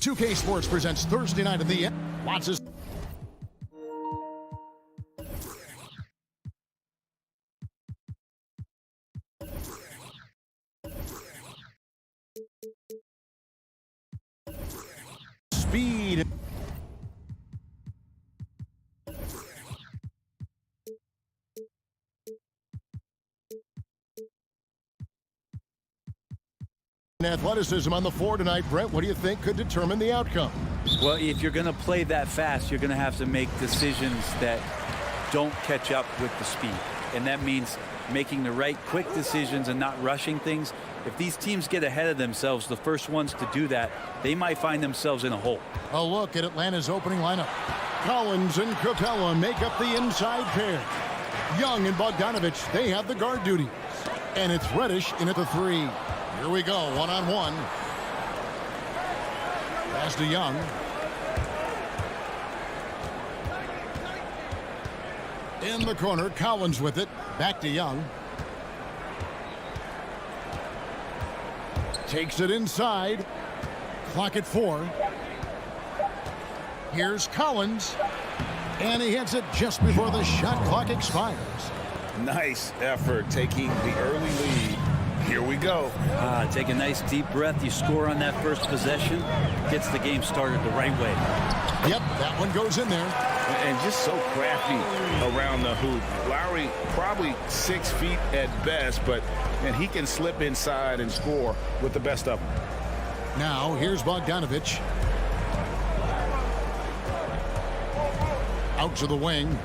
2K Sports presents Thursday night at the end. Lots of speed. Athleticism on the floor tonight. Brent, what do you think could determine the outcome? Well, if you're going to play that fast, you're going to have to make decisions that don't catch up with the speed. And that means making the right quick decisions and not rushing things. If these teams get ahead of themselves, the first ones to do that, they might find themselves in a hole. A look at Atlanta's opening lineup. Collins and Capella make up the inside pair. Young and Bogdanovich, they have the guard duties. And it's Reddish in at the three. Here we go, one-on-one. Pass to Young. In the corner, Collins with it. Back to Young. Takes it inside. Clock at 4. Here's Collins. And he hits it just before the shot clock expires. Nice effort taking the early lead. Here we go. Take a nice deep breath. You score on that first possession. Gets the game started the right way. Yep, that one goes in there. And just so crafty around the hoop. Lowry probably 6 feet at best, but he can slip inside and score with the best of them. Now, here's Bogdanovich. Out to the wing.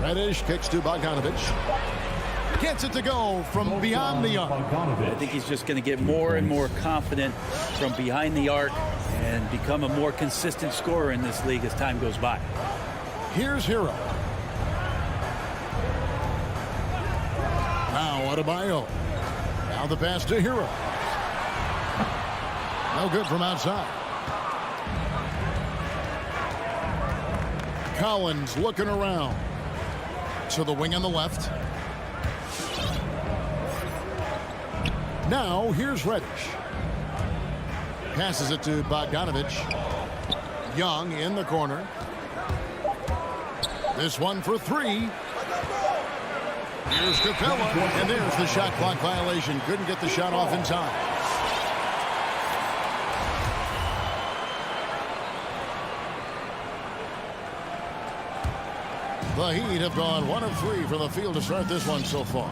Reddish kicks to Bogdanovich. Gets it to go from beyond the arc. I think he's just going to get more and more confident from behind the arc and become a more consistent scorer in this league as time goes by. Here's Hero. Now Adebayo. Now the pass to Hero. No good from outside. Collins looking around. To the wing on the left. Now, here's Reddish. Passes it to Bogdanovich. Young in the corner. This one for 3. Here's Capella. And there's the shot clock violation. Couldn't get the shot off in time. The Heat have gone 1 of 3 from the field to start this one so far.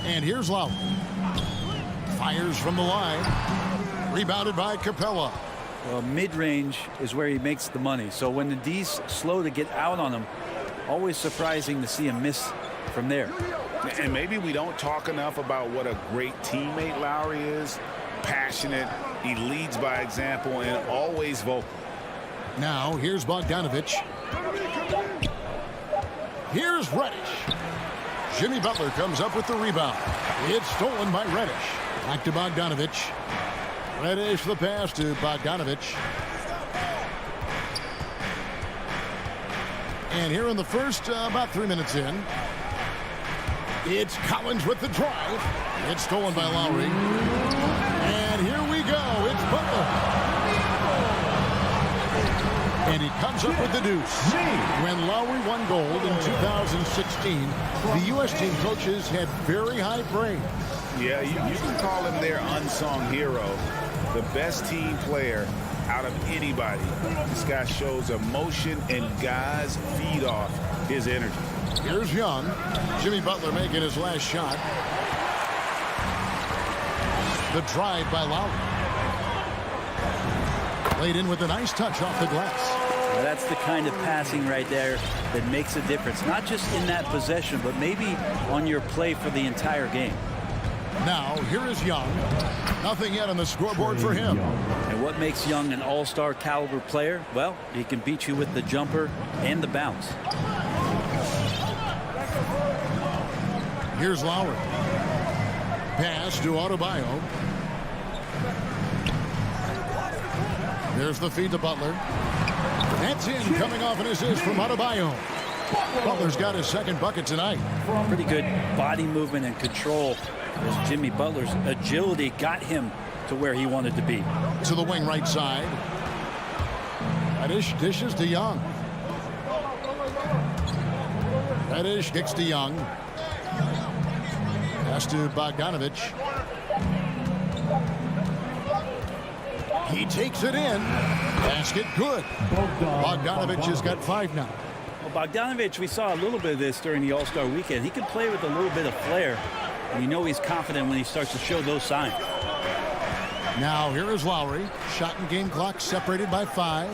And here's Lowry. Fires from the line. Rebounded by Capella. Well, mid-range is where he makes the money. So when the D's slow to get out on him, always surprising to see him miss from there. And maybe we don't talk enough about what a great teammate Lowry is. Passionate. He leads by example and always vocal. Now, here's Bogdanovich. Here's Reddish. Jimmy Butler comes up with the rebound. It's stolen by Reddish. Back to Bogdanovich. Reddish the pass to Bogdanovich. And here in the first, about 3 minutes in, it's Collins with the drive. It's stolen by Lowry. And here we go. It's Butler. And he comes up with the deuce. When Lowry won gold in 2016, the U.S. team coaches had very high praise. Yeah, you can call him their unsung hero. The best team player out of anybody. This guy shows emotion, and guys feed off his energy. Here's Young. Jimmy Butler making his last shot. The drive by Lowry. Laid in with a nice touch off the glass. Well, that's the kind of passing right there that makes a difference. Not just in that possession, but maybe on your play for the entire game. Now, here is Young. Nothing yet on the scoreboard for him. And what makes Young an all-star caliber player? Well, he can beat you with the jumper and the bounce. Here's Lowry. Pass to Adebayo. There's the feed to Butler. That's in, coming off an assist from Adebayo. Butler's got his second bucket tonight. Pretty good body movement and control As Jimmy Butler's agility got him to where he wanted to be. To the wing right side. Reddish dishes to Young. Reddish kicks to Young. Pass to Bogdanovich. He takes it in. Basket good. Bogdanovich has got 5 now. Well, Bogdanovich, we saw a little bit of this during the All-Star weekend. He can play with a little bit of flair, and you know he's confident when he starts to show those signs. Now here is Lowry. Shot and game clock separated by 5.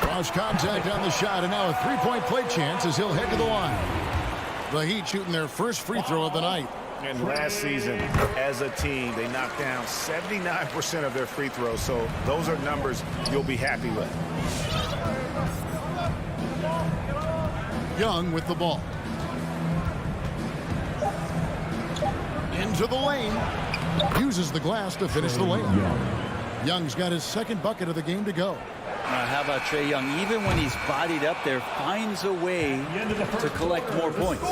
Cross contact on the shot, and now a 3-point play chance as he'll head to the line. The Heat shooting their first free throw of the night. And last season, as a team, they knocked down 79% of their free throws, so those are numbers you'll be happy with. Young with the ball. Into the lane. Uses the glass to finish the layup. Young's got his second bucket of the game to go. How about Trae Young? Even when he's bodied up there, finds a way to collect more points.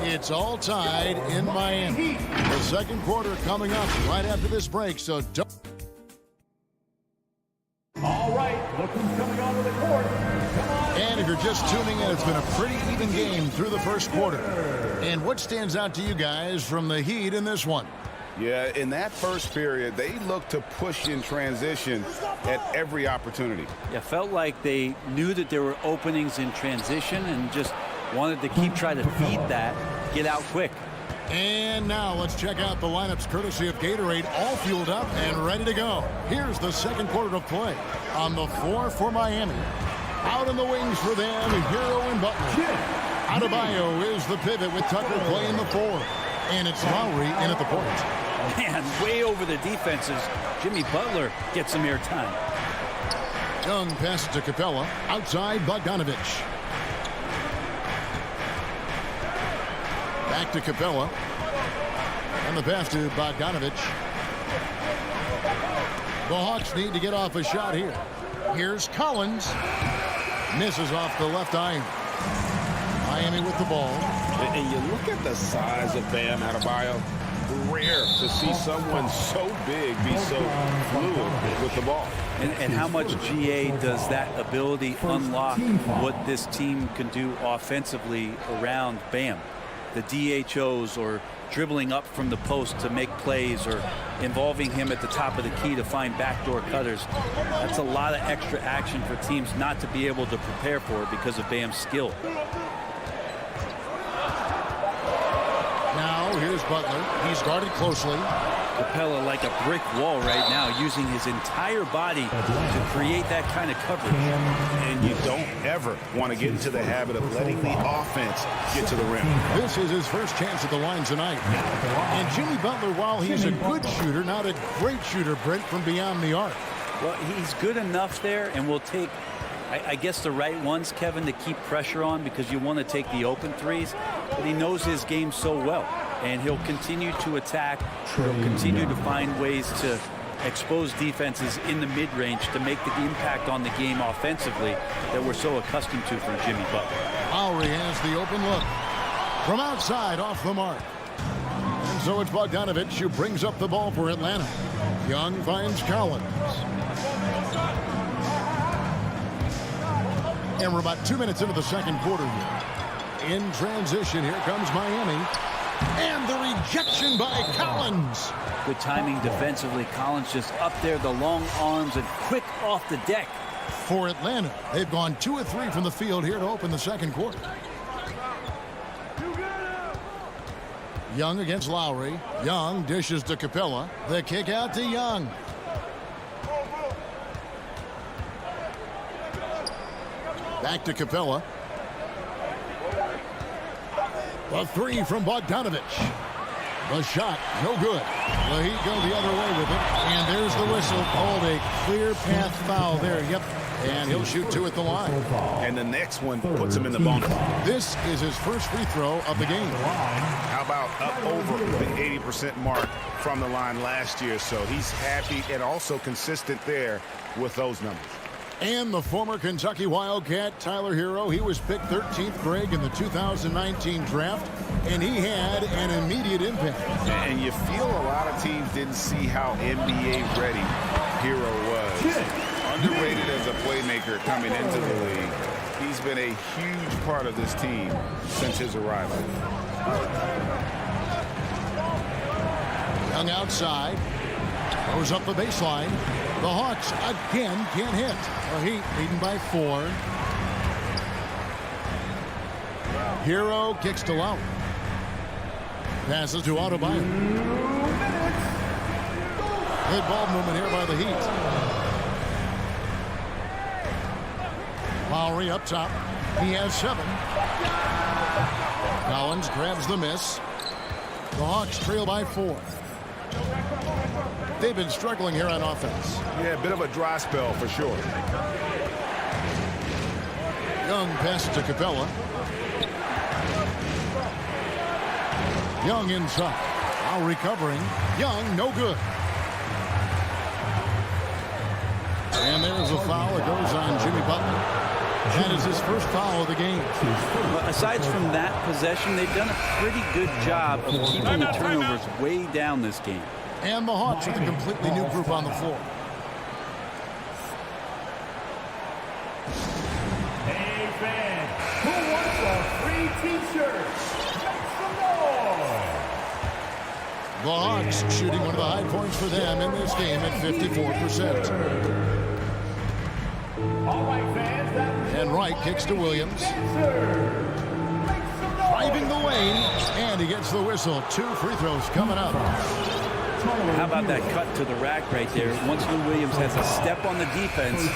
It's all tied in Miami. The second quarter coming up right after this break, so don't. All right, look who's coming onto the court. And if you're just tuning in, it's been a pretty even game through the first quarter. And what stands out to you guys from the Heat in this one? Yeah, in that first period, they looked to push in transition at every opportunity. Yeah, felt like they knew that there were openings in transition and just wanted to keep trying to feed that, get out quick. And now let's check out the lineups courtesy of Gatorade, all fueled up and ready to go. Here's the second quarter of play. On the floor for Miami. Out in the wings for them, Hero and Butler. Adebayo is the pivot with Tucker playing the 4. And it's Lowry in at the point. Man, way over the defenses. Jimmy Butler gets some airtime. Young passes to Capella. Outside, Bogdanovich. Back to Capella. And the pass to Bogdanovich. The Hawks need to get off a shot here. Here's Collins. Misses off the left iron. Miami with the ball. And you look at the size of Bam Adebayo. Rare to see someone so big be so fluid with the ball. And how much GA does that ability unlock what this team can do offensively around Bam? The DHOs or dribbling up from the post to make plays or involving him at the top of the key to find backdoor cutters. That's a lot of extra action for teams not to be able to prepare for because of Bam's skill. Now here's Butler. He's guarded closely. Capella like a brick wall right now, using his entire body to create that kind of coverage. And you don't ever want to get into the habit of letting the offense get to the rim. This is his first chance at the line tonight. And Jimmy Butler, while he's a good shooter, not a great shooter, Brent, from beyond the arc. Well, he's good enough there, and will take, I guess, the right ones, Kevin, to keep pressure on, because you want to take the open threes. But he knows his game so well, and he'll continue to attack. He'll continue to find ways to expose defenses in the mid-range to make the impact on the game offensively that we're so accustomed to from Jimmy Butler. Lowry has the open look. From outside, off the mark. And so it's Bogdanovich who brings up the ball for Atlanta. Young finds Collins. And we're about 2 minutes into the second quarter here. In transition, here comes Miami. And the rejection by Collins. Good timing defensively. Collins just up there, the long arms, and quick off the deck. For Atlanta, they've gone 2 of 3 from the field here to open the second quarter. Young against Lowry. Young dishes to Capella. The kick out to Young. Back to Capella. The 3 from Bogdanovich. The shot, no good. The Heat go the other way with it. And there's the whistle. Called a clear path foul there. Yep. And he'll shoot 2 at the line. And the next one puts him in the bonus. This is his first free throw of the game. How about up over the 80% mark from the line last year? So he's happy and also consistent there with those numbers. And the former Kentucky Wildcat, Tyler Hero, he was picked 13th, Greg, in the 2019 draft, and he had an immediate impact. And you feel a lot of teams didn't see how NBA ready Hero was. Underrated as a playmaker coming into the league. He's been a huge part of this team since his arrival. Young outside. Goes up the baseline. The Hawks again can't hit. The Heat leading by 4. Hero kicks to Lowe. Passes to Adebayo. Good ball movement here by the Heat. Lowry up top. He has 7. Collins grabs the miss. The Hawks trail by 4. They've been struggling here on offense. Yeah, a bit of a dry spell for sure. Young passes to Capella. Young inside. Now recovering. Young, no good. And there's a foul. It goes on Jimmy Butler. That is his first foul of the game. Well, aside from that possession, they've done a pretty good job of keeping the turnovers way down this game. And the Hawks with a completely new group on the floor. Hey, fans, who wants a free T-shirt? Make some noise! The Hawks shooting one of the high points for them in this game at 54%. All right, fans, that was And Wright kicks to Williams. Driving the lane, and he gets the whistle. 2 free throws coming up. How about that cut to the rack right there? Once Lou Williams has a step on the defense,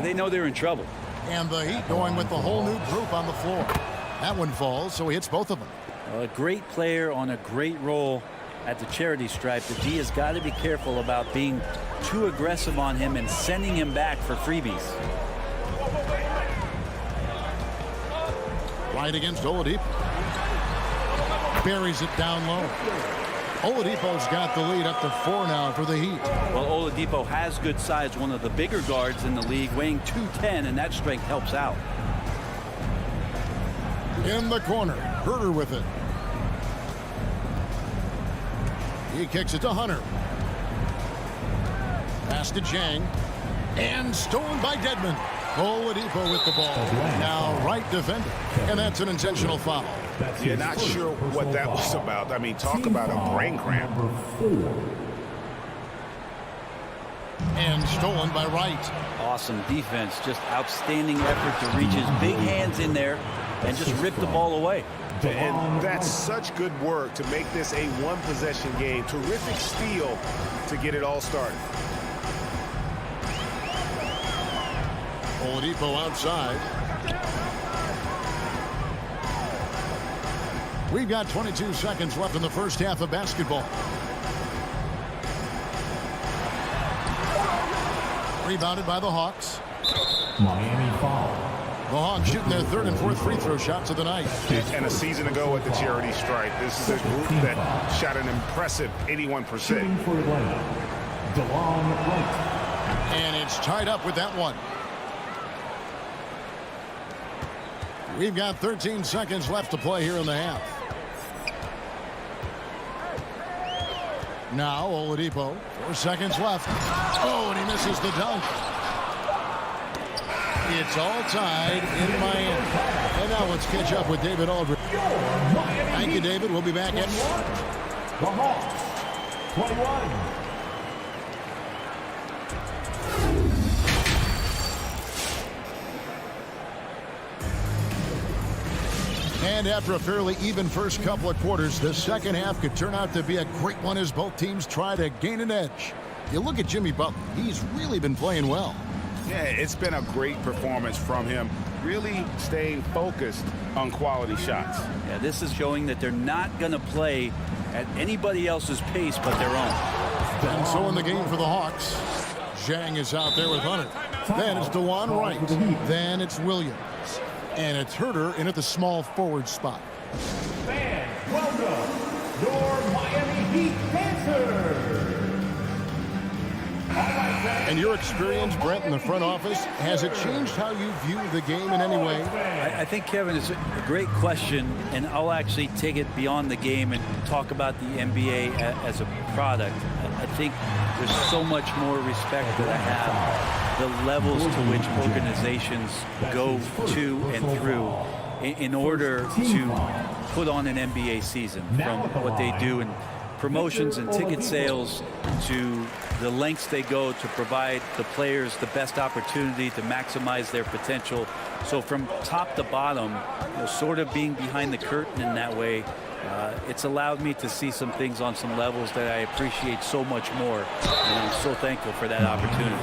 they know they're in trouble. And the Heat going with the whole new group on the floor. That one falls, so he hits both of them. A great player on a great role at the charity stripe. The D has got to be careful about being too aggressive on him and sending him back for freebies. Right against Oladipo. Buries it down low. Oladipo's got the lead up to 4 now for the Heat. Well, Oladipo has good size, one of the bigger guards in the league, weighing 210, and that strength helps out. In the corner, Herter with it. He kicks it to Hunter. Pass to Chang. And stolen by Dedmon. Oladipo with the ball. Now right defender. And that's an intentional foul. You're not sure what that was about. I mean, talk about a brain cramp. And stolen by Wright. Awesome defense. Just outstanding effort to reach his big hands in there and just rip the ball away. And that's such good work to make this a one-possession game. Terrific steal to get it all started. Oladipo outside. We've got 22 seconds left in the first half of basketball. Rebounded by the Hawks. Miami foul. The Hawks shooting their 3rd and 4th free throw shots of the night. And a season ago at the charity stripe, this is a group that shot an impressive 81%. Shooting for Atlanta, DeLon Wright. And it's tied up with that one. We've got 13 seconds left to play here in the half. Now Oladipo, 4 seconds left. Oh, and he misses the dunk. It's all tied in Miami. And now let's catch up with David Aldridge. Thank you, David. We'll be back at The Hawks, 21. And after a fairly even first couple of quarters, the second half could turn out to be a great one as both teams try to gain an edge. You look at Jimmy Butler. He's really been playing well. Yeah, it's been a great performance from him, really staying focused on quality shots. Yeah, this is showing that they're not going to play at anybody else's pace but their own. And so in the game for the Hawks, Zhang is out there with Hunter. Then it's DeLon Wright. Then it's Williams. And it's Herter in at the small forward spot. Fans, welcome your Miami Heat Panthers. All right, fans. And your experience, Brent, in the front office, has it changed how you view the game in any way? I think, Kevin, it's a great question, and I'll actually take it beyond the game and talk about the NBA as a product. I think there's so much more respect that I have, the levels to which organizations go to and through in order to put on an NBA season, from what they do in promotions and ticket sales to the lengths they go to provide the players the best opportunity to maximize their potential. So from top to bottom, sort of being behind the curtain in that way, it's allowed me to see some things on some levels that I appreciate so much more, and I'm so thankful for that opportunity.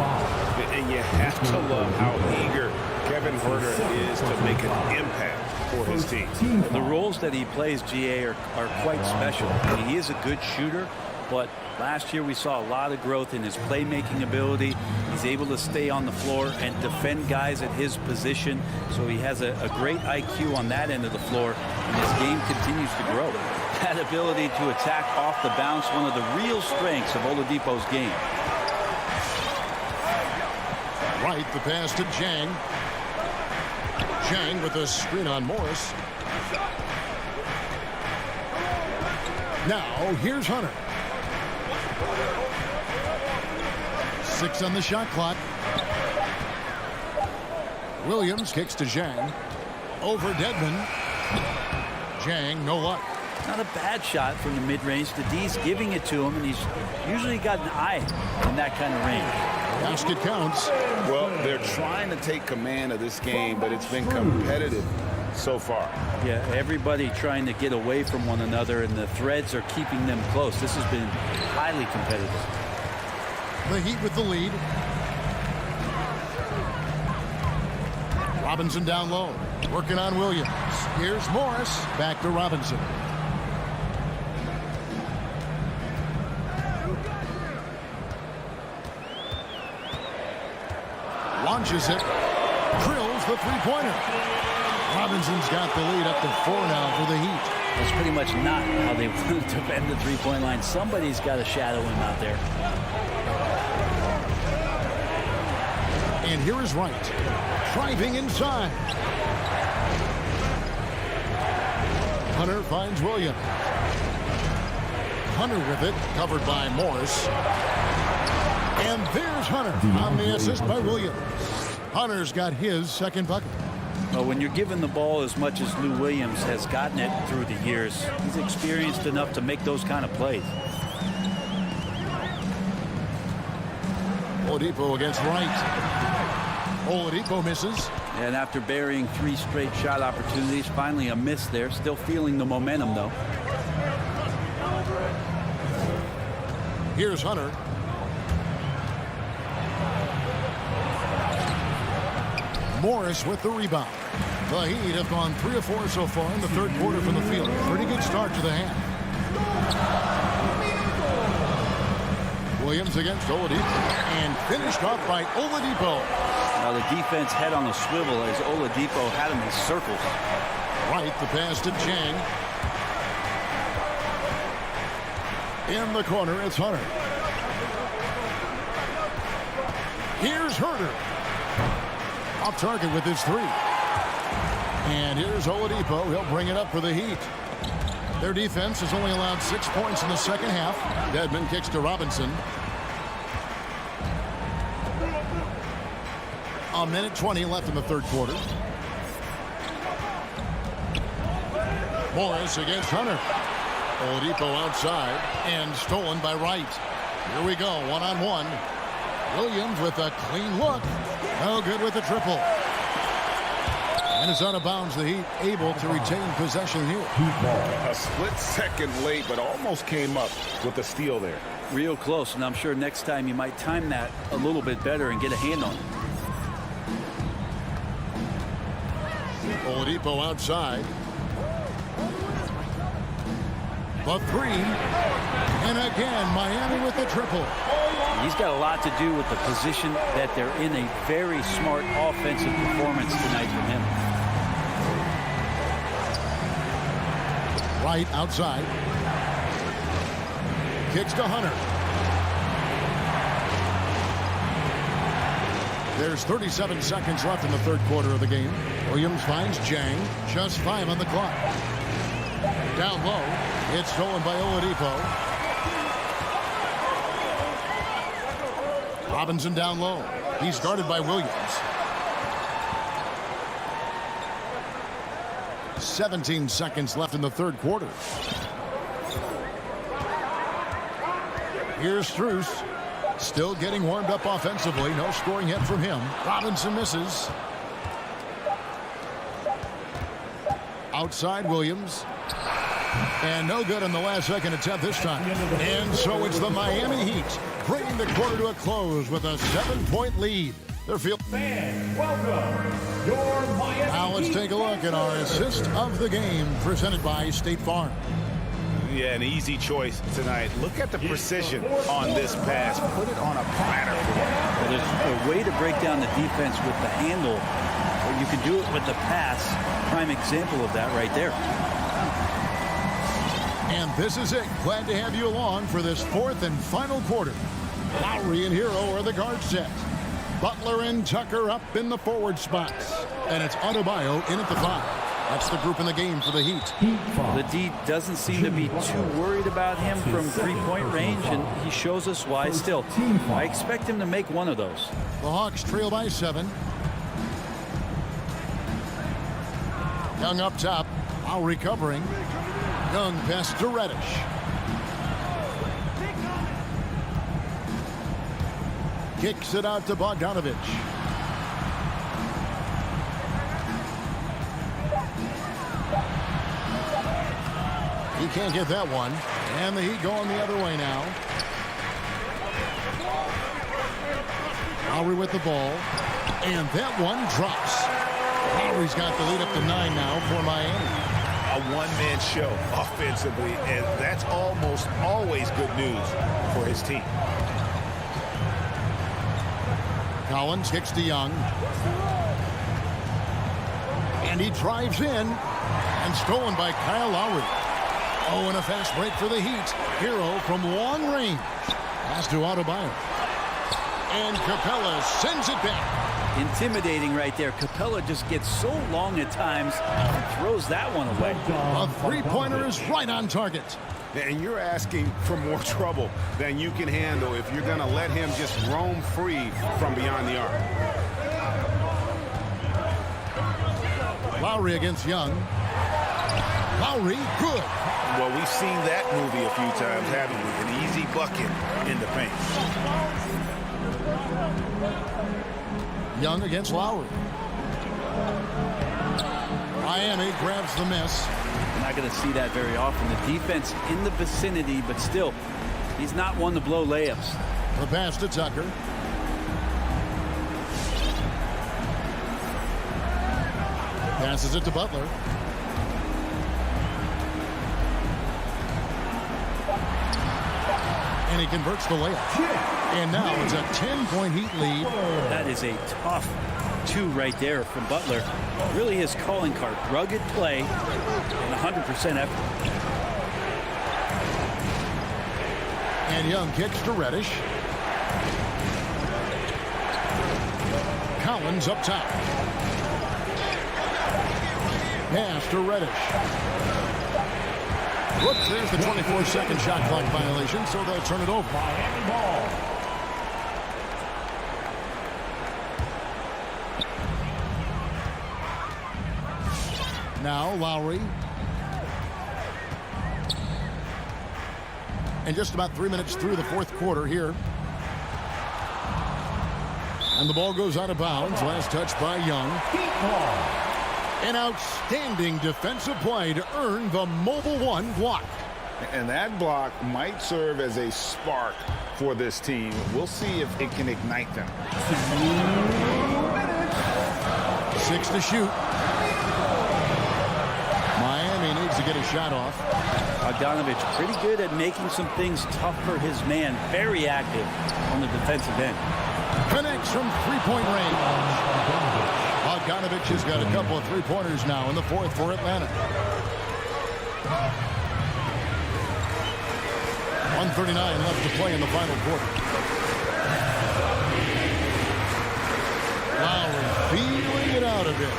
And you have to love how eager Kevin Huerter is to make an impact for his team. The roles that he plays, GA, are quite special. I mean, he is a good shooter, but last year we saw a lot of growth in his playmaking ability. He's able to stay on the floor and defend guys at his position, so he has a great IQ on that end of the floor, and his game continues to grow. That ability to attack off the bounce, one of the real strengths of Oladipo's game. Right, the pass to Jang. Jang with a screen on Morris. Now, here's Hunter. 6 on the shot clock. Williams kicks to Jang. Over Dedmon. Jang, no luck. Not a bad shot from the mid-range. The D's giving it to him, and he's usually got an eye in that kind of range. Basket counts. Well, they're trying to take command of this game, but it's been competitive so far. Yeah, everybody trying to get away from one another, and the threads are keeping them close. This has been highly competitive. The Heat with the lead. Robinson down low. Working on Williams. Here's Morris. Back to Robinson. Launches it. Drills the three-pointer. Robinson's got the lead up to 4 now for the Heat. That's pretty much not how they want to defend the three-point line. Somebody's got to shadow him out there. And here is Wright. Driving inside. Hunter finds Williams. Hunter with it. Covered by Morris. And there's Hunter on the assist by Williams. Hunter's got his second bucket. Well, when you're given the ball as much as Lou Williams has gotten it through the years, he's experienced enough to make those kind of plays. Oladipo against Wright. Oladipo misses. And after burying 3 straight shot opportunities, finally a miss there. Still feeling the momentum, though. Here's Hunter. Morris with the rebound. The Heat have gone 3 of 4 so far in the third quarter from the field. Pretty good start to the half. Williams against Oladipo. And finished off by Oladipo. Now the defense head on the swivel as Oladipo had him in circles. Right, the pass to Jang. In the corner, it's Hunter. Here's Huerter. Off target with his 3. And here's Oladipo. He'll bring it up for the Heat. Their defense has only allowed 6 points in the second half. Dedmon kicks to Robinson. A minute 20 left in the third quarter. Morris against Hunter. Oladipo outside and stolen by Wright. Here we go, one-on-one. Williams with a clean look. No good with the triple. And it's out of bounds. The Heat able to retain possession here. A split second late, but almost came up with the steal there. Real close, and I'm sure next time you might time that a little bit better and get a hand on it. Oladipo outside. The 3. And again, Miami with the triple. He's got a lot to do with the position that they're in. A very smart offensive performance tonight from him. Right outside. Kicks to Hunter. There's 37 seconds left in the third quarter of the game. Williams finds Jang. Just 5 on the clock. Down low. It's stolen by Oladipo. Robinson down low. He's guarded by Williams. 17 seconds left in the third quarter. Here's Strus. Still getting warmed up offensively. No scoring hit from him. Robinson misses. Outside Williams. And no good in the last second attempt this time. And so it's the Miami Heat bringing the quarter to a close with a 7-point lead. They're field. Fans, welcome your Miami. Now let's take a look at our assist of the game presented by State Farm. Yeah, an easy choice tonight. Look at the precision on this pass. Put it on a platter. Well, there's a way to break down the defense with the handle, or you can do it with the pass. Prime example of that right there. And this is it. Glad to have you along for this fourth and final quarter. Lowry and Hero are the guard set. Butler and Tucker up in the forward spots. And it's Adebayo in at the 5. That's the group in the game for the Heat. The D doesn't seem to be too worried about him from three-point range, and he shows us why still. I expect him to make one of those. The Hawks trail by 7. Young up top. Lowry covering. Young pass to Reddish. Kicks it out to Bogdanovich. He can't get that one. And the Heat going the other way now. Lowry with the ball. And that one drops. Lowry's got the lead up to 9 now for Miami. A one-man show offensively, and that's almost always good news for his team. Collins kicks to Young. And he drives in. And stolen by Kyle Lowry. Oh, and a fast break for the Heat. Hero from long range. Pass to Adebayo. And Capella sends it back. Intimidating right there. Capella just gets so long at times and throws that one away. A three-pointer is right on target. And you're asking for more trouble than you can handle if you're going to let him just roam free from beyond the arc. Lowry against Young. Lowry, good. Well, we've seen that movie a few times, haven't we? An easy bucket in the paint. Young against Lowry. Miami grabs the miss. You're not going to see that very often. The defense in the vicinity, but still, he's not one to blow layups. The pass to Tucker. Passes it to Butler. And he converts the layup. And now it's a 10-point Heat lead. That is a tough 2 right there from Butler. Really his calling card. Rugged play and 100% effort. And Young kicks to Reddish. Collins up top. Pass to Reddish. Whoops, there's the 24-second shot clock violation, so they'll turn it over. Miami ball. Now Lowry. And just about 3 minutes through the fourth quarter here. And the ball goes out of bounds. Last touch by Young. Heat ball. An outstanding defensive play to earn the mobile 1 block. And that block might serve as a spark for this team. We'll see if it can ignite them. 6 to shoot. Miami needs to get a shot off. Bogdanovich pretty good at making some things tough for his man. Very active on the defensive end. Connects from three-point range. Bogdanovich has got a couple of three-pointers now in the fourth for Atlanta. 1:39 left to play in the final quarter. feeling it out a bit.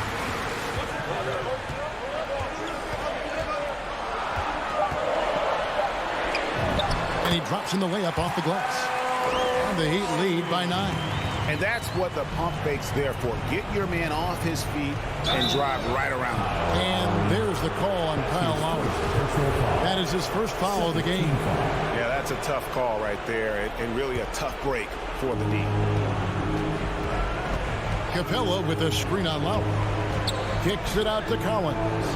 And he drops in the layup off the glass. And the Heat lead by 9. And that's what the pump fake's there for. Get your man off his feet and drive right around him. And there's the call on Kyle Lowry. That is his first foul of the game. Yeah, that's a tough call right there, and really a tough break for the D. Capella with a screen on Lowry. Kicks it out to Collins.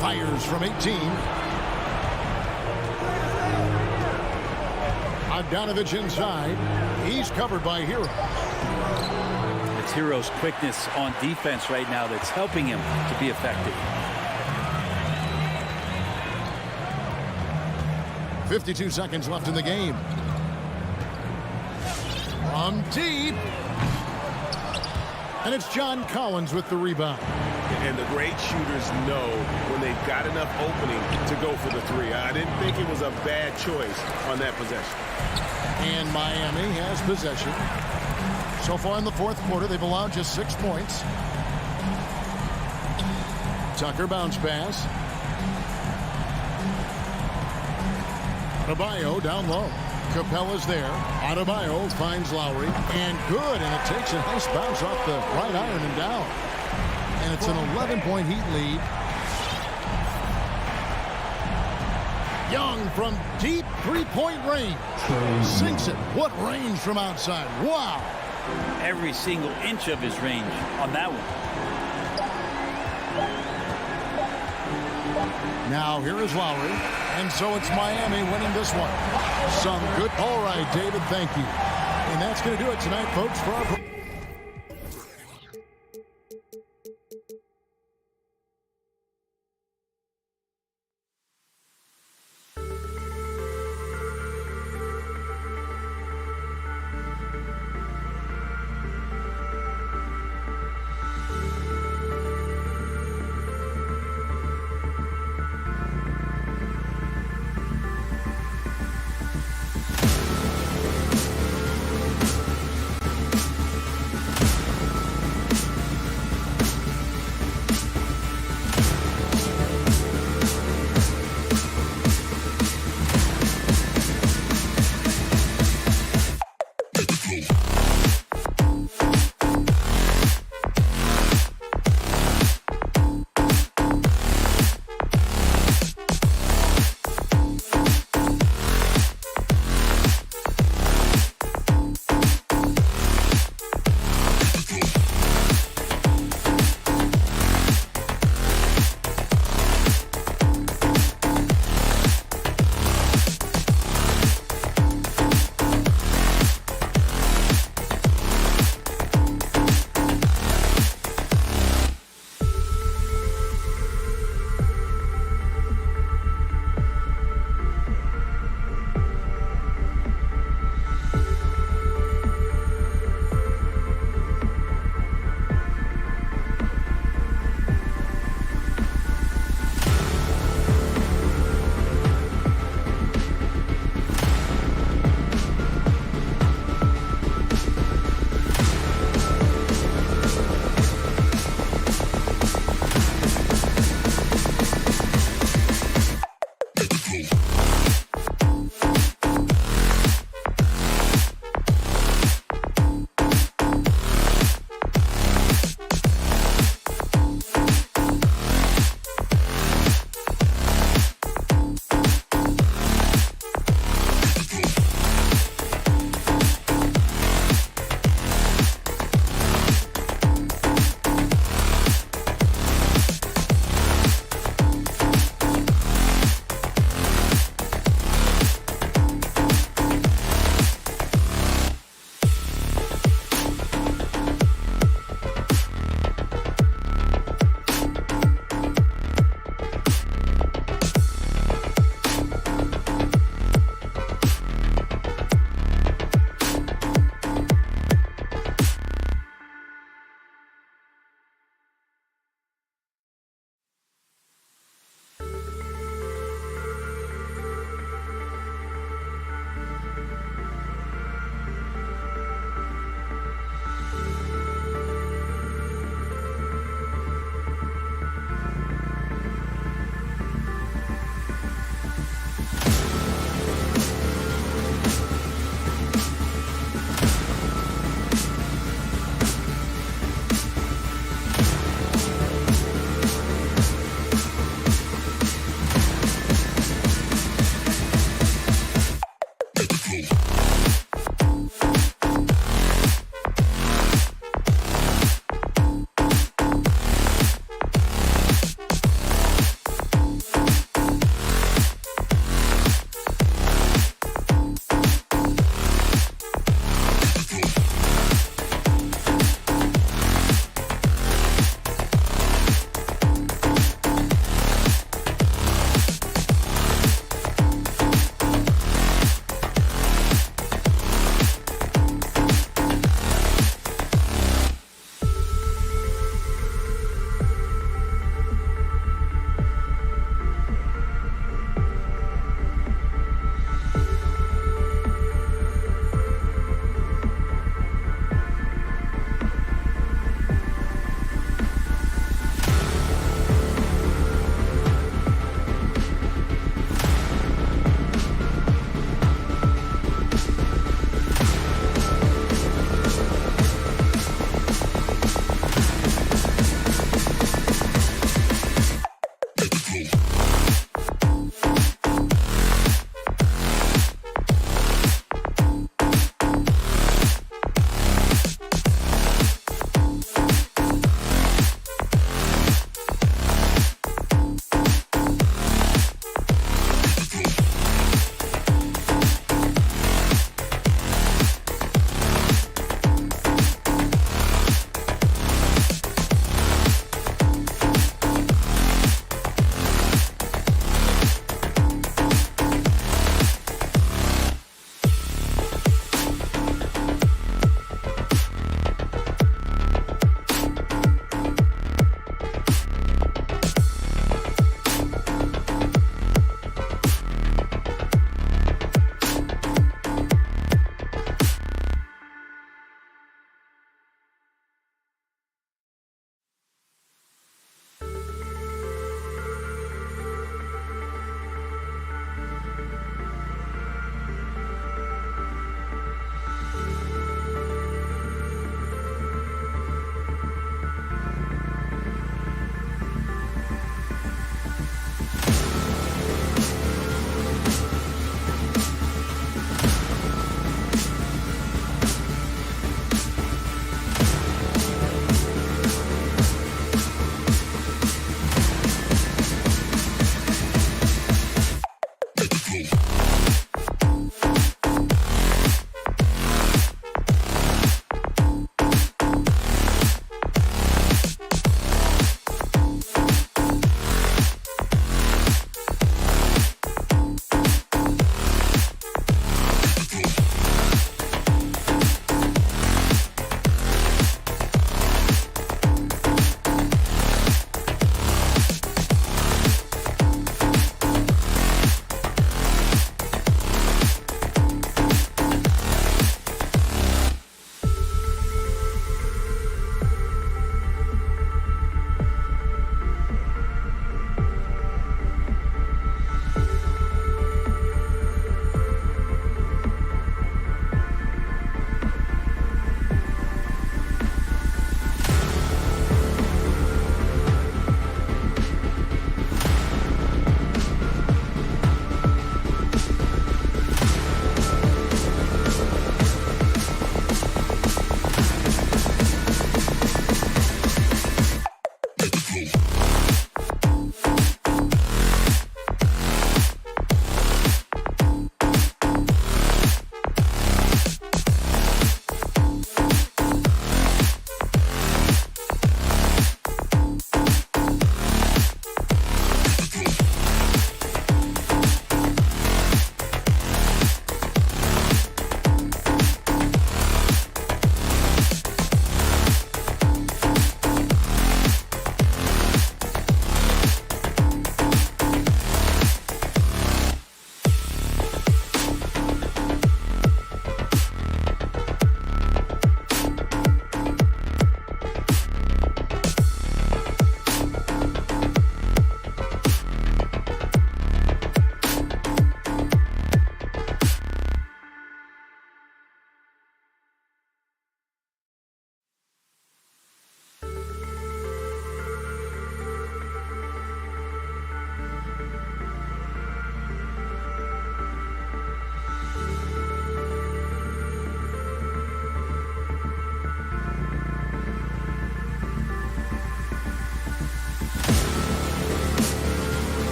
Fires from 18. Bogdanovich inside. He's covered by Hero. It's Hero's quickness on defense right now that's helping him to be effective. 52 seconds left in the game. From deep. And it's John Collins with the rebound. And the great shooters know when they've got enough opening to go for the three. I didn't think it was a bad choice on that possession. And Miami has possession. So far in the fourth quarter, they've allowed just 6 points. Tucker bounce pass. Adebayo down low. Capella's there. Adebayo finds Lowry. And good. And it takes a nice bounce off the right iron and down. And it's an 11-point Heat lead. Young from deep three-point range. Sinks it. What range from outside. Wow. Every single inch of his range on that one. Now here is Lowry. And so it's Miami winning this one. Some good. All right, David, thank you. And that's going to do it tonight, folks, for our...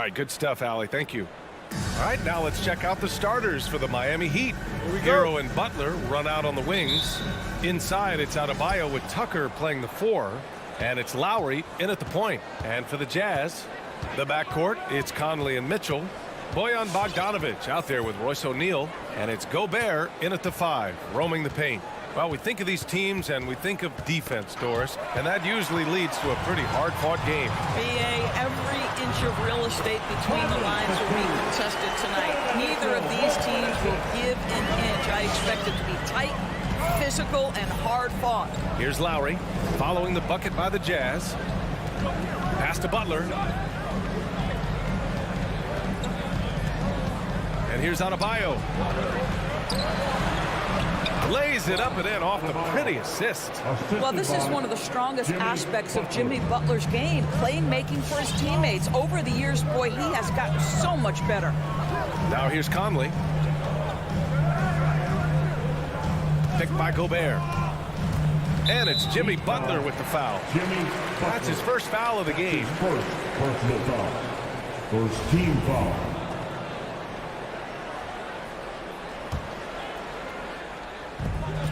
right, good stuff, Allie. Thank you. All right, now let's check out the starters for the Miami Heat. Hero and Butler run out on the wings. Inside, it's Adebayo with Tucker playing the 4. And it's Lowry in at the point. And for the Jazz, the backcourt, it's Conley and Mitchell. Bojan Bogdanovic out there with Royce O'Neal. And it's Gobert in at the 5, roaming the paint. Well, we think of these teams and we think of defense, Doris, and that usually leads to a pretty hard-fought game. BA, every inch of real estate between the lines will be contested tonight. Neither of these teams will give an inch. I expect it to be tight, physical, and hard-fought. Here's Lowry following the bucket by the Jazz. Pass to Butler. And here's Adebayo. Lays it up and in off the pretty assist. Well, this is one of the strongest aspects of Jimmy Butler's game, playmaking for his teammates. Over the years, boy, he has gotten so much better. Now here's Conley. Picked by Gobert. And it's Jimmy Butler with the foul. That's his first foul of the game. First personal foul. First team foul.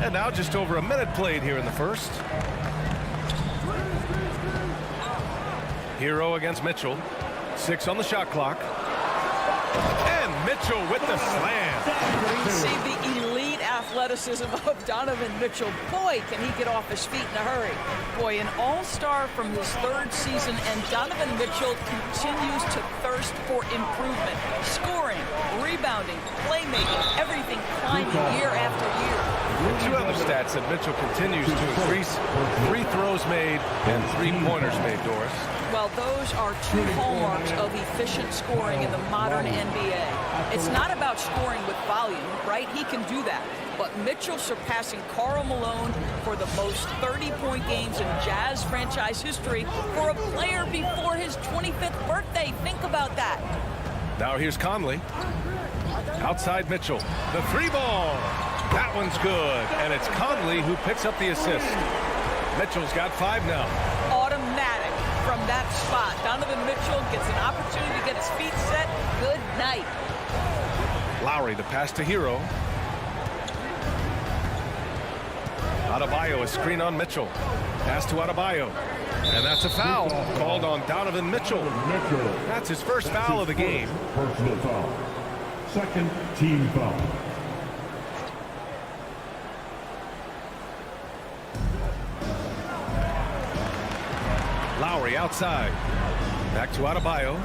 And now just over a minute played here in the first. Hero against Mitchell. 6 on the shot clock. And Mitchell with the slam. You see the elite athleticism of Donovan Mitchell. Boy, can he get off his feet in a hurry. Boy, an all-star from his 3rd season, and Donovan Mitchell continues to thirst for improvement. Scoring, rebounding, playmaking, everything climbing year after year. 2 other stats that Mitchell continues to increase: free throws made and 3-pointers made, Doris. Well, those are 2 hallmarks of efficient scoring in the modern NBA. It's not about scoring with volume, right? He can do that. But Mitchell surpassing Karl Malone for the most 30-point games in Jazz franchise history for a player before his 25th birthday. Think about that. Now here's Conley. Outside Mitchell. The 3-ball. That one's good. And it's Conley who picks up the assist. Mitchell's got 5 now. Automatic from that spot. Donovan Mitchell gets an opportunity to get his feet set. Good night. Lowry, the pass to Hero. Adebayo, a screen on Mitchell. Pass to Adebayo. And that's a foul called on Donovan Mitchell. That's his first foul of the game. Personal foul. Second team foul. Lowry outside. Back to Adebayo.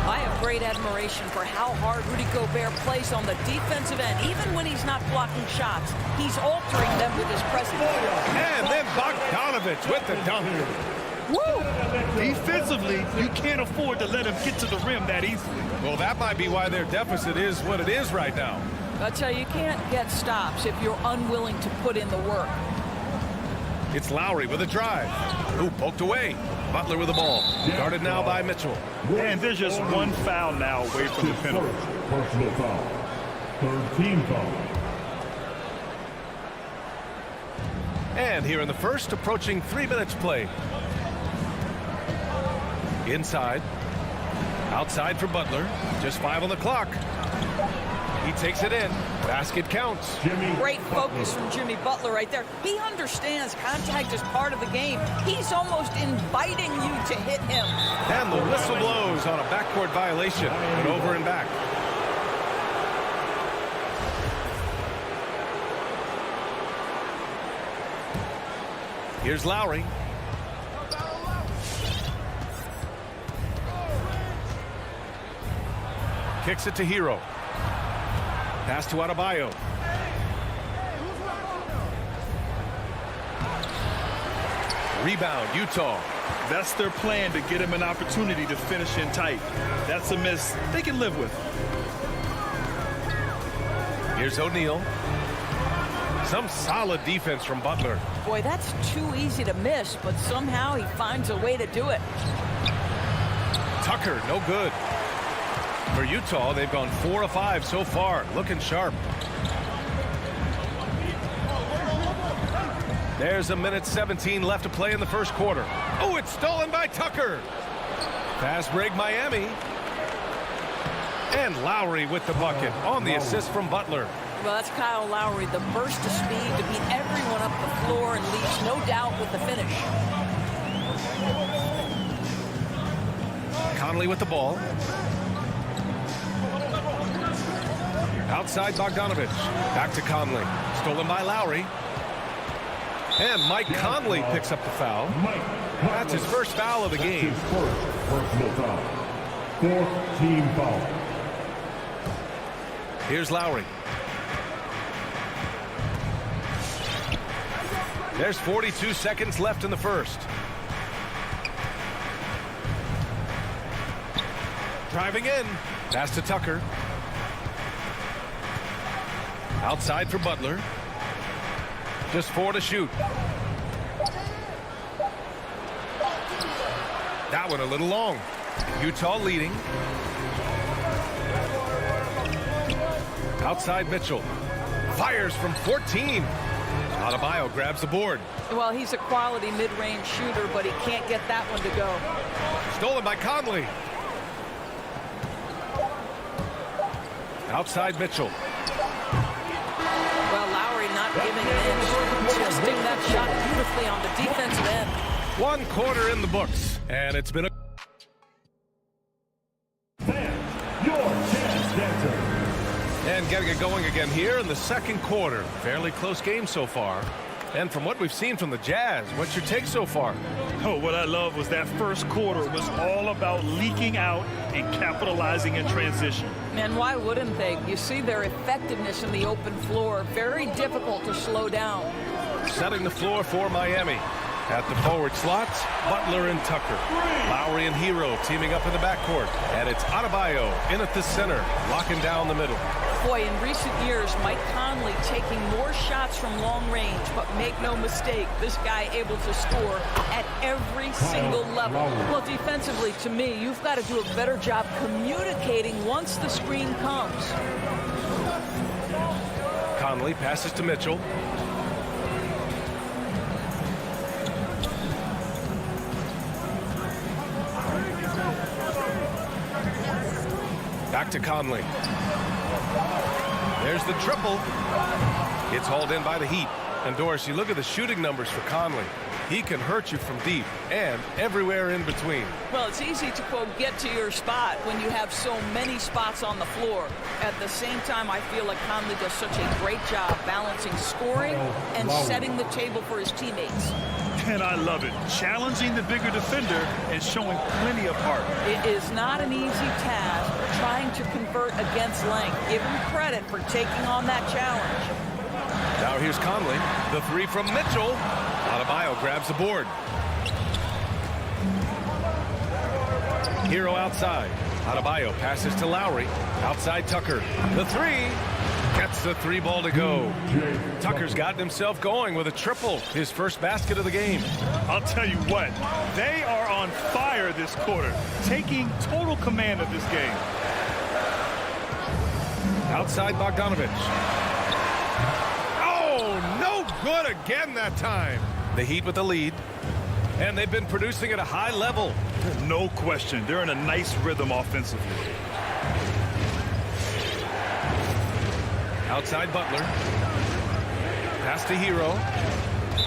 I have great admiration for how hard Rudy Gobert plays on the defensive end. Even when he's not blocking shots, he's altering them with his presence. And then Bogdanovic with the dunk. Woo! Defensively, you can't afford to let him get to the rim that easily. Well, that might be why their deficit is what it is right now. I tell you, you can't get stops if you're unwilling to put in the work. It's Lowry with a drive. Ooh, poked away. Butler with the ball. Guarded now by Mitchell. And there's just one foul now away from the penalty. Personal foul. Third team foul. And here in the first, approaching 3 minutes played. Inside. Outside for Butler. Just 5 on the clock. He takes it in. Basket counts. Great focus from Jimmy Butler right there. He understands contact is part of the game. He's almost inviting you to hit him. And the whistle blows on a backcourt violation. But over and back. Here's Lowry. Kicks it to Hero. Pass to Adebayo. Rebound, Utah. That's their plan, to get him an opportunity to finish in tight. That's a miss they can live with. Here's O'Neal. Some solid defense from Butler. Boy, that's too easy to miss, but somehow he finds a way to do it. Tucker, no good. For Utah, they've gone 4 of 5 so far. Looking sharp. There's a minute 17 left to play in the first quarter. Oh, it's stolen by Tucker. Fast break Miami. And Lowry with the bucket on the assist from Butler. Well, that's Kyle Lowry, the burst of speed to beat everyone up the floor and leaves no doubt with the finish. Conley with the ball. Outside Bogdanovich. Back to Conley. Stolen by Lowry. And Mike Conley picks up the foul. That's his first foul of the game. Personal foul. Fourth team foul. Here's Lowry. There's 42 seconds left in the first. Driving in. Pass to Tucker. Outside for Butler. Just 4 to shoot. That one a little long. Utah leading. Outside Mitchell. Fires from 14. Adebayo grabs the board. Well, he's a quality mid-range shooter, but he can't get that one to go. Stolen by Conley. Outside Mitchell. Well, Lowry not giving in, contesting that shot beautifully on the defensive end. 1 quarter in the books, and it's been a... Your chance dancer. And getting it going again here in the second quarter. Fairly close game so far. And from what we've seen from the Jazz, what's your take so far? Oh, what I love was that first quarter was all about leaking out and capitalizing in transition. And why wouldn't they? You see their effectiveness in the open floor. Very difficult to slow down. Setting the floor for Miami. At the forward slots, Butler and Tucker. Lowry and Hero teaming up in the backcourt. And it's Adebayo in at the center, locking down the middle. Boy, in recent years, Mike Conley taking more shots from long range, but make no mistake, this guy able to score at every single level. Well, defensively, to me, you've got to do a better job communicating once the screen comes. Conley passes to Mitchell. Back to Conley. There's the triple. It's hauled in by the Heat. And Doris, you look at the shooting numbers for Conley. He can hurt you from deep and everywhere in between. Well, it's easy to, quote, get to your spot when you have so many spots on the floor. At the same time, I feel like Conley does such a great job balancing scoring and setting the table for his teammates. And I love it. Challenging the bigger defender and showing plenty of heart. It is not an easy task trying to convert against length. Give him credit for taking on that challenge. Now here's Conley. The three from Mitchell. Adebayo grabs the board. Hero outside. Adebayo passes to Lowry. Outside Tucker. The three. Gets the three ball to go. Tucker's gotten himself going with a triple. His first basket of the game. I'll tell you what, they are on fire this quarter, taking total command of this game. Outside Bogdanovich. Oh, no good again that time. The Heat with the lead. And they've been producing at a high level. No question. They're in a nice rhythm offensively. Outside Butler. Pass to Hero.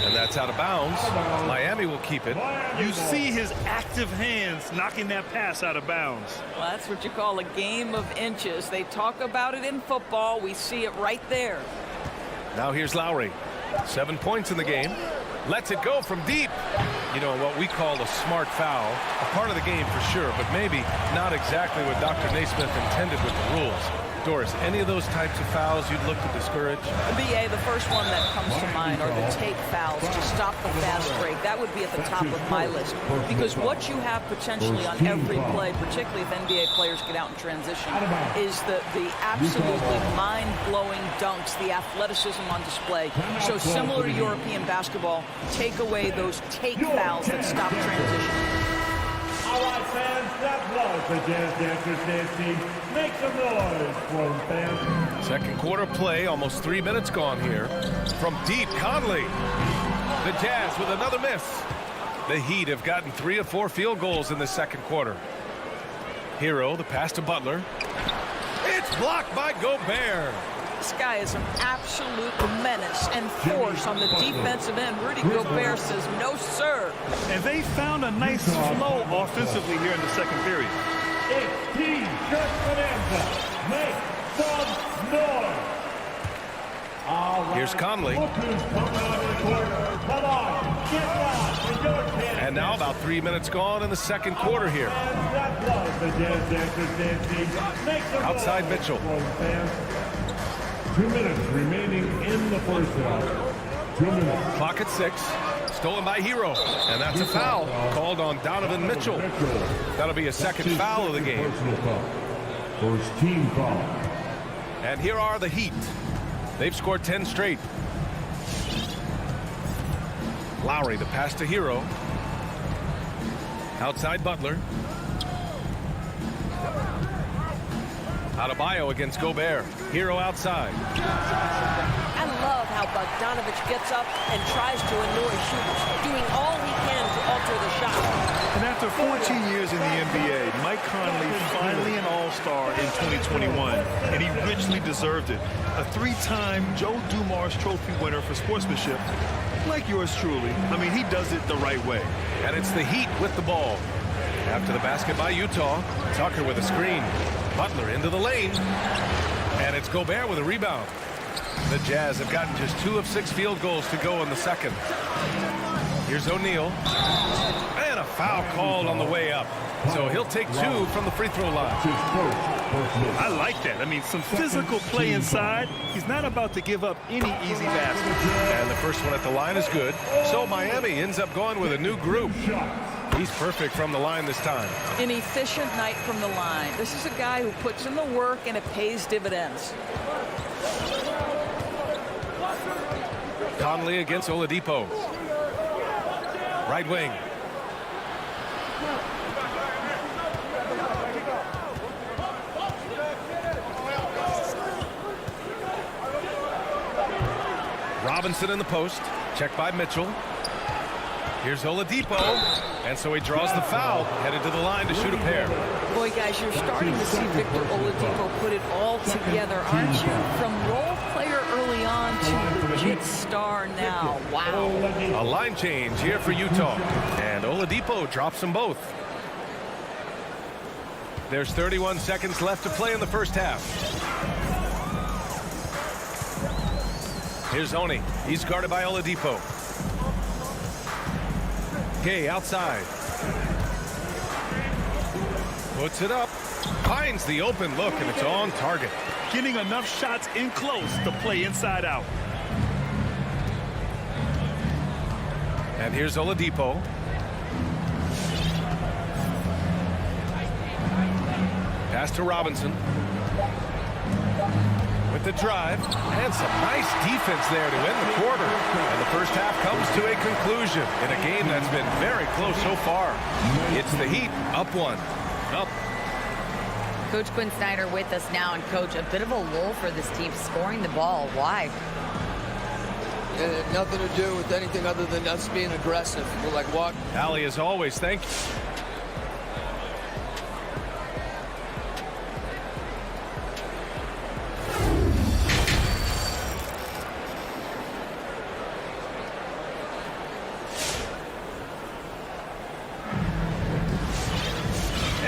And that's out of bounds. Miami will keep it. You see his active hands knocking that pass out of bounds. Well, that's what you call a game of inches. They talk about it in football. We see it right there. Now here's Lowry. 7 points in the game. Lets it go from deep. You know, what we call a smart foul. A part of the game for sure, but maybe not exactly what Dr. Naismith intended with the rules. Doris, any of those types of fouls you'd look to discourage? BA, the first one that comes to mind are the take fouls to stop the fast break. That would be at the top of my list. Because what you have potentially on every play, particularly if NBA players get out in transition, is the absolutely mind-blowing dunks, the athleticism on display. So similar to European basketball, take away those take fouls that stop transition. All right, fans, that was the Jazz Dancers dance team. Make some noise for them, fans. Second quarter play, almost 3 minutes gone here. From deep, Conley. The Jazz with another miss. The Heat have gotten 3 of 4 field goals in the second quarter. Hero, the pass to Butler. It's blocked by Gobert. This guy is an absolute menace and force on the defensive end. Rudy Gobert says no, sir. And they found a nice flow offensively here in the second period. It's Team Shirt Bonanza. Make some noise. All right. Here's Conley. Look who's coming out of the corner. Come on, get down with your chance. And now about 3 minutes gone in the second quarter here. And that was the Jazz Dancers dancing. Make some Outside noise, Mitchell. fans. 2 minutes remaining in the first half. 2 minutes. Clock at 6. Stolen by Hero. And that's a foul called on Donovan Mitchell. That'll be a second foul of the game. Personal foul. First team foul. And here are the Heat. They've scored 10 straight. Lowry, the pass to Hero. Outside Butler. Adebayo against Gobert. Hero outside. I love how Bogdanovich gets up and tries to annoy shooters, doing all he can to alter the shot. And after 14 years in the NBA, Mike Conley finally an all-star in 2021, and he richly deserved it. A 3-time Joe Dumars Trophy winner for sportsmanship, like yours truly. I mean, he does it the right way. And it's the Heat with the ball. After the basket by Utah, Tucker with a screen. Butler into the lane. And it's Gobert with a rebound. The Jazz have gotten just 2 of 6 field goals to go in the second. Here's O'Neal. And a foul called on the way up. So he'll take 2 from the free throw line. I like that. I mean, some physical play inside. He's not about to give up any easy basket. And the first one at the line is good. So Miami ends up going with a new group. He's perfect from the line this time. An efficient night from the line. This is a guy who puts in the work and it pays dividends. Conley against Oladipo. Right wing. Robinson in the post. Checked by Mitchell. Here's Oladipo. And so he draws the foul. Headed to the line to shoot a pair. Boy, guys, you're starting to see Victor Oladipo put it all together, aren't you? From role player early on to legit star now. Wow. A line change here for Utah. And Oladipo drops them both. There's 31 seconds left to play in the first half. Here's Oni. He's guarded by Oladipo. Gay outside. Puts it up. Finds the open look, and it's on target. Getting enough shots in close to play inside out. And here's Oladipo. Pass to Robinson. With the drive, and some nice defense there to end the quarter. And the first half comes to a conclusion in a game that's been very close so far. It's the Heat up 1. Up. Coach Quinn Snyder with us now, and Coach, a bit of a lull for this team scoring the ball. Why? It had nothing to do with anything other than us being aggressive. We're like, what? Allie, as always, thank you.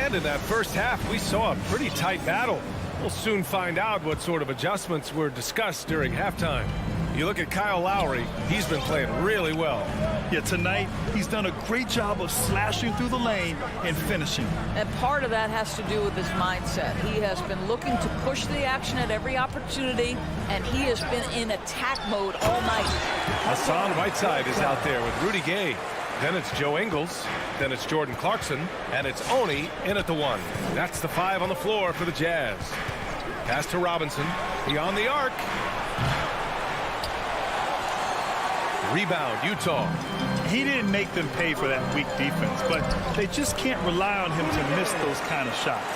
And in that first half, we saw a pretty tight battle. We'll soon find out what sort of adjustments were discussed during halftime. You look at Kyle Lowry, he's been playing really well. Yeah, tonight, he's done a great job of slashing through the lane and finishing. And part of that has to do with his mindset. He has been looking to push the action at every opportunity, and he has been in attack mode all night. Hassan Whiteside is out there with Rudy Gay. Then it's Joe Ingles. Then it's Jordan Clarkson. And it's Oni in at the 1. That's the 5 on the floor for the Jazz. Pass to Robinson. Beyond the arc. Rebound, Utah. He didn't make them pay for that weak defense, but they just can't rely on him to miss those kind of shots.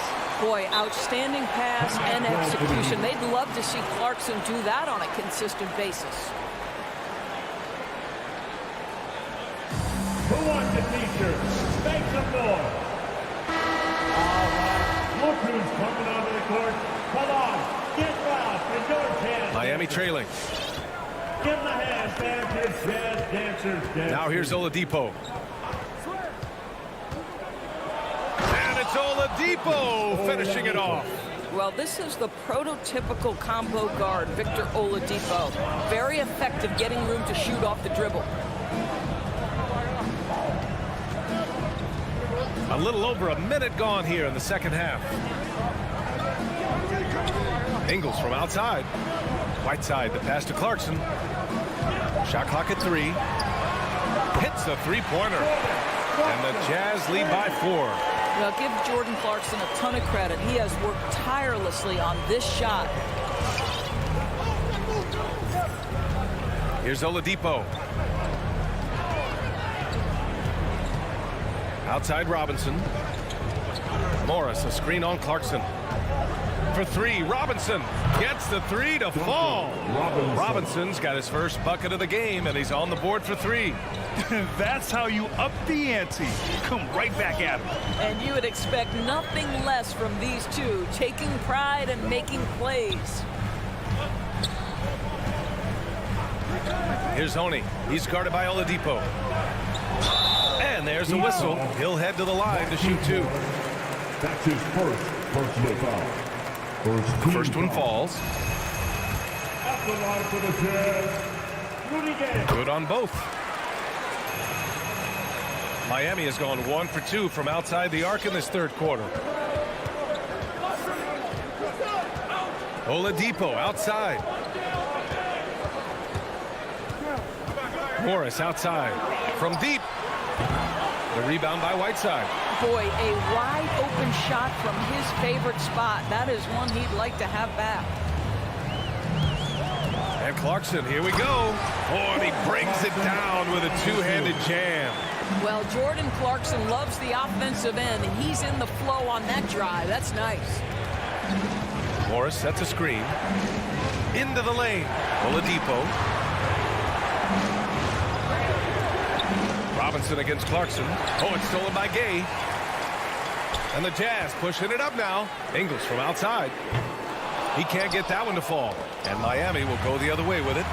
Boy, outstanding pass and execution. They'd love to see Clarkson do that on a consistent basis. Who wants a t-shirt? Make some noise. All right, look who's coming onto the court. Come on, get loud for your chance. Miami trailing. Give them a hand, fans. Here's Jazz Dancers. Now here's Oladipo. And it's Oladipo finishing it off. Well, this is the prototypical combo guard, Victor Oladipo. Very effective getting room to shoot off the dribble. A little over a minute gone here in the second half. Ingles from outside. Whiteside, the pass to Clarkson. Shot clock at 3. Hits a three-pointer. And the Jazz lead by 4. Now, give Jordan Clarkson a ton of credit. He has worked tirelessly on this shot. Here's Oladipo. Outside Robinson. Morris, a screen on Clarkson. For 3, Robinson gets the 3 to fall. Robinson's got his first bucket of the game, and he's on the board for 3. That's how you up the ante. Come right back at him. And you would expect nothing less from these two, taking pride and making plays. Here's Honey. He's guarded by Oladipo. And there's a whistle. He'll head to the line to shoot 2. That's his first personal foul. First one falls. Up the line for the Jazz. Rudy Gay. Good on both. Miami has gone 1 for 2 from outside the arc in this third quarter. Oladipo outside. Morris outside. From deep. The rebound by Whiteside. Boy, a wide open shot from his favorite spot. That is one he'd like to have back. And Clarkson, here we go. Oh, and he brings it down with a two-handed jam. Well, Jordan Clarkson loves the offensive end, and he's in the flow on that drive. That's nice. Morris sets a screen. Into the lane. Oladipo. Robinson against Clarkson. Oh, it's stolen by Gay. And the Jazz pushing it up now. Ingles from outside. He can't get that one to fall. And Miami will go the other way with it.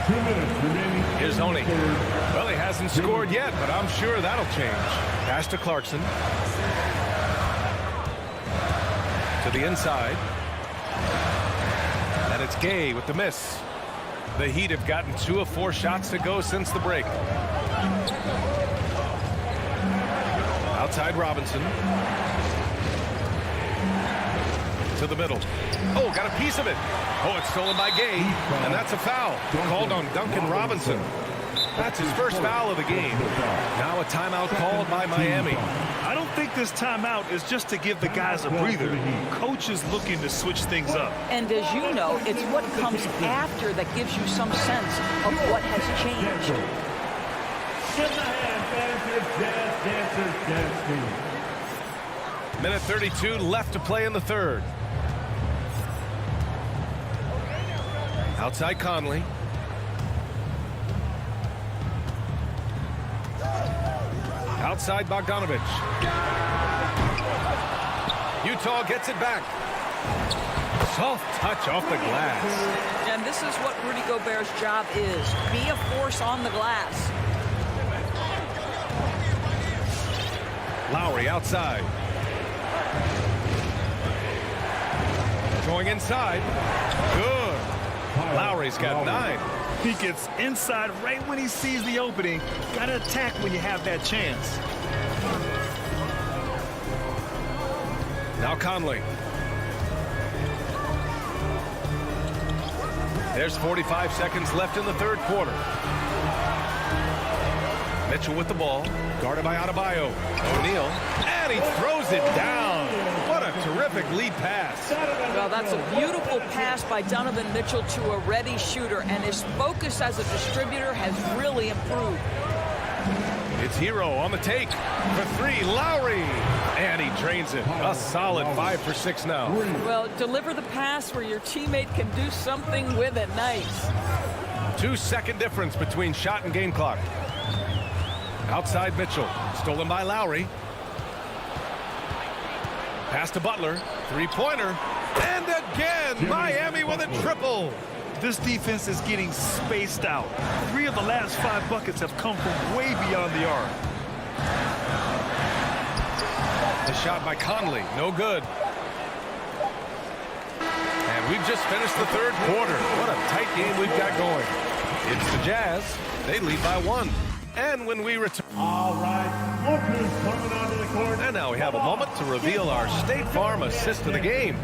2 minutes remaining. Here's Honey. Well, he hasn't scored yet, but I'm sure that'll change. Pass to Clarkson. To the inside. And it's Gay with the miss. The Heat have gotten 2 of 4 shots to go since the break. Outside Robinson. To the middle. Oh, got a piece of it. Oh, it's stolen by Gay, and that's a foul. Called on Duncan Robinson. That's his first foul of the game. Now a timeout called by Miami. I don't think this timeout is just to give the guys a breather. Coach is looking to switch things up. And as you know, it's what comes after that gives you some sense of what has changed. Give the hand, fans. Here's Jazz Dancers Dance Team. Minute 32 left to play in the third. Outside Conley. Outside Bogdanovich. Utah gets it back. Soft touch off the glass. And this is what Rudy Gobert's job is. Be a force on the glass. Lowry outside. Going inside. Good. Lowry's got 9. He gets inside right when he sees the opening. Got to attack when you have that chance. Now Conley. There's 45 seconds left in the third quarter. Mitchell with the ball. Guarded by Adebayo. O'Neal. And he throws it down. What a terrific lead pass. Well, that's a beautiful pass by Donovan Mitchell to a ready shooter, and his focus as a distributor has really improved. It's Hero on the take for 3. Lowry. And he drains it. A solid 5 for 6 now. Well, deliver the pass where your teammate can do something with it. Nice. 2-second difference between shot and game clock. Outside Mitchell. Stolen by Lowry. Pass to Butler. Three-pointer. And again, Miami with a triple. This defense is getting spaced out. 3 of the last 5 buckets have come from way beyond the arc. The shot by Conley. No good. And we've just finished the third quarter. What a tight game we've got going. It's the Jazz. They lead by 1. And when we return... All right, look who's coming onto the court. And now we have a moment to reveal our State Farm assist of the game.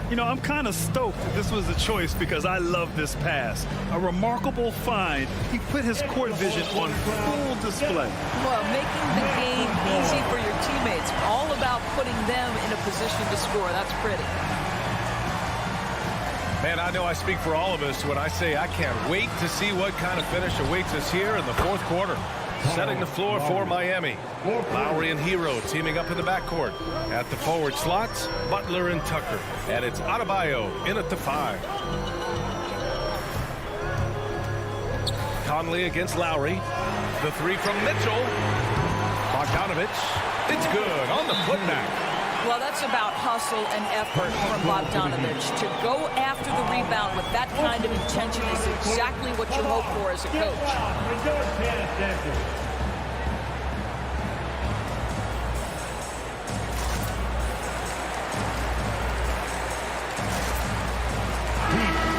You know, I'm kind of stoked that this was a choice because I love this pass. A remarkable find. He put his court vision on full display. Well, making the game easy for your teammates. All about putting them in a position to score. That's pretty. Man, I know I speak for all of us when I say I can't wait to see what kind of finish awaits us here in the fourth quarter. Setting the floor for Miami. Lowry and Hero teaming up in the backcourt. At the forward slots, Butler and Tucker. And it's Adebayo in at the 5. Conley against Lowry. The 3 from Mitchell. Bogdanovich. It's good on the putback. Well, that's about hustle and effort from Bogdanovich. To go after the rebound with that kind of intention is exactly what you hope for as a coach.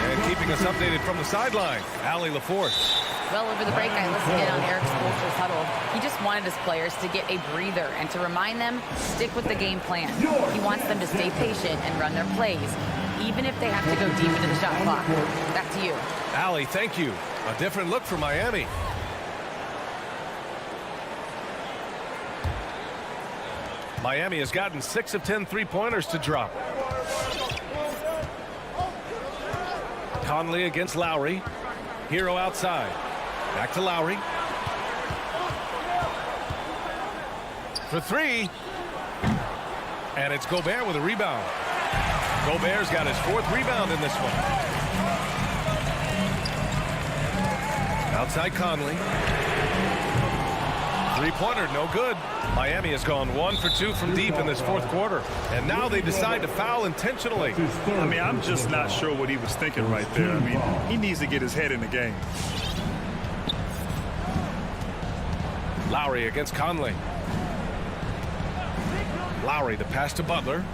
And keeping us updated from the sideline, Allie LaForce. Well, over the break, I listened in on Eric Spoelstra's huddle. He just wanted his players to get a breather and to remind them, stick with the game plan. He wants them to stay patient and run their plays, even if they have to go deep into the shot clock. Back to you. Allie, thank you. A different look for Miami. Miami has gotten 6 of 10 three-pointers to drop. Conley against Lowry. Hero outside. Back to Lowry. For 3. And it's Gobert with a rebound. Gobert's got his 4th rebound in this one. Outside Conley. Three-pointer, no good. Miami has gone 1 for 2 from deep in this fourth quarter. And now they decide to foul intentionally. I mean, I'm just not sure what he was thinking right there. I mean, he needs to get his head in the game. Lowry against Conley. Lowry, the pass to Butler.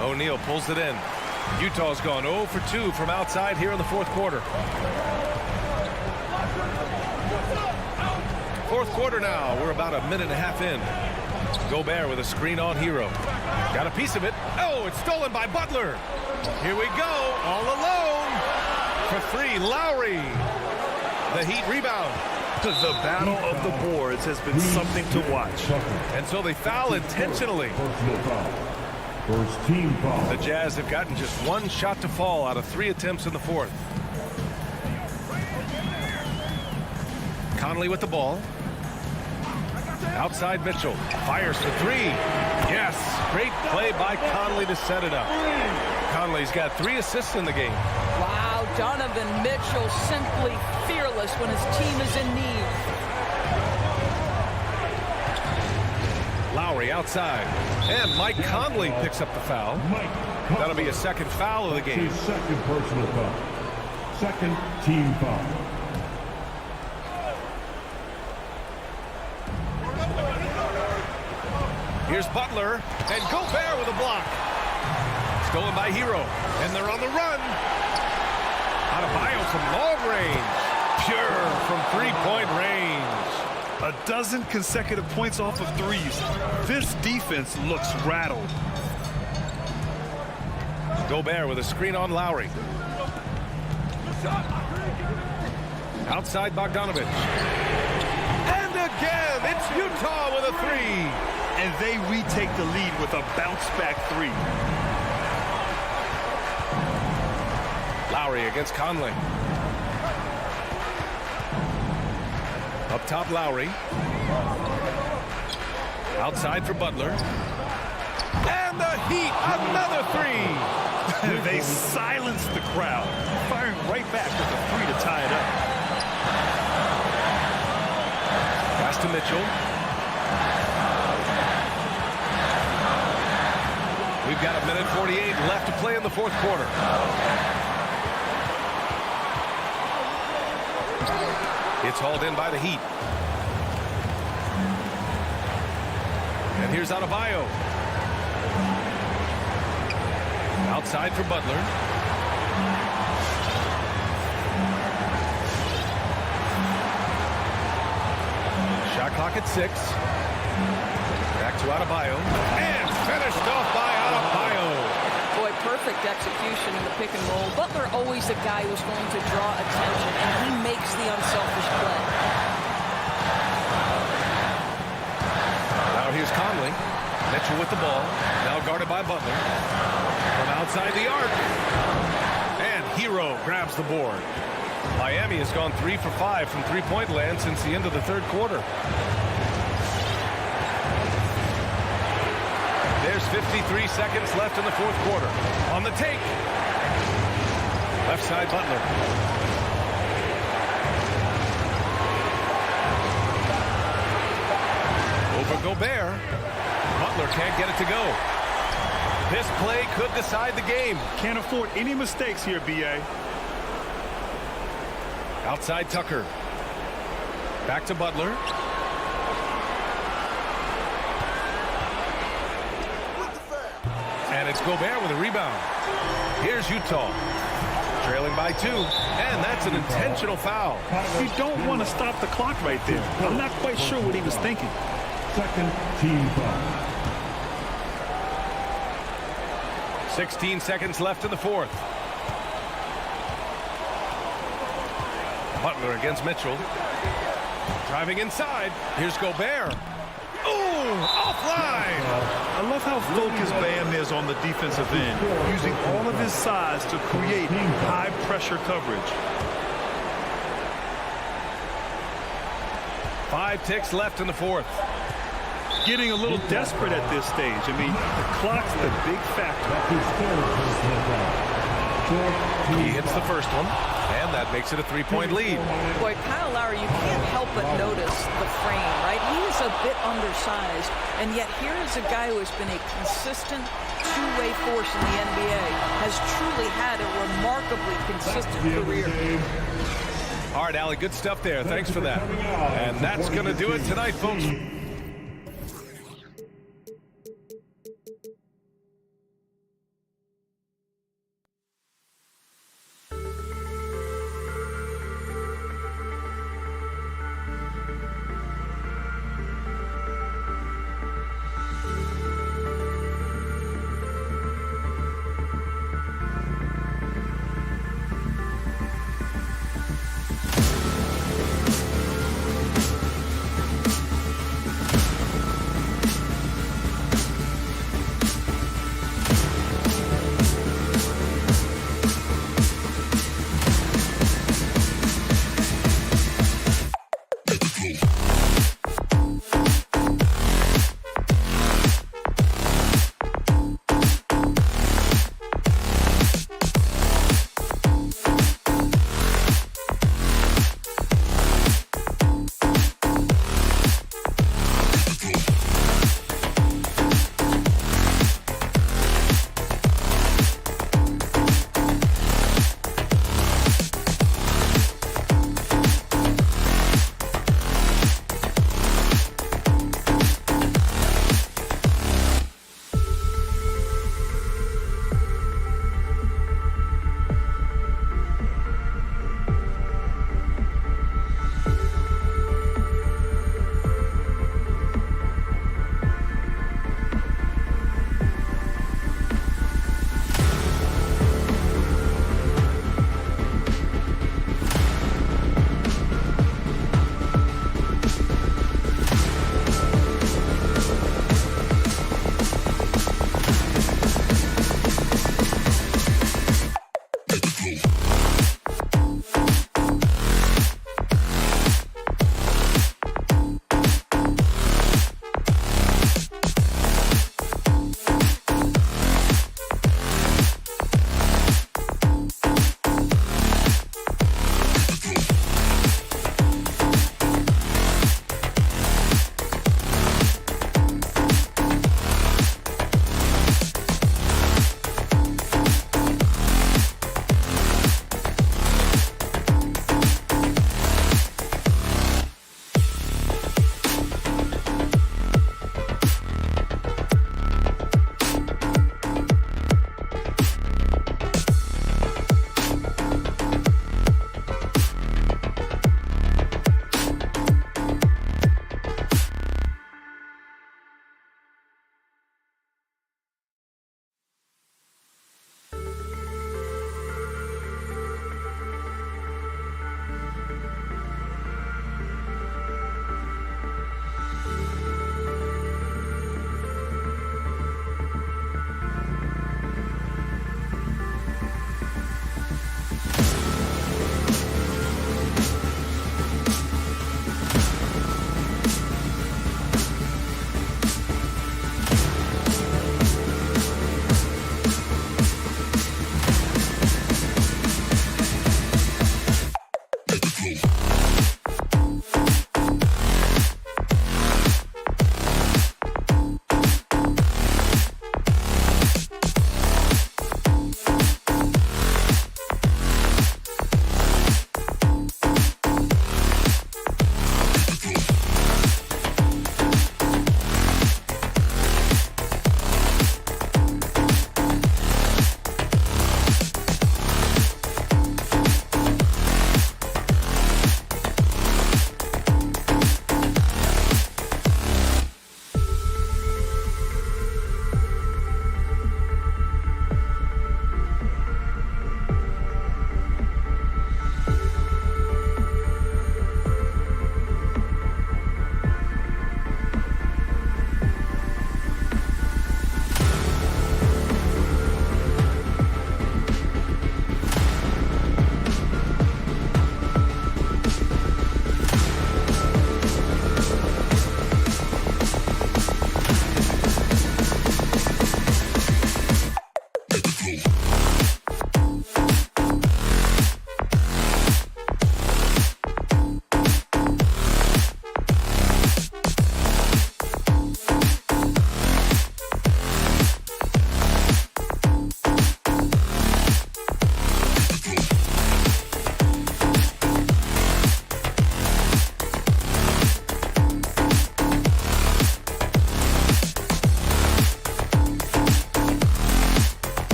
O'Neal pulls it in. Utah's gone 0 for 2 from outside here in the fourth quarter. Fourth quarter now. We're about a minute and a half in. Gobert with a screen on Hero. Got a piece of it. Oh, it's stolen by Butler. Here we go. All alone. For 3, Lowry. The Heat rebound. The battle of the boards has been something to watch. And so they foul intentionally. First team foul. The Jazz have gotten just 1 shot to fall out of 3 attempts in the fourth. Conley with the ball. Outside Mitchell. Fires for 3. Yes. Great play by Conley to set it up. Conley's got 3 assists in the game. Wow, Donovan Mitchell simply fearless when his team is in need. Lowry outside. And Mike Conley picks up the foul. That'll be a second foul of the game. His second personal foul. Second team foul. Here's Butler. And Gobert with a block. Stolen by Hero. And they're on the run. Adebayo from long range. Pure from three-point range. A dozen consecutive points off of threes. This defense looks rattled. Gobert with a screen on Lowry. Outside Bogdanovich. And again, it's Utah with a 3. And they retake the lead with a bounce-back 3. Lowry against Conley. Up top, Lowry. Outside for Butler. And And the Heat, another three. They silenced the crowd, firing right back with a three to tie it up. Pass to Mitchell. We've got 1:48 left to play in the fourth quarter. It's hauled in by the Heat. And here's Adebayo. Outside for Butler. Shot clock at 6. Back to Adebayo. And finished off by Adebayo. Boy, perfect execution in the pick and roll. Butler always a guy who's going to draw attention, and he makes the unselfish play. Now here's Conley. Mitchell with the ball. Now guarded by Butler. From outside the arc. And Hero grabs the board. Miami has gone 3 for 5 from three-point land since the end of the third quarter. There's 53 seconds left in the fourth quarter. On the take. Left side Butler. Over Gobert. Butler can't get it to go. This play could decide the game. Can't afford any mistakes here, B.A. Outside Tucker. Back to Butler. And it's Gobert with a rebound. Here's Utah. Trailing by 2. And that's an intentional foul. You don't want to stop the clock right there. I'm not quite sure what he was thinking. Second team foul. 16 seconds left in the fourth. Butler against Mitchell. Driving inside. Here's Gobert. Ooh, offline. I love how focused Bam is on the defensive end, using all of his size to create high-pressure coverage. 5 ticks left in the fourth. Getting a little desperate at this stage. I mean, the clock's the big factor. He hits the first one, and that makes it a 3-point lead. Boy, Kyle Lowry, you can't help but notice the frame, right? He is a bit undersized, and yet here is a guy who has been a consistent two-way force in the NBA, has truly had a remarkably consistent career. All right, Allie, good stuff there. Thanks for that. And that's going to do it tonight, folks.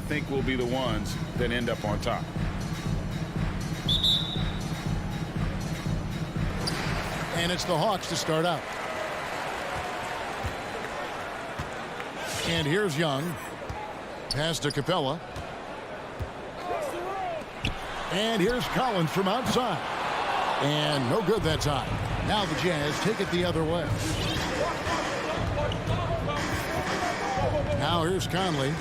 think will be the ones that end up on top. And it's the Hawks to start out. And here's Young. Pass to Capella. And here's Collins from outside. And no good that time. Now the Jazz take it the other way. Now here's Conley.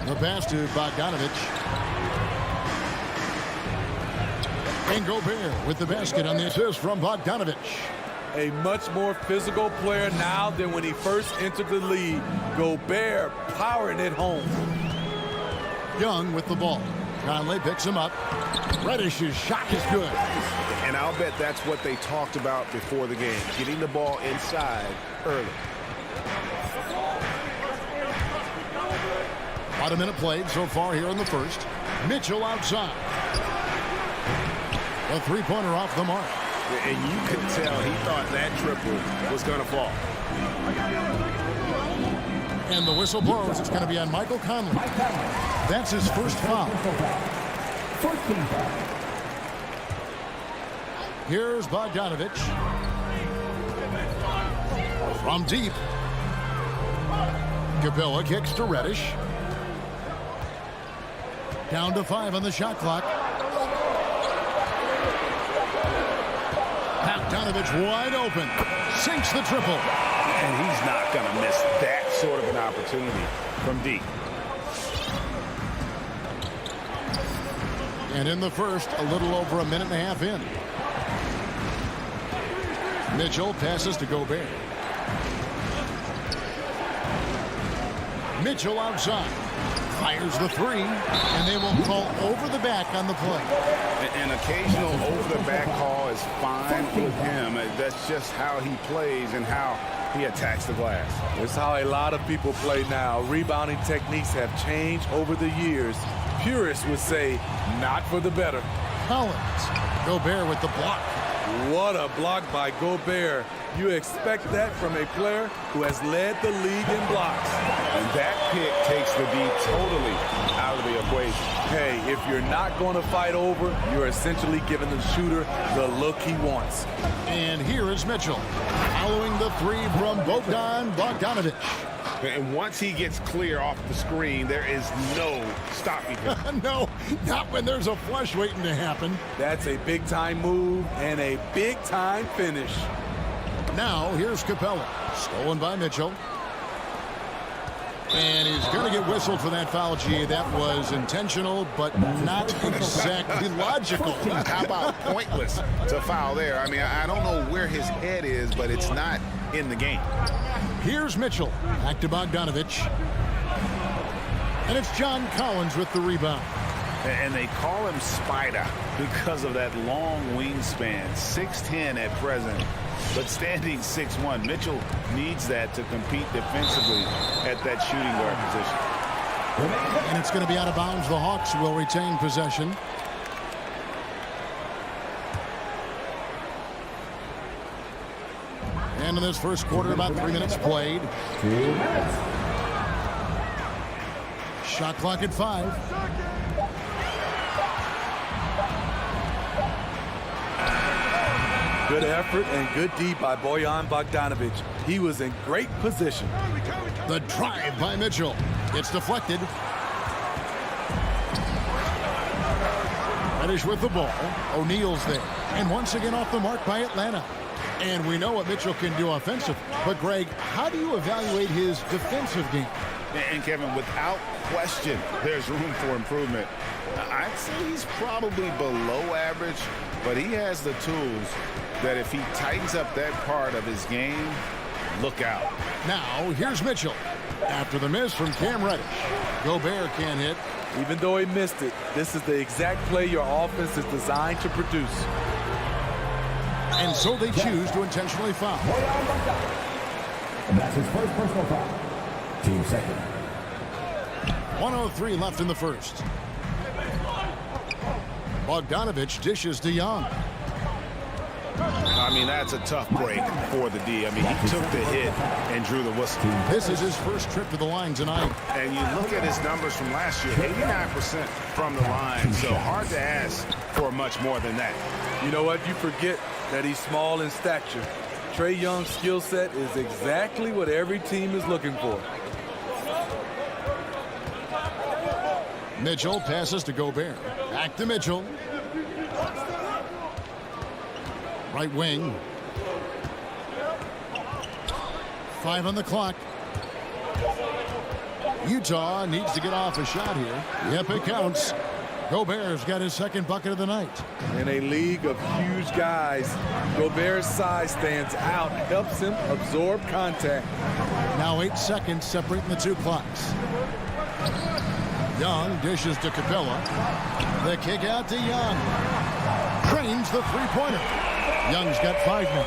The pass to Bogdanovich. And Gobert with the basket on the assist from Bogdanovich. A much more physical player now than when he first entered the league. Gobert powering it home. Young with the ball. Conley picks him up. Reddish's shot is good. And I'll bet that's what they talked about before the game, getting the ball inside early. About a minute played so far here in the first. Mitchell outside. A three-pointer off the mark. And you could tell he thought that triple was going to fall. And the whistle blows. It's going to be on Michael Conley. That's his first foul. Here's Bogdanovich. From deep. Capella kicks to Reddish. Down to 5 on the shot clock. Bogdanovich wide open. Sinks the triple. And he's not going to miss that sort of an opportunity from deep. And in the first, a little over a minute and a half in. Mitchell passes to Gobert. Mitchell outside. Fires the three, and they will call over the back on the play. An occasional over-the-back call is fine with him. That's just how he plays and how he attacks the glass. It's how a lot of people play now. Rebounding techniques have changed over the years. Purists would say, not for the better. Collins. Gobert with the block. What a block by Gobert. You expect that from a player who has led the league in blocks. And that pick takes the D totally out of the equation. Hey, if you're not going to fight over, you're essentially giving the shooter the look he wants. And here is Mitchell. Following the three from Bogdanovich. And once he gets clear off the screen, there is no stopping him. No, not when there's a flush waiting to happen. That's a big-time move and a big-time finish. Now, here's Capella. Stolen by Mitchell. And he's going to get whistled for that foul, G. That was intentional, but not exactly logical. How about pointless to foul there? I mean, I don't know where his head is, but it's not in the game. Here's Mitchell. Back to Bogdanovich. And it's John Collins with the rebound. And they call him Spider because of that long wingspan. 6'10" at present, but standing 6'1". Mitchell needs that to compete defensively at that shooting guard position. And it's going to be out of bounds. The Hawks will retain possession. And in this first quarter, about 3 minutes played. Shot clock at 5. Good effort and good D by Bojan Bogdanovich. He was in great position. The drive by Mitchell. It's deflected. Reddish with the ball. O'Neal's there. And once again off the mark by Atlanta. And we know what Mitchell can do offensively. But, Greg, how do you evaluate his defensive game? And, Kevin, without question, there's room for improvement. I'd say he's probably below average, but he has the tools that if he tightens up that part of his game, look out. Now, here's Mitchell. After the miss from Cam Reddish. Gobert can't hit. Even though he missed it, this is the exact play your offense is designed to produce. And so they choose to intentionally foul. And that's his first personal foul. Team second. 1:03 left in the first. Bogdanovich dishes to Young. I mean, that's a tough break for the D. I mean, he took the hit and drew the whistle. This is his first trip to the line tonight. And you look at his numbers from last year, 89% from the line, so hard to ask for much more than that. You know what? You forget that he's small in stature. Trae Young's skill set is exactly what every team is looking for. Mitchell passes to Gobert. Back to Mitchell. Right wing. 5 on the clock. Utah needs to get off a shot here. Yep, it counts. Gobert's got his second bucket of the night. In a league of huge guys, Gobert's size stands out, helps him absorb contact. Now 8 seconds separating the two clocks. Young dishes to Capella. The kick out to Young. Trains the three-pointer. Young's got 5 now.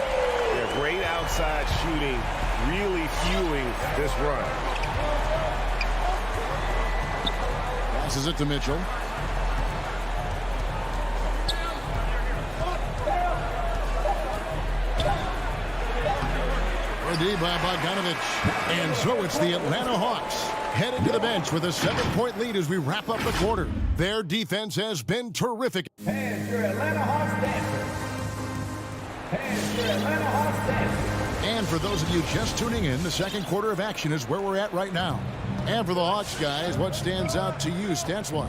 Yeah, great outside shooting, really fueling this run. Passes it to Mitchell. D by Bogdanovich. And so it's the Atlanta Hawks headed to the bench with a 7-point lead as we wrap up the quarter. Their defense has been terrific. And your Atlanta Hawks dancers. And your Atlanta Hawks dancers. And for those of you just tuning in, the second quarter of action is where we're at right now. And for the Hawks, guys, what stands out to you stats-wise?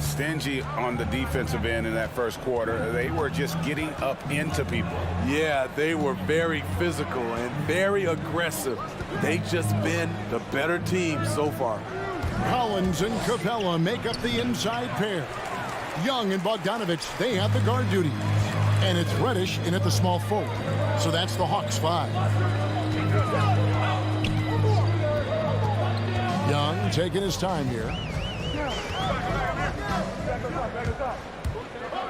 Stingy on the defensive end in that first quarter. They were just getting up into people. Yeah, they were very physical and very aggressive. They've just been the better team so far. Collins and Capella make up the inside pair. Young and Bogdanovich, they have the guard duty. And it's Reddish in at the small forward. So that's the Hawks 5. Young taking his time here.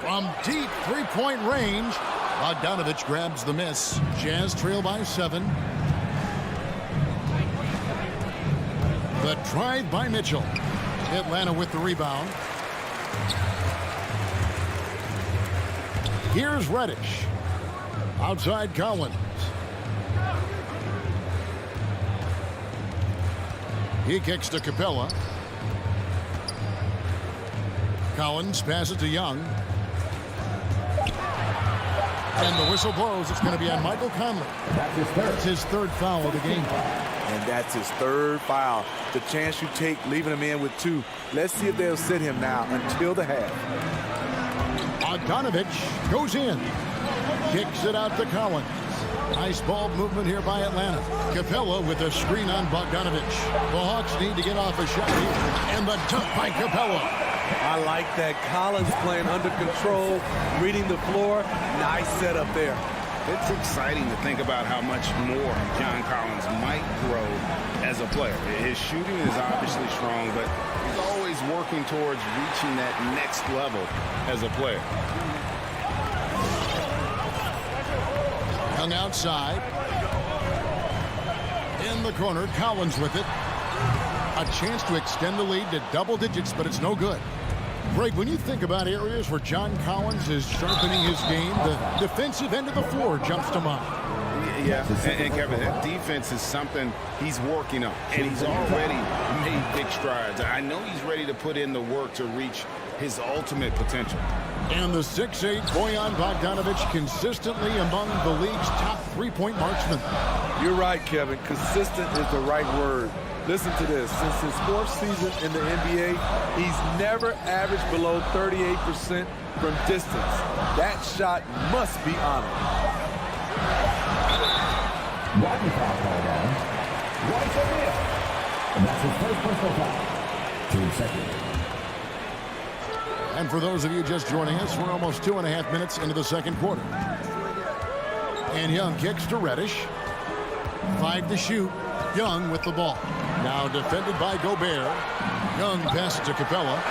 From deep three-point range, Bogdanovich grabs the miss. Jazz trail by 7. The drive by Mitchell. Atlanta with the rebound. Here's Reddish. Outside Collins. He kicks to Capella. Collins passes to Young. And the whistle blows. It's going to be on Michael Conley. That's his third foul of the game. And that's his third foul. The chance you take leaving him in with 2. Let's see if they'll sit him now until the half. Bogdanovich goes in. Kicks it out to Collins. Nice ball movement here by Atlanta. Capella with a screen on Bogdanovich. The Hawks need to get off a shot here. And the dunk by Capella. I like that. Collins playing under control, reading the floor. Nice setup there. It's exciting to think about how much more John Collins might grow as a player. His shooting is obviously strong, but he's always working towards reaching that next level as a player. Young outside. In the corner, Collins with it. A chance to extend the lead to double digits, but it's no good. Greg, when you think about areas where John Collins is sharpening his game, the defensive end of the floor jumps to mind. Yeah, and Kevin, that defense is something he's working on, and he's already made big strides. I know he's ready to put in the work to reach his ultimate potential. And the 6'8" Bojan Bogdanovich consistently among the league's top three-point marksmen. You're right, Kevin. Consistent is the right word. Listen to this. Since his 4th season in the NBA, he's never averaged below 38% from distance. That shot must be honored. Rodney foul called on. Right O'Neal. And that's his first personal foul. 2 seconds. And for those of you just joining us, we're almost 2.5 minutes into the second quarter. And Young kicks to Reddish. 5 to shoot. Young with the ball. Now defended by Gobert. Young passes to Capella.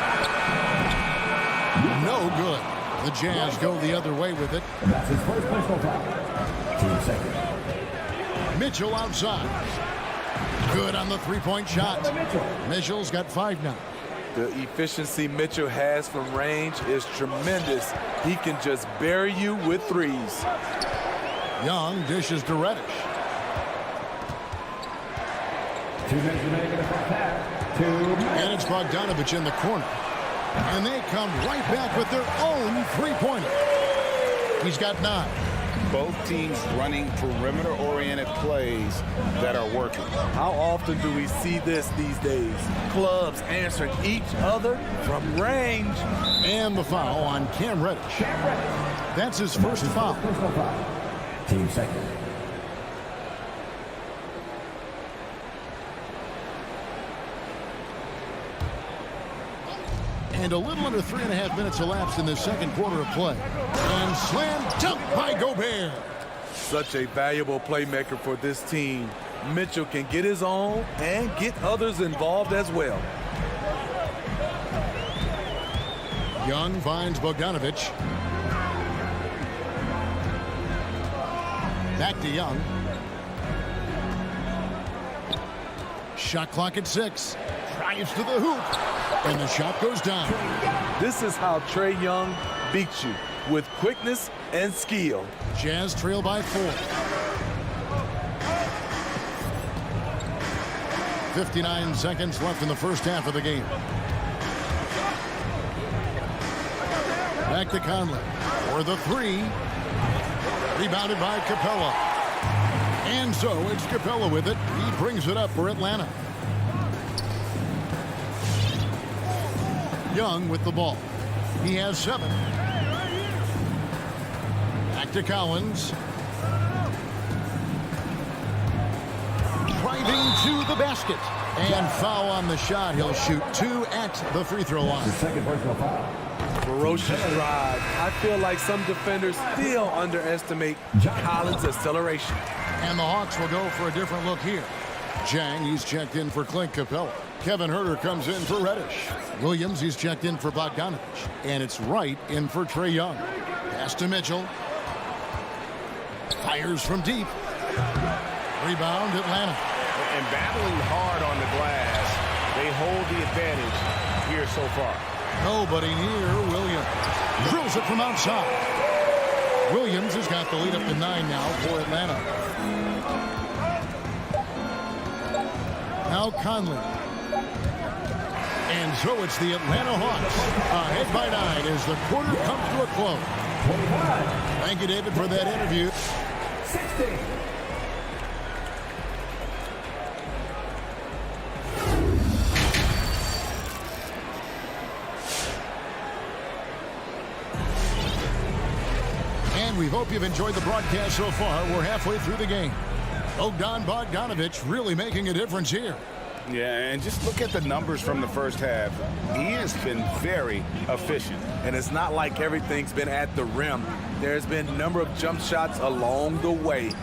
No good. The Jazz go the other way with it. That's his first personal foul. 2 seconds. Mitchell outside. Good on the three-point shot. Mitchell's got 5 now. The efficiency Mitchell has from range is tremendous. He can just bury you with threes. Young dishes to Reddish. And it's Bogdanovich in the corner. And they come right back with their own three-pointer. He's got 9. Both teams running perimeter-oriented plays that are working. How often do we see this these days? Clubs answering each other from range. And the foul on Cam Reddish. That's his first foul. Team second. And a little under 3.5 minutes elapsed in the second quarter of play. And slam dunk by Gobert. Such a valuable playmaker for this team. Mitchell can get his own and get others involved as well. Young finds Bogdanovich. Back to Young. Shot clock at 6. Drives to the hoop. And the shot goes down. This is how Trae Young beats you, with quickness and skill. Jazz trail by 4. 59 seconds left in the first half of the game. Back to Conley for the 3. Rebounded by Capella. And so it's Capella with it. He brings it up for Atlanta. Young with the ball. He has 7. Back to Collins. Driving to the basket. And foul on the shot. He'll shoot 2 at the free throw line. Second personal foul. Ferocious drive. I feel like some defenders still underestimate Collins' acceleration. And the Hawks will go for a different look here. Jang, he's checked in for Clint Capella. Kevin Huerter comes in for Reddish. Williams, he's checked in for Bogdanovich. And it's Wright in for Trae Young. Pass to Mitchell. Fires from deep. Rebound, Atlanta. And battling hard on the glass, they hold the advantage here so far. Nobody near Williams. Drills it from outside. Williams has got the lead up to 9 now for Atlanta. Now Conley. And so it's the Atlanta Hawks ahead by 9 as the quarter comes to a close. Thank you, David, for that interview. 60. And we hope you've enjoyed the broadcast so far. We're halfway through the game. Bogdanovich really making a difference here. Yeah, and just look at the numbers from the first half. He has been very efficient. And it's not like everything's been at the rim. There's been a number of jump shots along the way.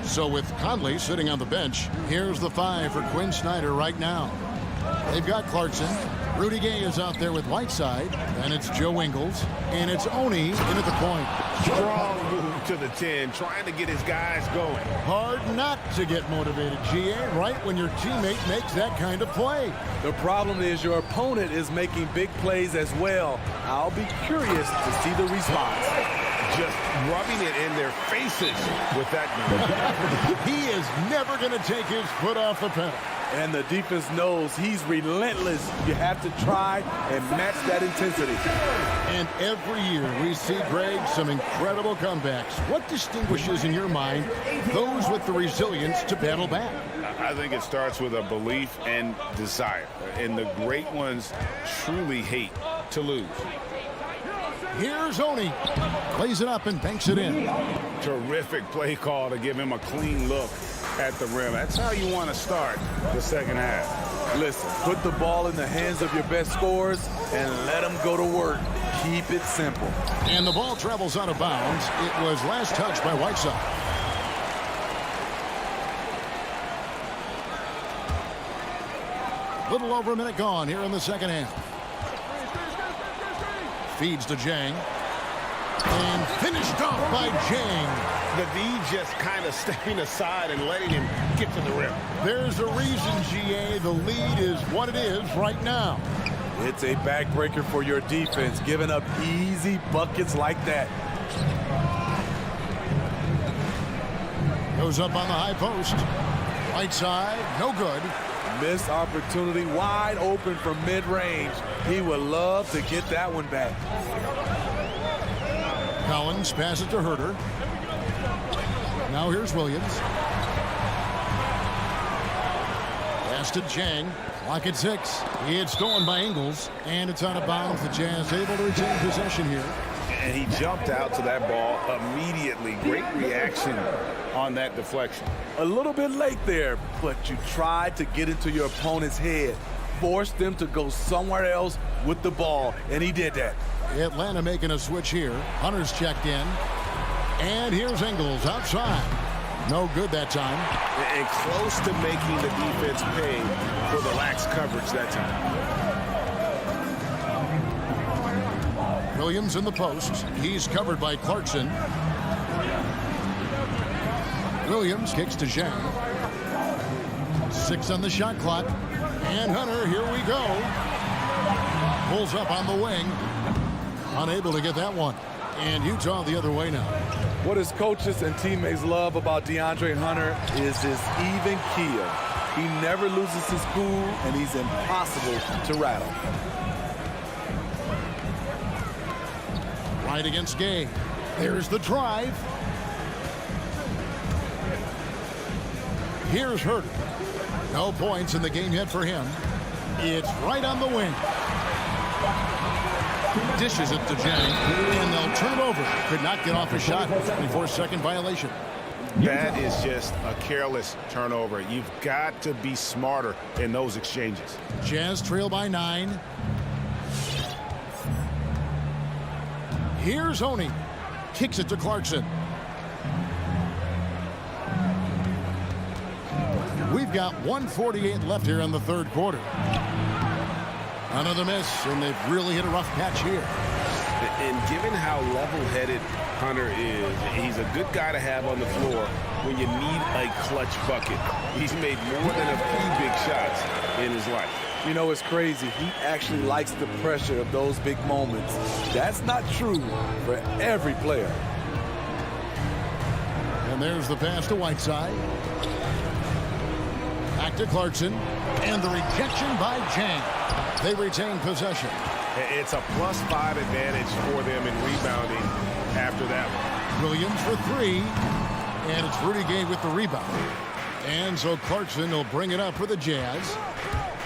So with Conley sitting on the bench, here's the 5 for Quinn Snyder right now. They've got Clarkson. Rudy Gay is out there with Whiteside. And it's Joe Ingles. And it's Oni in at the point. Strong move to the 10, trying to get his guys going. Hard not to get motivated, GA, right when your teammate makes that kind of play. The problem is your opponent is making big plays as well. I'll be curious to see the response. Just rubbing it in their faces with that. He is never going to take his foot off the pedal. And the defense knows he's relentless. You have to try and match that intensity. And every year we see, Greg, some incredible comebacks. What distinguishes, in your mind, those with the resilience to battle back? I think it starts with a belief and desire. And the great ones truly hate to lose. Here's Oni. Plays it up and banks it in. Terrific play call to give him a clean look at the rim. That's how you want to start the second half. Listen, put the ball in the hands of your best scorers and let them go to work. Keep it simple. And the ball travels out of bounds. It was last touched by Whiteside. Little over a minute gone here in the second half. Feeds to Jang. And finished off by Jang. The D just kind of stepping aside and letting him get to the rim. There's a reason, GA. The lead is what it is right now. It's a backbreaker for your defense, giving up easy buckets like that. Goes up on the high post. Right side, no good. Missed opportunity, wide open from mid-range. He would love to get that one back. Collins passes to Herter. Now here's Williams. Pass to Chang. Clock at 6. He had stolen by Ingles, and it's out of bounds. The Jazz able to retain possession here. And he jumped out to that ball immediately. Great reaction on that deflection. A little bit late there, but you tried to get into your opponent's head. Forced them to go somewhere else with the ball, and he did that. Atlanta making a switch here. Hunter's checked in. And here's Ingles outside. No good that time. And close to making the defense pay for the lax coverage that time. Williams in the post. He's covered by Clarkson. Williams kicks to Zhang. 6 on the shot clock. And Hunter, here we go. Pulls up on the wing. Unable to get that one. And Utah the other way now. What his coaches and teammates love about DeAndre Hunter is his even keel. He never loses his cool, and he's impossible to rattle. Right against Gay. There's the drive. Here's Herter. No points in the game yet for him. It's right on the wing. Dishes it to Jennings, and they'll turn it over. Could not get off a shot. 24-second violation. That is just a careless turnover. You've got to be smarter in those exchanges. Jazz trail by 9. Here's Oney. Kicks it to Clarkson. We've got 1:48 left here in the third quarter. Another miss, and they've really hit a rough patch here. And given how level-headed Hunter is, he's a good guy to have on the floor when you need a clutch bucket. He's made more than a few big shots in his life. You know, it's crazy. He actually likes the pressure of those big moments. That's not true for every player. And there's the pass to Whiteside. Back to Clarkson. And the rejection by Chang. They retain possession. It's a +5 advantage for them in rebounding after that one. Williams for 3. And it's Rudy Gay with the rebound. And so Clarkson will bring it up for the Jazz.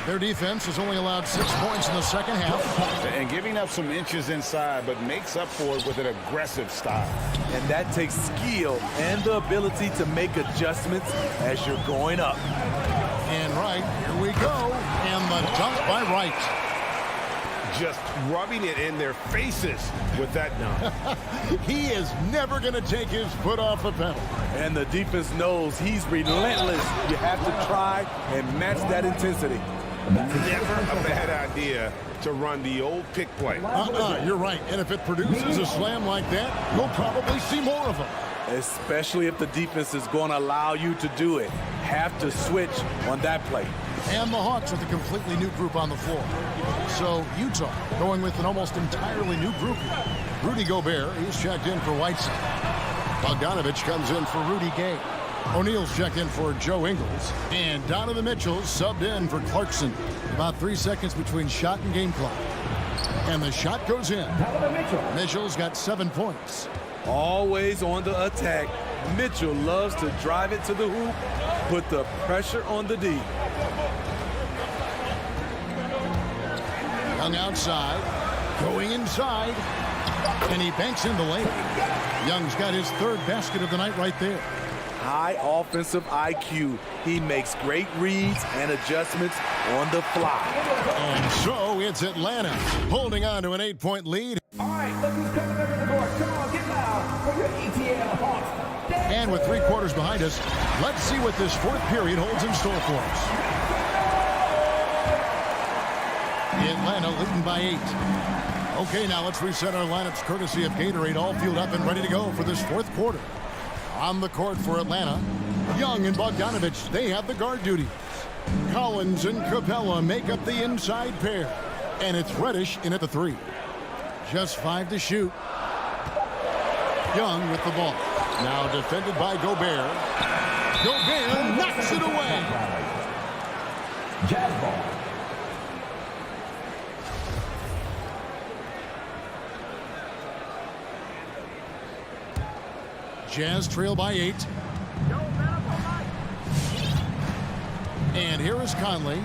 Their defense has only allowed 6 points in the second half. And giving up some inches inside, but makes up for it with an aggressive style. And that takes skill and the ability to make adjustments as you're going up. And Wright, here we go. And the dunk by Wright. Just rubbing it in their faces with that dunk. He is never going to take his foot off the pedal. And the defense knows he's relentless. You have to try and match that intensity. Never a bad idea to run the old pick play. You're right. And if it produces a slam like that, you'll probably see more of them. Especially if the defense is going to allow you to do it. Have to switch on that play. And the Hawks with a completely new group on the floor. So Utah going with an almost entirely new group here. Rudy Gobert, he's checked in for Whiteside. Bogdanovich comes in for Rudy Gay. O'Neal's checked in for Joe Ingles. And Donovan Mitchell subbed in for Clarkson. About 3 seconds between shot and game clock. And the shot goes in. Mitchell's got 7 points. Always on the attack. Mitchell loves to drive it to the hoop, put the pressure on the D. Young outside, going inside, and he banks in the lane. Young's got his 3rd basket of the night right there. High offensive IQ. He makes great reads and adjustments on the fly. And so it's Atlanta holding on to an 8-point lead. All right, look who's coming over the court. Come on, get loud for your ETL Hawks. And with 3 quarters behind us, let's see what this 4th period holds in store for us. Atlanta leading by 8. Okay, now let's reset our lineups courtesy of Gatorade, all fueled up and ready to go for this 4th quarter. On the court for Atlanta, Young and Bogdanovich, they have the guard duties. Collins and Capella make up the inside pair. And it's Reddish in at the 3. Just 5 to shoot. Young with the ball. Now defended by Gobert. Gobert knocks it away. Jazz ball. Jazz trail by 8. And here is Conley.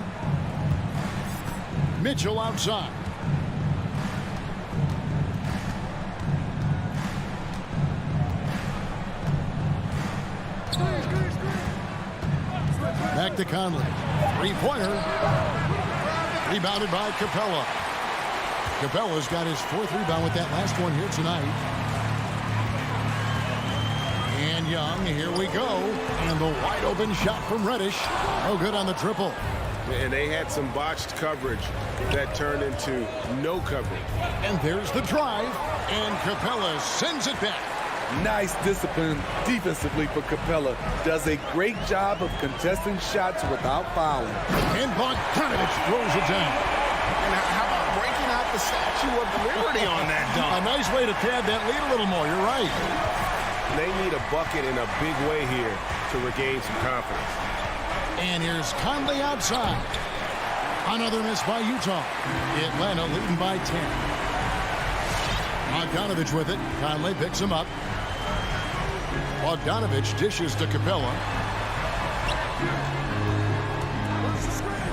Mitchell outside. Back to Conley. Three-pointer. Rebounded by Capella. Capella's got his 4th rebound with that last one here tonight. And Young, here we go. And the wide open shot from Reddish. No good on the triple. And they had some botched coverage that turned into no coverage. And there's the drive. And Capella sends it back. Nice discipline defensively for Capella. Does a great job of contesting shots without fouling. And Bogdanovich throws it down. And how about breaking out the Statue of Liberty on that dunk? A nice way to pad that lead a little more. You're right. They need a bucket in a big way here to regain some confidence. And here's Conley outside. Another miss by Utah. Atlanta leading by 10. Bogdanovich with it. Conley picks him up. Bogdanovich dishes to Capella.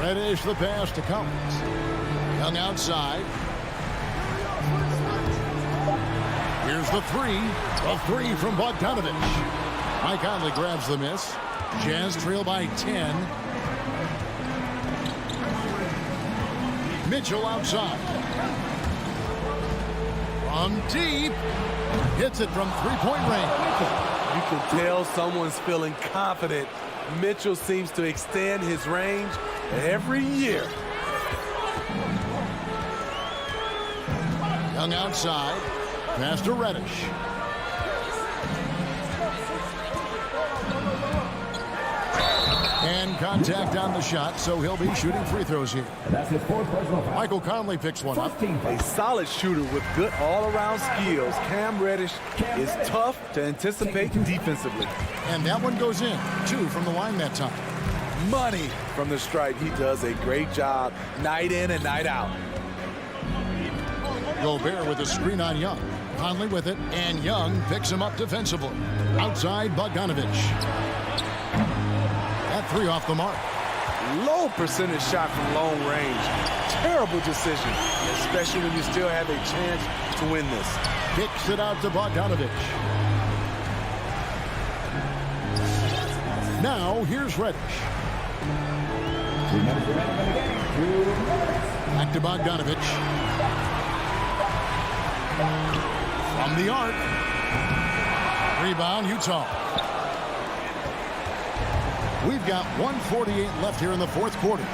Reddish the pass to Collins. Young outside. Here's the three. A three from Bogdanovich. Mike Conley grabs the miss. Jazz trail by 10. Mitchell outside. From deep. Hits it from three-point range. You can tell someone's feeling confident. Mitchell seems to extend his range every year. Young outside. Pass to Reddish. And contact on the shot, so he'll be shooting free throws here. That's his 4th personal foul. Michael Conley picks one up. A solid shooter with good all-around skills. Cam Reddish is tough to anticipate defensively. And that one goes in. 2 from the line that time. Money from the stripe. He does a great job night in and night out. Gobert with a screen on Young. Conley with it, and Young picks him up defensively. Outside, Bogdanovich. That 3 off the mark. Low percentage shot from long range. Terrible decision, especially when you still have a chance to win this. Kicks it out to Bogdanovich. Now, here's Reddish. Back to Bogdanovich. From the arc. Rebound, Utah. We've got 1:48 left here in the 4th quarter.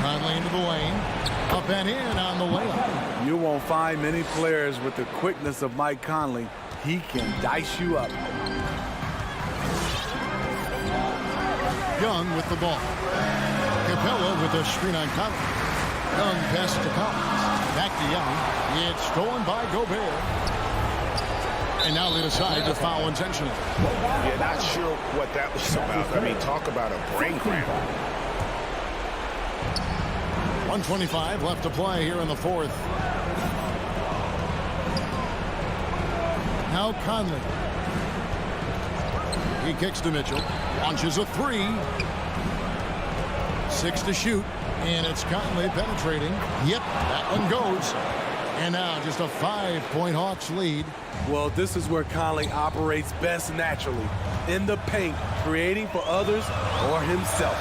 Conley into the lane. Up and in on the layup. You won't find many players with the quickness of Mike Conley. He can dice you up. Young with the ball. Capella with a screen on Conley. Young passes to Collins. Back to Young. It's stolen by Gobert. And now they decide to foul intentionally. Yeah, not sure what that was about. I mean, talk about a brain cramp. 1:25 left to play here in the 4th. Now Conley. He kicks to Mitchell. Launches a 3. 6 to shoot. And it's Conley penetrating. Yep, that one goes. And now just a 5-point Hawks lead. Well, this is where Conley operates best naturally. In the paint, creating for others or himself.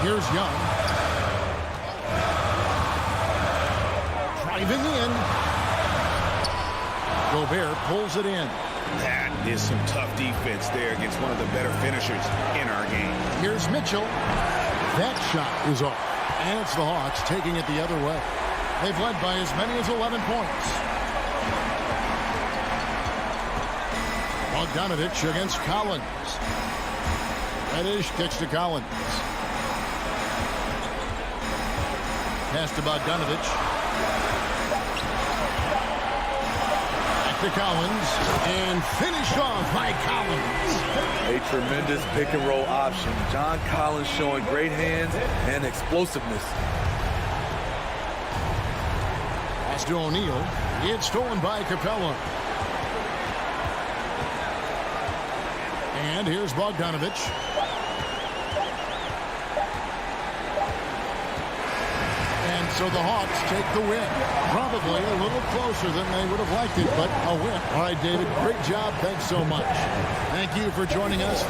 Here's Young. Driving in. Gobert pulls it in. That is some tough defense there against one of the better finishers in our game. Here's Mitchell. That shot is off. And it's the Hawks taking it the other way. They've led by as many as 11 points. Bogdanovich against Collins. Reddish kicks to Collins. Pass to Bogdanovich. Back Back to Collins, and finished off by Collins. A tremendous pick and roll option. John Collins showing great hands and explosiveness. Pass to O'Neal. It's stolen by Capella. And here's Bogdanovich. And so the Hawks take the win. Probably a little closer than they would have liked it, but a win. All right, David, great job. Thanks so much. Thank you for joining us.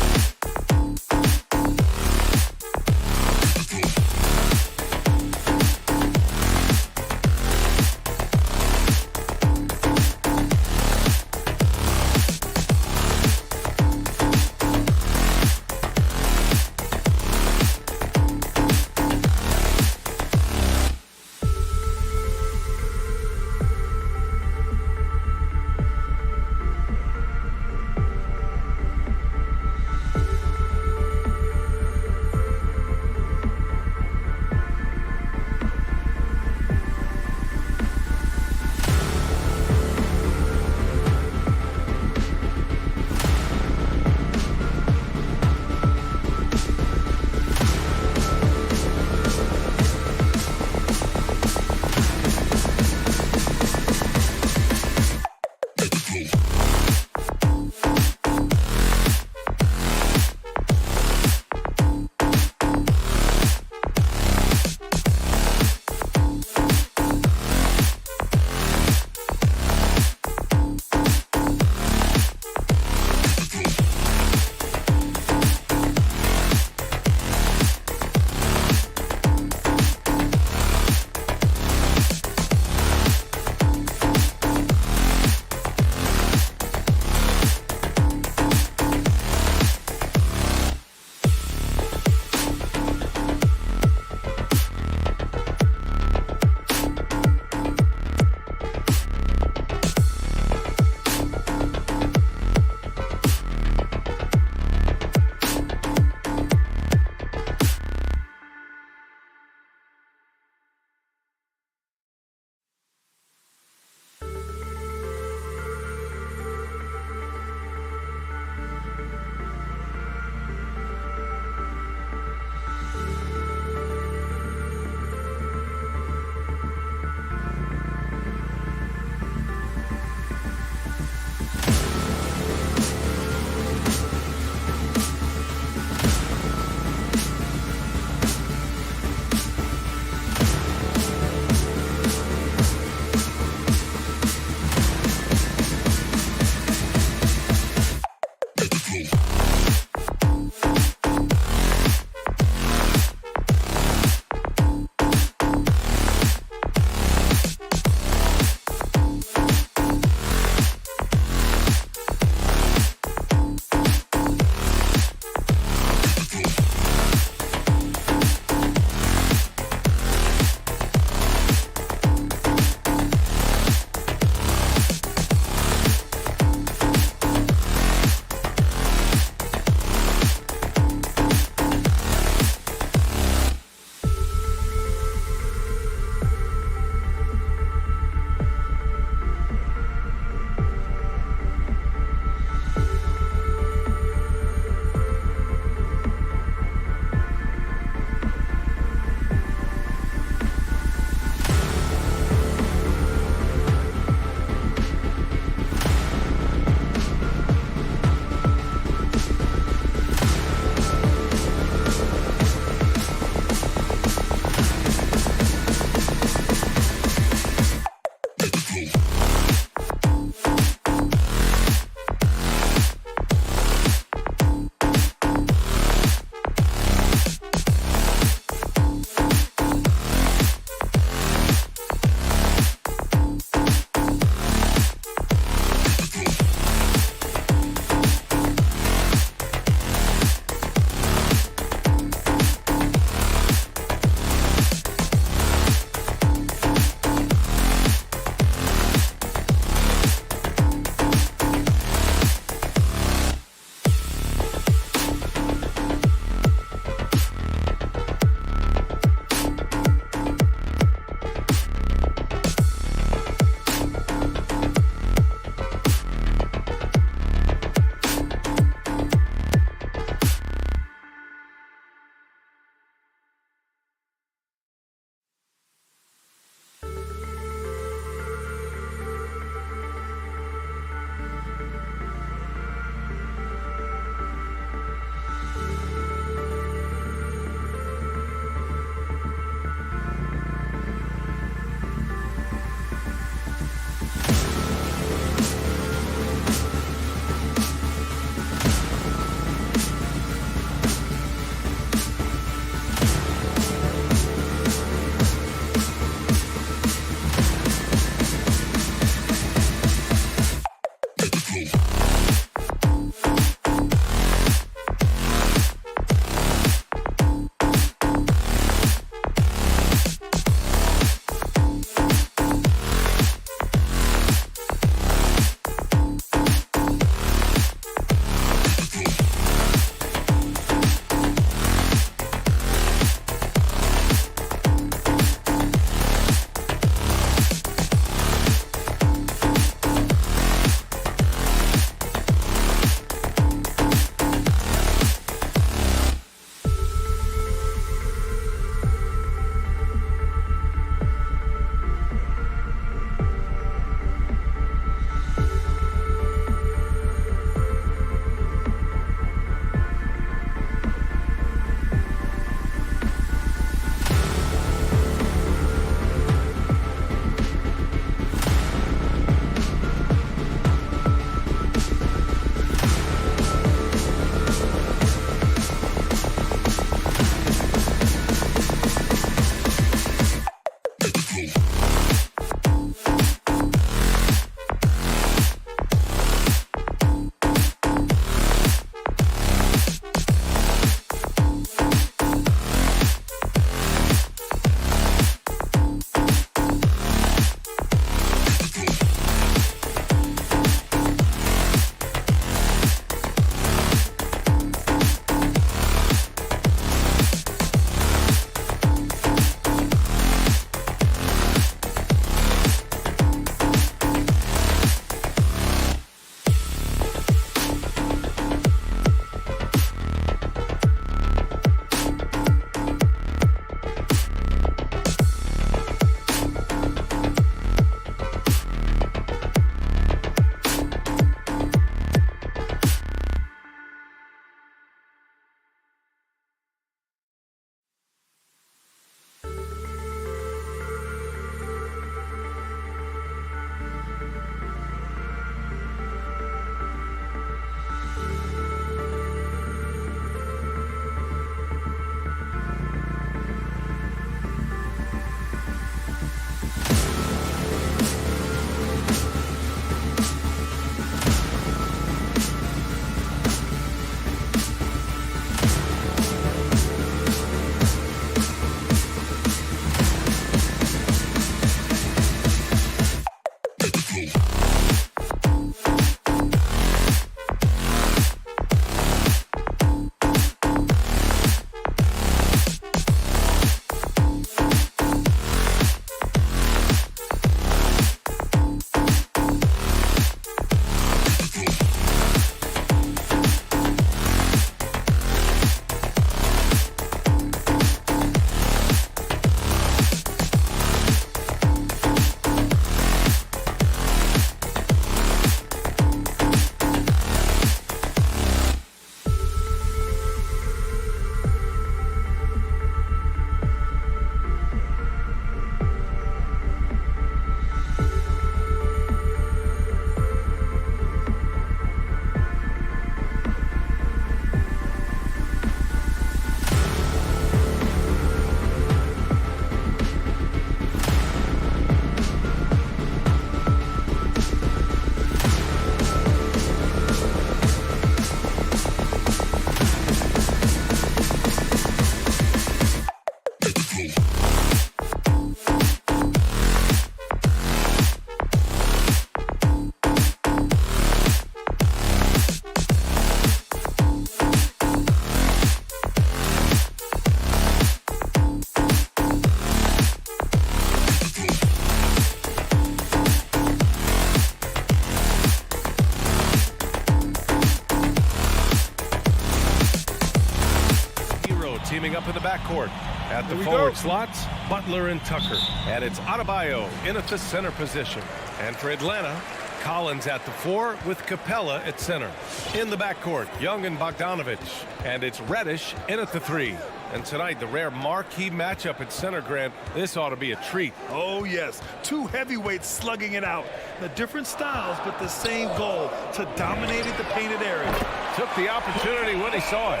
teaming up in the backcourt. At the forward slots, Butler and Tucker. And it's Adebayo in at the center position. And for Atlanta, Collins at the 4 with Capella at center. In the backcourt, Young and Bogdanovich. And it's Reddish in at the 3. And tonight, the rare marquee matchup at center, Grant. This ought to be a treat. Oh, yes. Two heavyweights slugging it out. The different styles, but the same goal, to dominate the painted area. Took the opportunity when he saw it.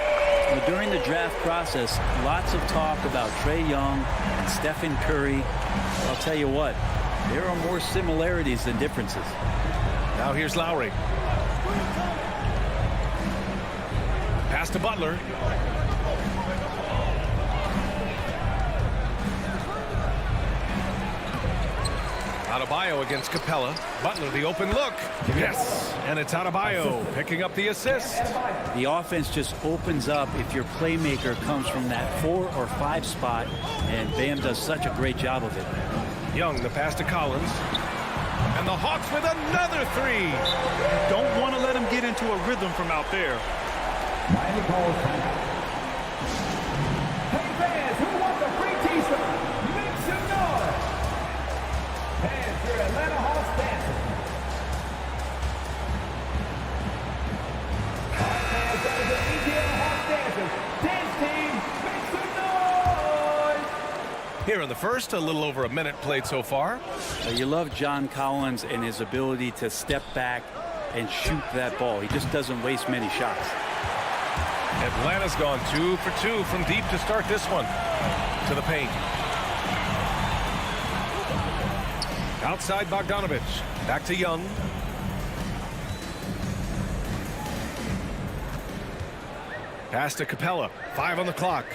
Well, during the draft process, lots of talk about Trae Young and Stephen Curry. I'll tell you what, there are more similarities than differences. Now here's Lowry. Pass to Butler. Adebayo against Capella. Butler, the open look. Yes, and it's Adebayo picking up the assist. The offense just opens up if your playmaker comes from that 4 or 5 spot, and Bam does such a great job of it. Young, the pass to Collins. And the Hawks with another 3. Don't want to let him get into a rhythm from out there. Miami calls timeout. Hey fans, who wants a free t-shirt? Make some noise. Fans, your Atlanta Hawks dancing. Fans, that is the ATL Hawks dancers. Dance team, make some noise. Here in the first, a little over a minute played so far. You love John Collins and his ability to step back and shoot that ball. He just doesn't waste many shots. Atlanta's gone 2 for 2 from deep to start this one. To the paint. Outside Bogdanovich. Back to Young. Pass to Capella. 5 on the clock.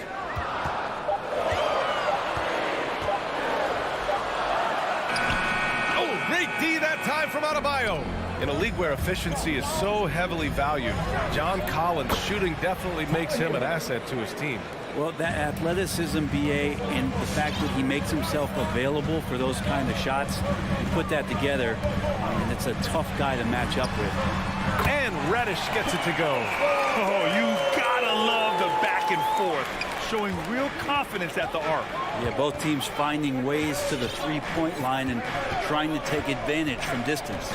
Oh, great D that time from Adebayo. In a league where efficiency is so heavily valued, John Collins' shooting definitely makes him an asset to his team. Well, that athleticism, BA, and the fact that he makes himself available for those kind of shots, you put that together, and it's a tough guy to match up with. And Reddish gets it to go. Oh, you gotta love the back and forth, showing real confidence at the arc. Yeah, both teams finding ways to the three-point line and trying to take advantage from distance.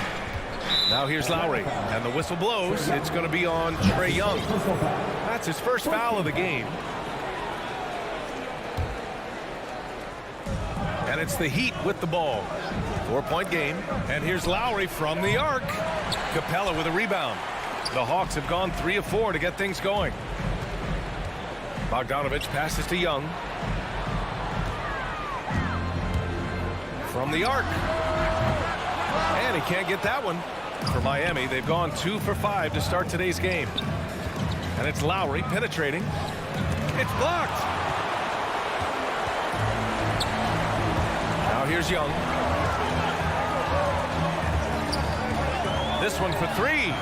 Now here's Lowry, and the whistle blows. It's going to be on Trae Young. That's his first foul of the game. And it's the Heat with the ball. 4-point game. And here's Lowry from the arc. Capella with a rebound. The Hawks have gone 3 of 4 to get things going. Bogdanovich passes to Young. From the arc. And he can't get that one. For Miami, they've gone 2 for 5 to start today's game. And it's Lowry penetrating. It's blocked. Now here's Young. This one for 3.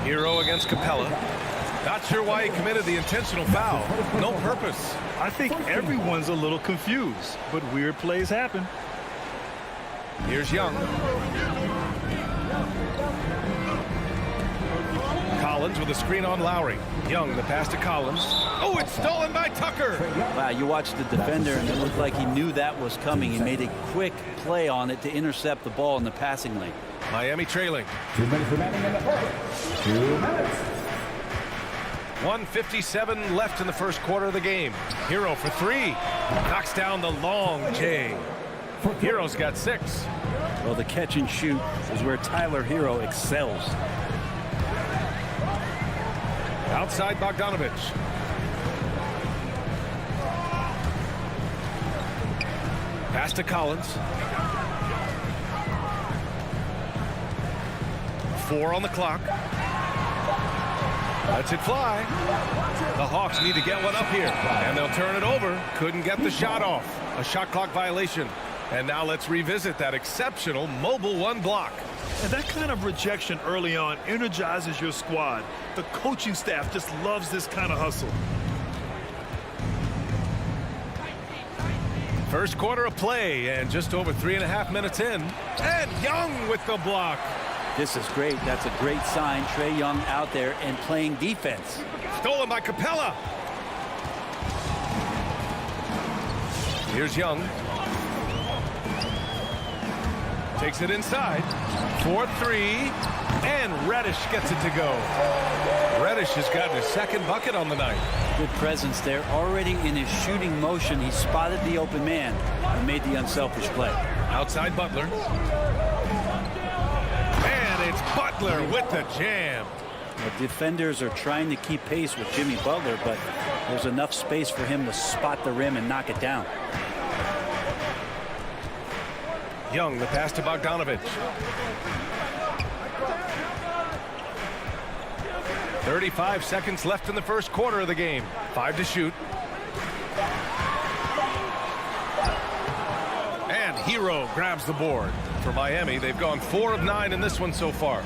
Hero against Capella. Not sure why he committed the intentional foul. No purpose. I think everyone's a little confused, but weird plays happen. Here's Young. Collins with a screen on Lowry. Young, the pass to Collins. Oh, it's stolen by Tucker. Wow, you watched the defender, and it looked like he knew that was coming. He made a quick play on it to intercept the ball in the passing lane. Miami trailing. 2 minutes remaining in the first. 2 minutes. 1:57 left in the first quarter of the game. Hero for 3. Knocks down the long J. Hero's got 6. Well, the catch and shoot is where Tyler Hero excels. Outside Bogdanovich. Pass to Collins. 4 on the clock. Lets it fly. The Hawks need to get one up here, and they'll turn it over. Couldn't get the shot off. A shot clock violation. And now let's revisit that exceptional mobile 1 block. And that kind of rejection early on energizes your squad. The coaching staff just loves this kind of hustle. First quarter of play, and just over 3.5 minutes in. And Young with the block. This is great. That's a great sign. Trae Young out there and playing defense. Stolen by Capella. Here's Young. Takes it inside. 4-3. And Reddish gets it to go. Reddish has gotten his second bucket on the night. Good presence there. Already in his shooting motion, he spotted the open man and made the unselfish play. Outside Butler. And it's Butler with the jam. The defenders are trying to keep pace with Jimmy Butler, but there's enough space for him to spot the rim and knock it down. Young, the pass to Bogdanovich. 35 seconds left in the first quarter of the game. 5 to shoot. And Hero grabs the board. For Miami, they've gone 4 of 9 in this one so far.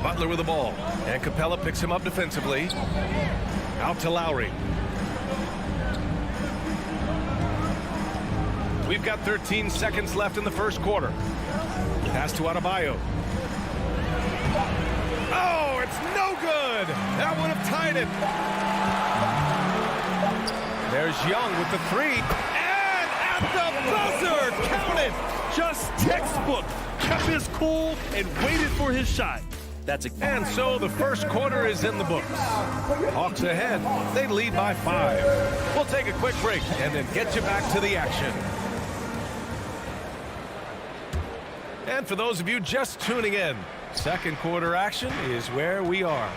Butler with the ball. And Capella picks him up defensively. Out to Lowry. We've got 13 seconds left in the first quarter. Pass to Adebayo. Oh, it's no good. That would have tied it. There's Young with the 3. And at the buzzer, count it. Just textbook. Kept his cool and waited for his shot. And so the first quarter is in the books. Hawks ahead. They lead by 5. We'll take a quick break and then get you back to the action. And for those of you just tuning in, second quarter action is where we are.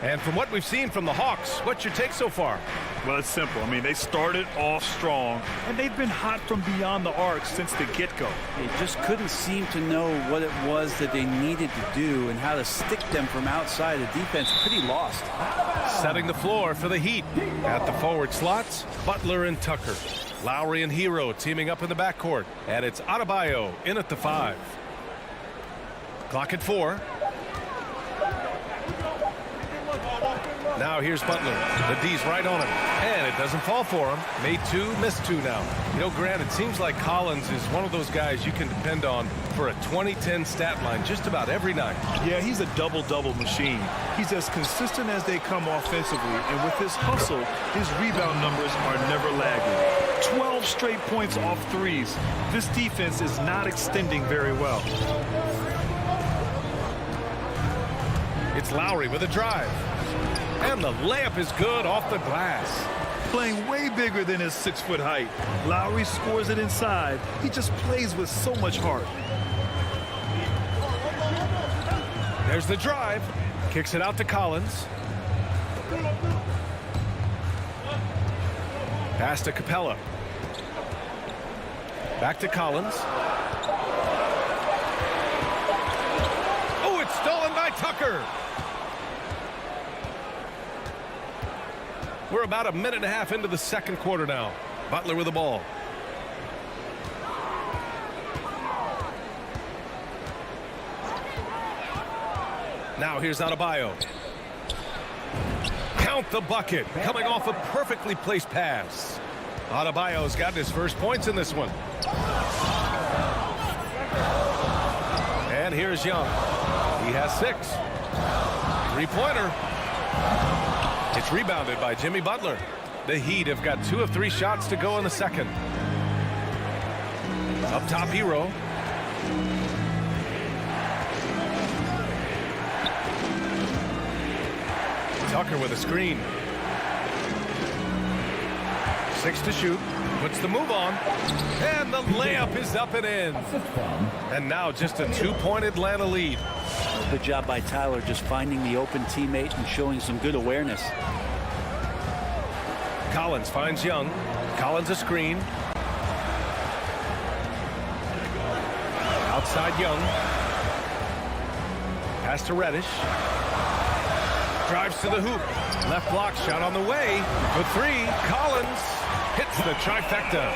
And from what we've seen from the Hawks, what's your take so far? Well, it's simple. I mean, they started off strong, and they've been hot from beyond the arc since the get-go. They just couldn't seem to know what it was that they needed to do and how to stick them from outside. The defense pretty lost. Setting the floor for the Heat. At the forward slots, Butler and Tucker. Lowry and Hero teaming up in the backcourt. And it's Adebayo in at the 5. Clock at 4. Now here's Butler. The D's right on him. And it doesn't fall for him. Made 2, missed 2 now. You know, Grant, it seems like Collins is one of those guys you can depend on for a 2010 stat line just about every night. Yeah, he's a double-double machine. He's as consistent as they come offensively, and with his hustle, his rebound numbers are never lagging. 12 straight points off threes. This defense is not extending very well. It's Lowry with a drive. And the layup is good off the glass. Playing way bigger than his 6-foot height. Lowry scores it inside. He just plays with so much heart. There's the drive. Kicks it out to Collins. Pass to Capella. Back to Collins. Oh, it's stolen by Tucker. We're about a minute and a half into the second quarter now. Butler with the ball. Now here's Adebayo. Count the bucket. Coming off a perfectly placed pass. Adebayo's gotten his first points in this one. And here's Young. He has 6. 3-pointer. It's rebounded by Jimmy Butler. The Heat have got 2 of 3 shots to go in the second. Up top, Hero. Tucker with a screen. 6 to shoot. Puts the move on. And the layup is up and in. And now just a 2-point Atlanta lead. Good job by Tyler just finding the open teammate and showing some good awareness. Collins finds Young. Collins a screen. Outside Young. Pass to Reddish. Drives to the hoop. Left block shot on the way. For 3. Collins hits the trifecta.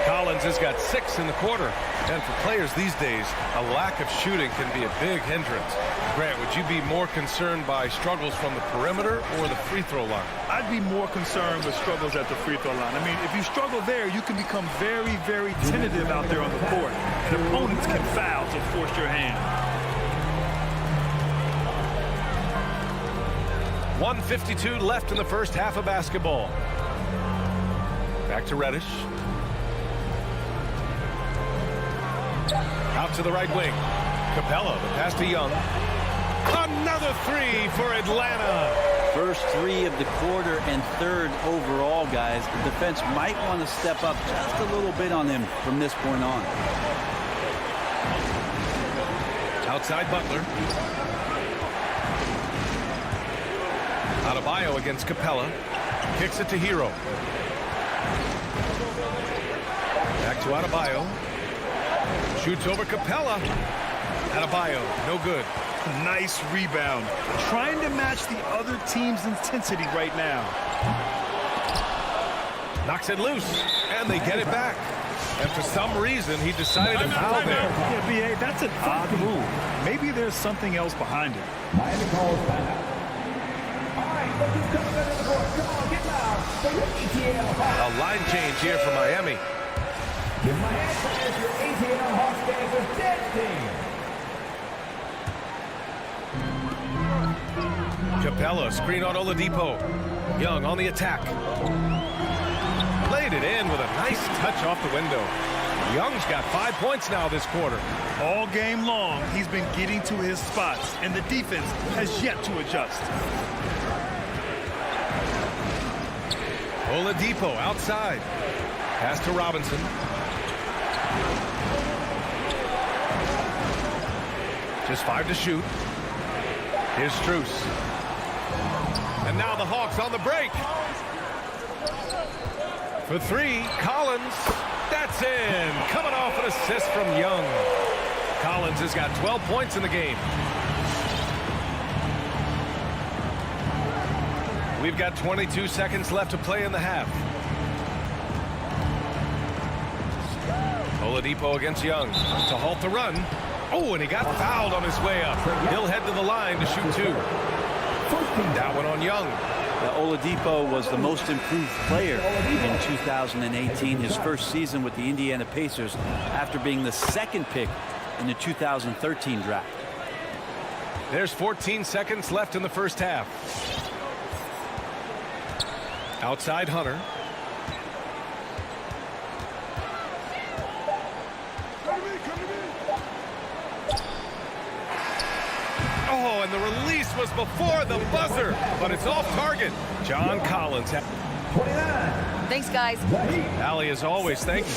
Collins has got 6 in the quarter. And for players these days, a lack of shooting can be a big hindrance. Grant, would you be more concerned by struggles from the perimeter or the free throw line? I'd be more concerned with struggles at the free throw line. I mean, if you struggle there, you can become very, very tentative out there on the court. And opponents can foul to force your hand. 1:52 left in the first half of basketball. Back to Reddish. Out to the right wing. Capella, the pass to Young. Another three for Atlanta. First three of the quarter and third overall, guys. The defense might want to step up just a little bit on him from this point on. Outside Butler. Adebayo against Capella. Kicks it to Hero. Back to Adebayo. Shoots over Capella. Adebayo, no good. Nice rebound. Trying to match the other team's intensity right now. Knocks it loose, and they get it back. And for some reason, he decided to foul there. Yeah, B.A., that's an odd move. Maybe there's something else behind it. Miami calls timeout. All right, let's just come into the court. Come on, get loud. For your ATL Hawks. A line change here for Miami. Give my hand fans your ATL Hawks fans are dead team. Capella, screen on Oladipo. Young on the attack. Laid it in with a nice touch off the window. Young's got 5 points now this quarter. All game long, he's been getting to his spots, and the defense has yet to adjust. Oladipo outside. Pass to Robinson. Just 5 to shoot. Here's Strus. And now the Hawks on the break. For three, Collins. That's in. Coming off an assist from Young. Collins has got 12 points in the game. We've got 22 seconds left to play in the half. Oladipo against Young to halt the run. Oh, and he got fouled on his way up. He'll head to the line to shoot two. That one on Young. Oladipo was the most improved player in 2018, his first season with the Indiana Pacers, after being the second pick in the 2013 draft. There's 14 seconds left in the first half. Outside Hunter. Oh, and the release was before the buzzer, but it's off target. John Collins. 29. Thanks, guys. Allie, as always, thank you.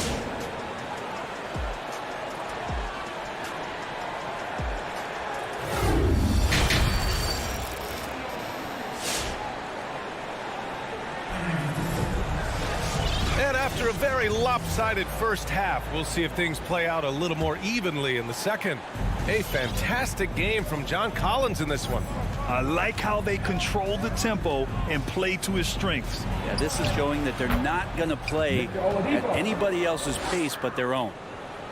And after a very lopsided first half, we'll see if things play out a little more evenly in the second. A fantastic game from John Collins in this one. I like how they control the tempo and play to his strengths. Yeah, this is showing that they're not going to play at anybody else's pace but their own.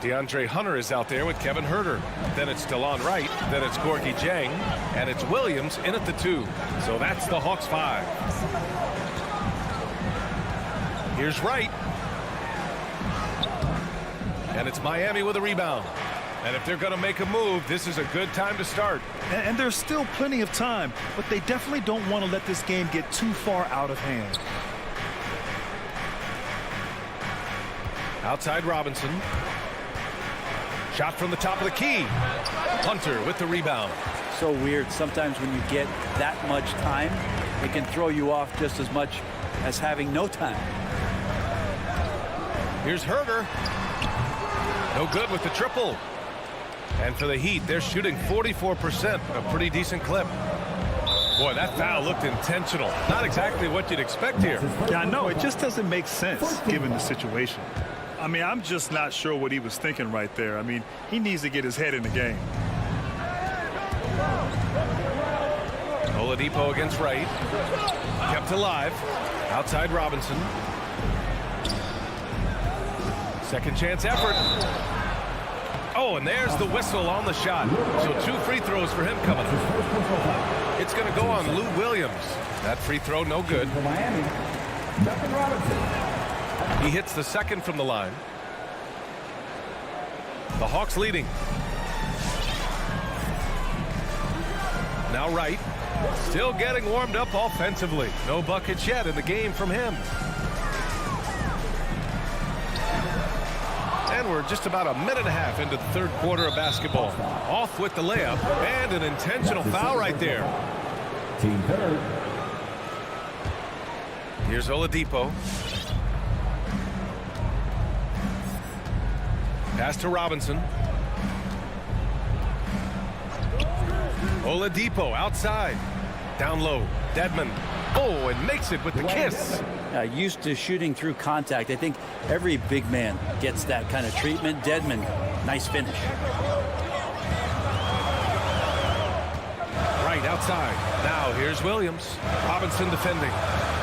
DeAndre Hunter is out there with Kevin Huerter. Then it's DeLon Wright. Then it's Gorgui Dieng. And it's Williams in at the 2. So that's the Hawks 5. Here's Wright. And it's Miami with a rebound. And if they're going to make a move, this is a good time to start. And there's still plenty of time, but they definitely don't want to let this game get too far out of hand. Outside Robinson. Shot from the top of the key. Hunter with the rebound. So weird. Sometimes when you get that much time, it can throw you off just as much as having no time. Here's Huerter. No good with the triple. And for the Heat, they're shooting 44%, a pretty decent clip. Boy, that foul looked intentional. Not exactly what you'd expect here. Yeah, I know. It just doesn't make sense given the situation. I mean, I'm just not sure what he was thinking right there. I mean, he needs to get his head in the game. Oladipo against Wright. Kept alive. Outside Robinson. Second chance effort. Oh, and there's the whistle on the shot. So 2 free throws for him coming up. It's going to go on Lou Williams. That free throw, no good. He hits the second from the line. The Hawks leading. Now Wright. Still getting warmed up offensively. No buckets yet in the game from him. And we're just about a minute and a half into the third quarter of basketball. Off with the layup and an intentional foul right there. Team third. Here's Oladipo. Pass to Robinson. Oladipo outside. Down low. Dedmon. Oh, and makes it with the kiss. Used to shooting through contact. I think every big man gets that kind of treatment. Dedmon, nice finish. Right outside. Now here's Williams. Robinson defending.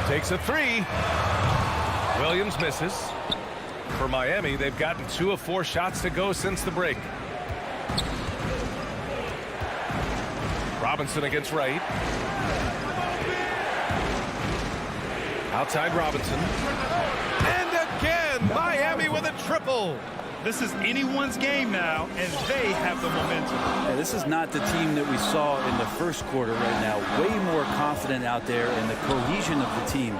Takes a three. Williams misses. For Miami, they've gotten 2 of 4 shots to go since the break. Robinson against Wright. Outside Robinson. And again, Miami with a triple. This is anyone's game now, and they have the momentum. Yeah, this is not the team that we saw in the first quarter right now. Way more confident out there, and the cohesion of the team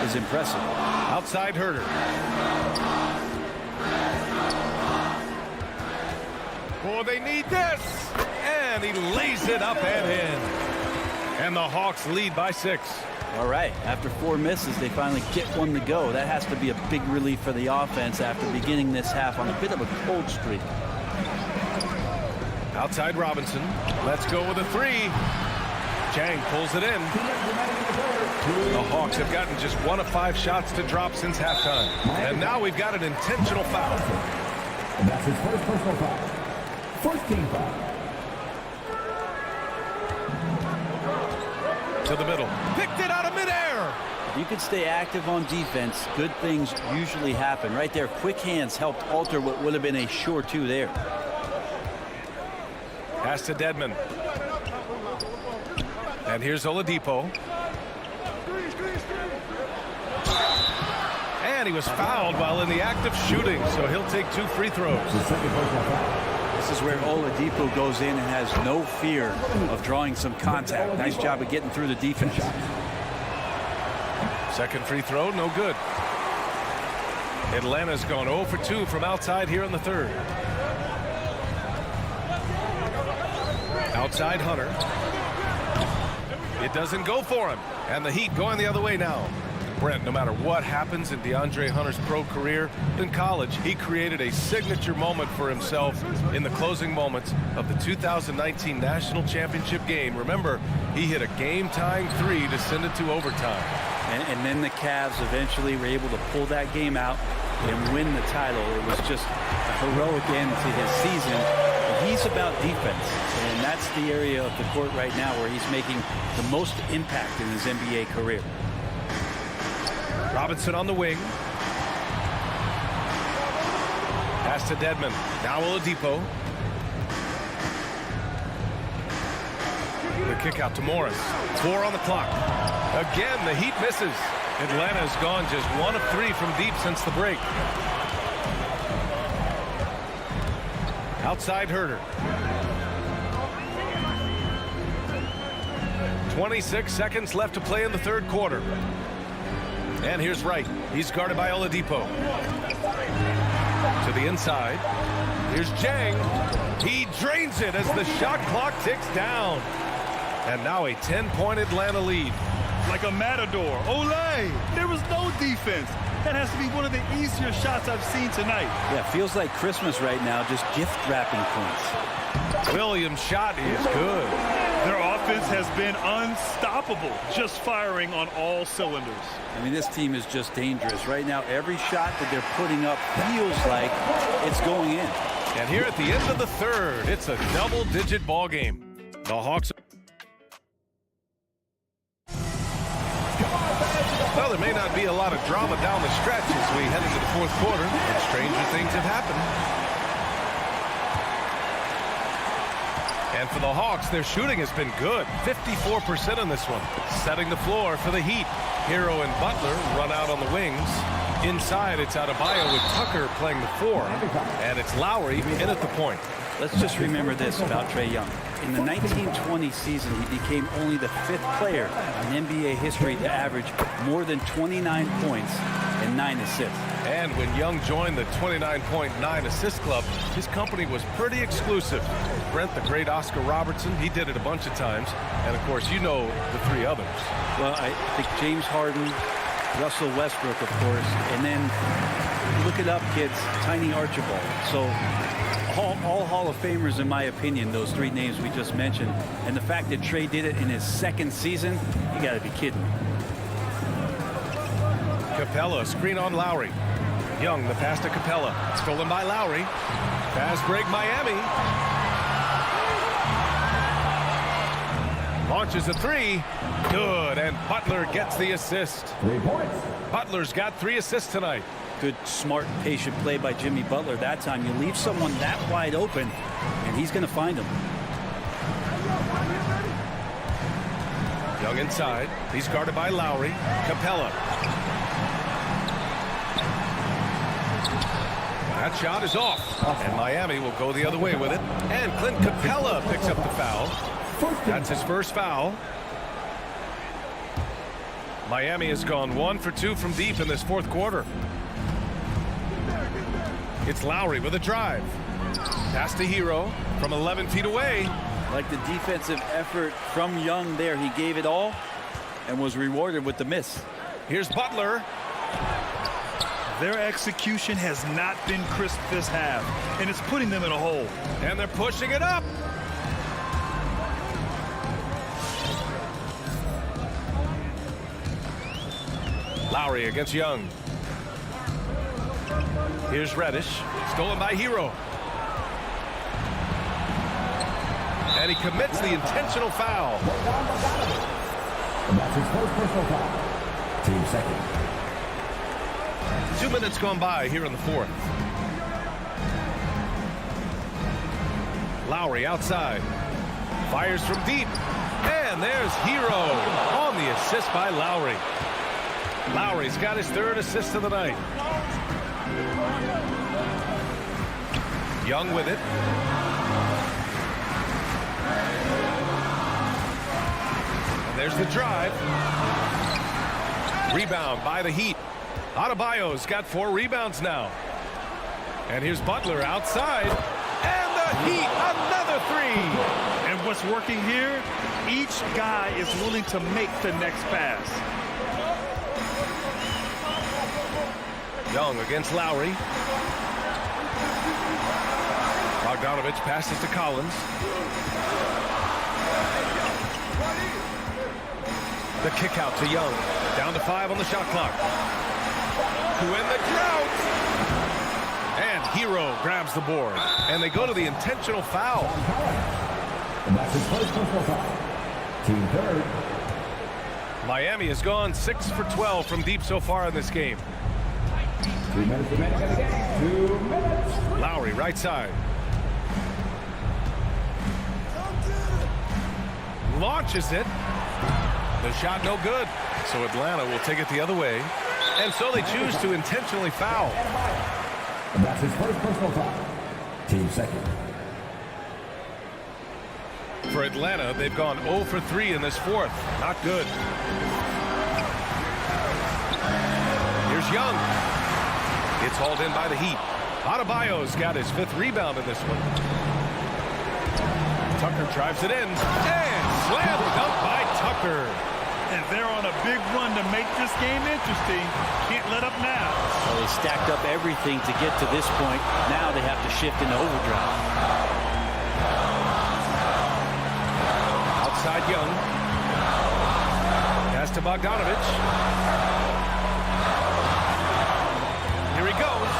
is impressive. Outside Herter. Oh, they need this. And he lays it up and in. And the Hawks lead by 6. All right, after 4 misses, they finally get one to go. That has to be a big relief for the offense after beginning this half on a bit of a cold streak. Outside Robinson. Let's go with a 3. Chang pulls it in. The Hawks have gotten just 1 of 5 shots to drop since halftime. And now we've got an intentional foul. And that's his first personal foul. First team foul. To the middle. Picked it out of midair. You could stay active on defense. Good things usually happen. Right there, quick hands helped alter what would have been a sure 2 there. Pass to Dedmon. And here's Oladipo. And he was fouled while in the act of shooting, so he'll take 2 free throws. This is where Oladipo goes in and has no fear of drawing some contact. Nice job of getting through the defense. Second free throw, no good. Atlanta's gone 0 for 2 from outside here in the third. Outside Hunter. It doesn't go for him. And the Heat going the other way now. Brent, no matter what happens in DeAndre Hunter's pro career, in college, he created a signature moment for himself in the closing moments of the 2019 National Championship game. Remember, he hit a game-tying 3 to send it to overtime. And then the Cavs eventually were able to pull that game out and win the title. It was just a heroic end to his season. He's about defense, and that's the area of the court right now where he's making the most impact in his NBA career. Robinson on the wing. Pass to Dedmon. Now Oladipo. The kick out to Morris. 4 on the clock. Again, the Heat misses. Atlanta's gone just 1 of 3 from deep since the break. Outside Herter. 26 seconds left to play in the third quarter. And here's Wright. He's guarded by Oladipo. To the inside. Here's Jang. He drains it as the shot clock ticks down. And now a 10-point Atlanta lead. Like a matador. Olay! There was no defense. That has to be one of the easier shots I've seen tonight. Yeah, feels like Christmas right now, just gift wrapping points. Williams' shot is good. Their offense has been unstoppable, just firing on all cylinders. I mean, this team is just dangerous. Right now, every shot that they're putting up feels like it's going in. And here at the end of the third, it's a double-digit ball game. The Hawks. Well, there may not be a lot of drama down the stretch as we head into the fourth quarter, but stranger things have happened. And for the Hawks, their shooting has been good. 54% on this one. Setting the floor for the Heat. Hero and Butler run out on the wings. Inside, it's Adebayo with Tucker playing the 4. And it's Lowry in at the point. Let's just remember this about Trae Young. In the 1920 season, he became only the 5th player in NBA history to average more than 29 points and 9 assists. And when Young joined the 29.9 assist club, his company was pretty exclusive. Brent, the great Oscar Robertson, he did it a bunch of times. And, of course, you know the 3 others. Well, I think James Harden, Russell Westbrook, of course, and then look it up, kids, Tiny Archibald. So all Hall of Famers, in my opinion, those 3 names we just mentioned. And the fact that Trey did it in his 2nd season, you got to be kidding me. Capella, screen on Lowry. Young, the pass to Capella. Stolen by Lowry. Fast break, Miami. Launches a 3. Good, and Butler gets the assist. 3 points. Butler's got 3 assists tonight. Good, smart, patient play by Jimmy Butler that time. You leave someone that wide open, and he's going to find him. Young inside. He's guarded by Lowry. Capella. That shot is off, and Miami will go the other way with it. And Clint Capella picks up the foul. That's his first foul. Miami has gone 1 for 2 from deep in this 4th quarter. It's Lowry with a drive. Pass to Hero from 11 feet away. Like the defensive effort from Young there. He gave it all and was rewarded with the miss. Here's Butler. Their execution has not been crisp this half, and it's putting them in a hole. And they're pushing it up. Lowry against Young. Here's Reddish. Stolen by Hero. And he commits the intentional foul. And that's his first personal foul. Team second. 2 minutes gone by here in the 4th. Lowry outside. Fires from deep. And there's Hero on the assist by Lowry. Lowry's got his 3rd assist of the night. Young with it. And there's the drive. Rebound by the Heat. Adebayo's got 4 rebounds now. And here's Butler outside. And the Heat, another 3. And what's working here, each guy is willing to make the next pass. Young against Lowry. Bogdanovich passes to Collins. The kick out to Young. Down to 5 on the shot clock. To end the drought. And Hero grabs the board. And they go to the intentional foul. And that's his first personal foul. Team 3rd. Miami has gone 6 for 12 from deep so far in this game. 2 minutes remaining in the game. 2 minutes. Lowry right side. Launches it. The shot no good. So Atlanta will take it the other way. And so they choose to intentionally foul. And that's his first personal foul. Team second. For Atlanta, they've gone 0 for 3 in this 4th. Not good. Here's Young. It's hauled in by the Heat. Adebayo's got his 5th rebound in this one. Tucker drives it in. And slam dunk by Tucker. And they're on a big run to make this game interesting. Can't let up now. Well, they stacked up everything to get to this point. Now they have to shift into overdrive. Outside Young. Pass to Bogdanovich. Here he goes.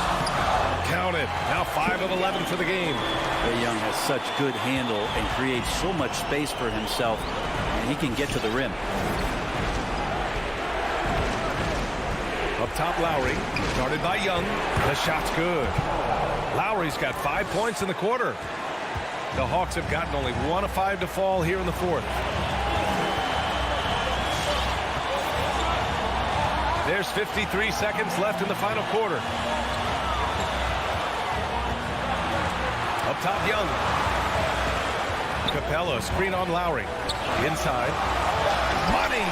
Count it. Now 5 of 11 for the game. Trae Young has such good handle and creates so much space for himself, and he can get to the rim. Up top, Lowry. Started by Young. The shot's good. Lowry's got 5 points in the quarter. The Hawks have gotten only 1 of 5 to fall here in the 4th. There's 53 seconds left in the final quarter. Up top, Young. Capella, screen on Lowry. Inside. Money!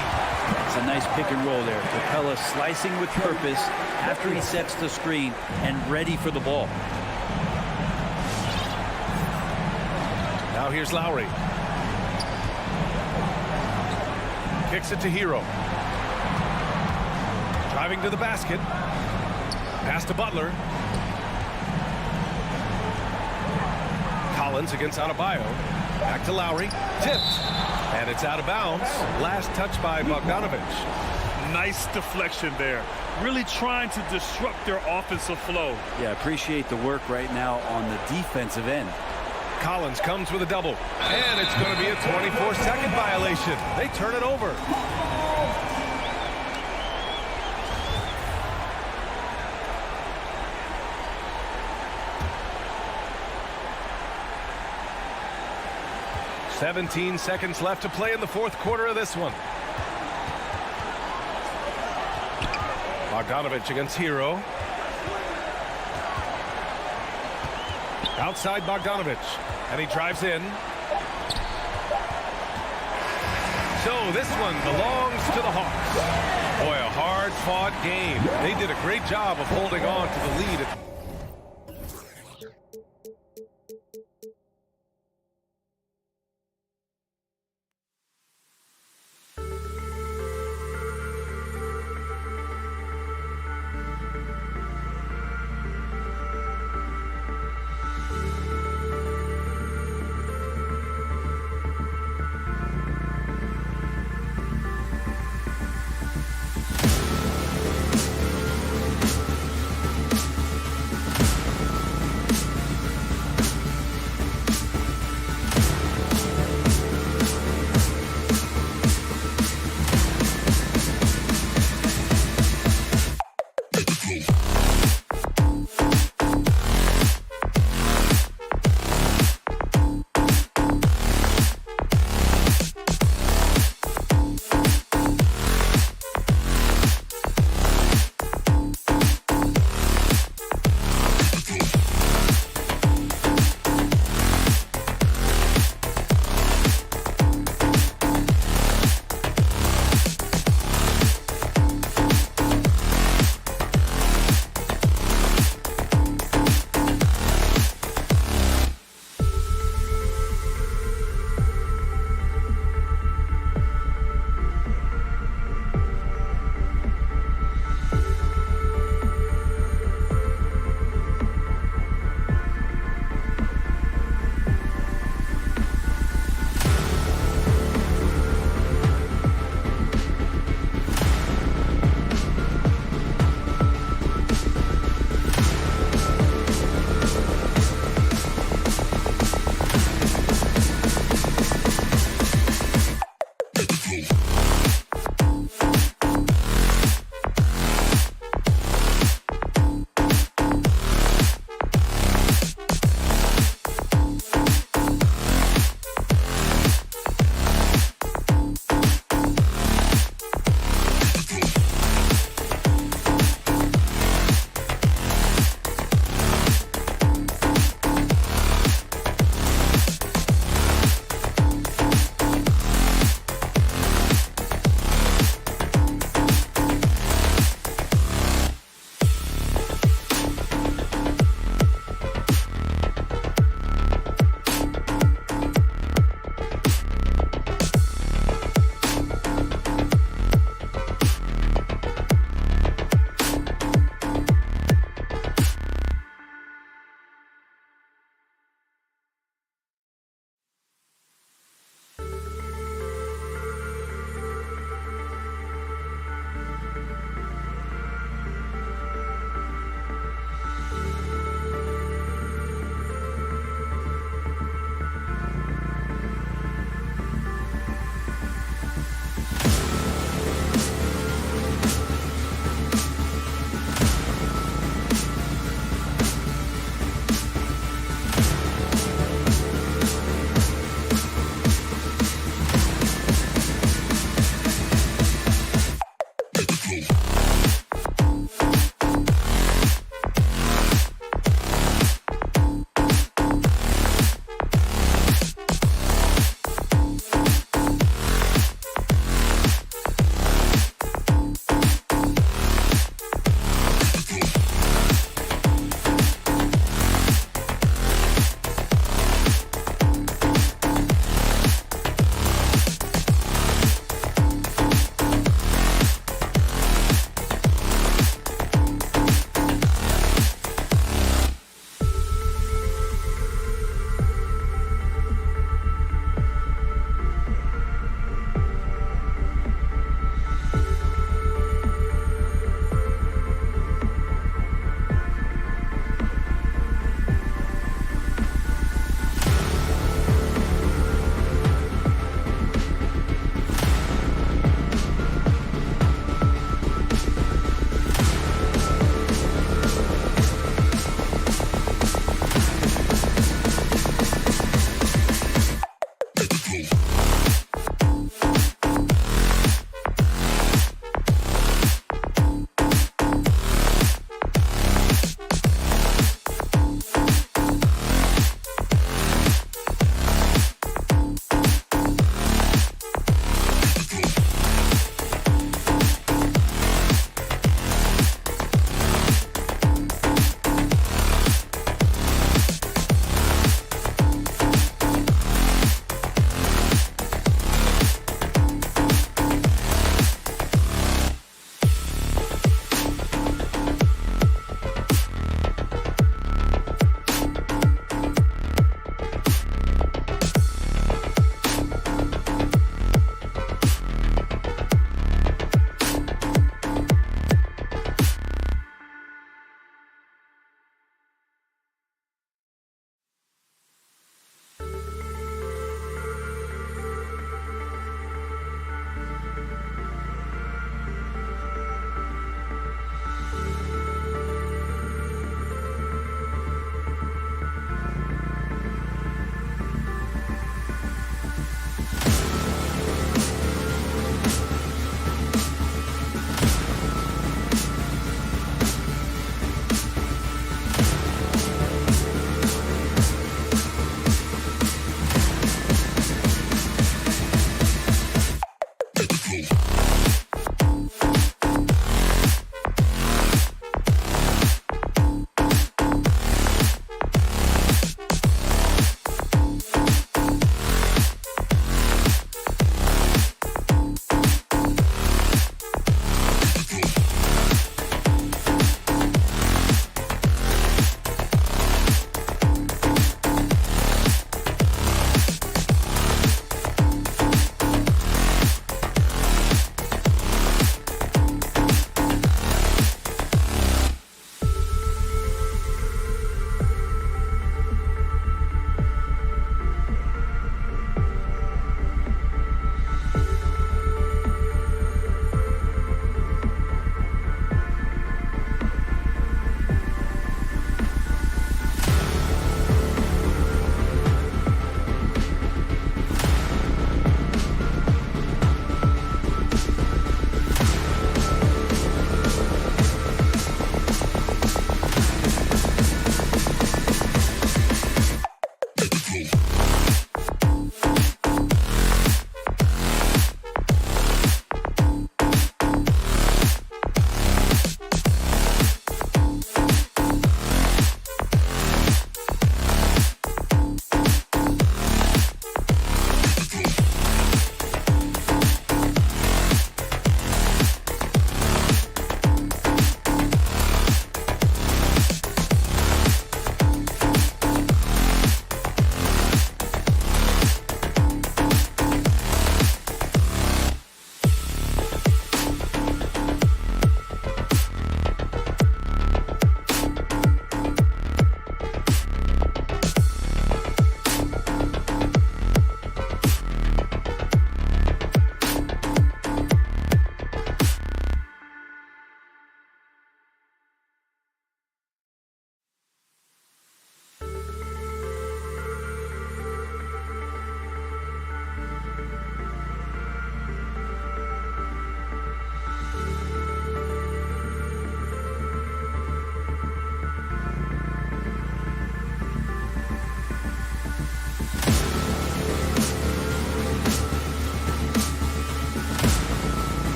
It's a nice pick and roll there. Capella slicing with purpose after he sets the screen and ready for the ball. Now here's Lowry. Kicks it to Hero. Driving to the basket. Pass to Butler. Collins against Adebayo. Back to Lowry. Tipped. And it's out of bounds. Last touch by Bogdanovich. Nice deflection there. Really trying to disrupt their offensive flow. Yeah, appreciate the work right now on the defensive end. Collins comes with a double. And it's going to be a 24-second violation. They turn it over. "17 seconds left to play in the fourth quarter of this one." Bogdanovich against Hero. Outside Bogdanovich. And he drives in. So this one belongs to the Hawks. Boy, a hard-fought game. They did a great job of holding on to the lead.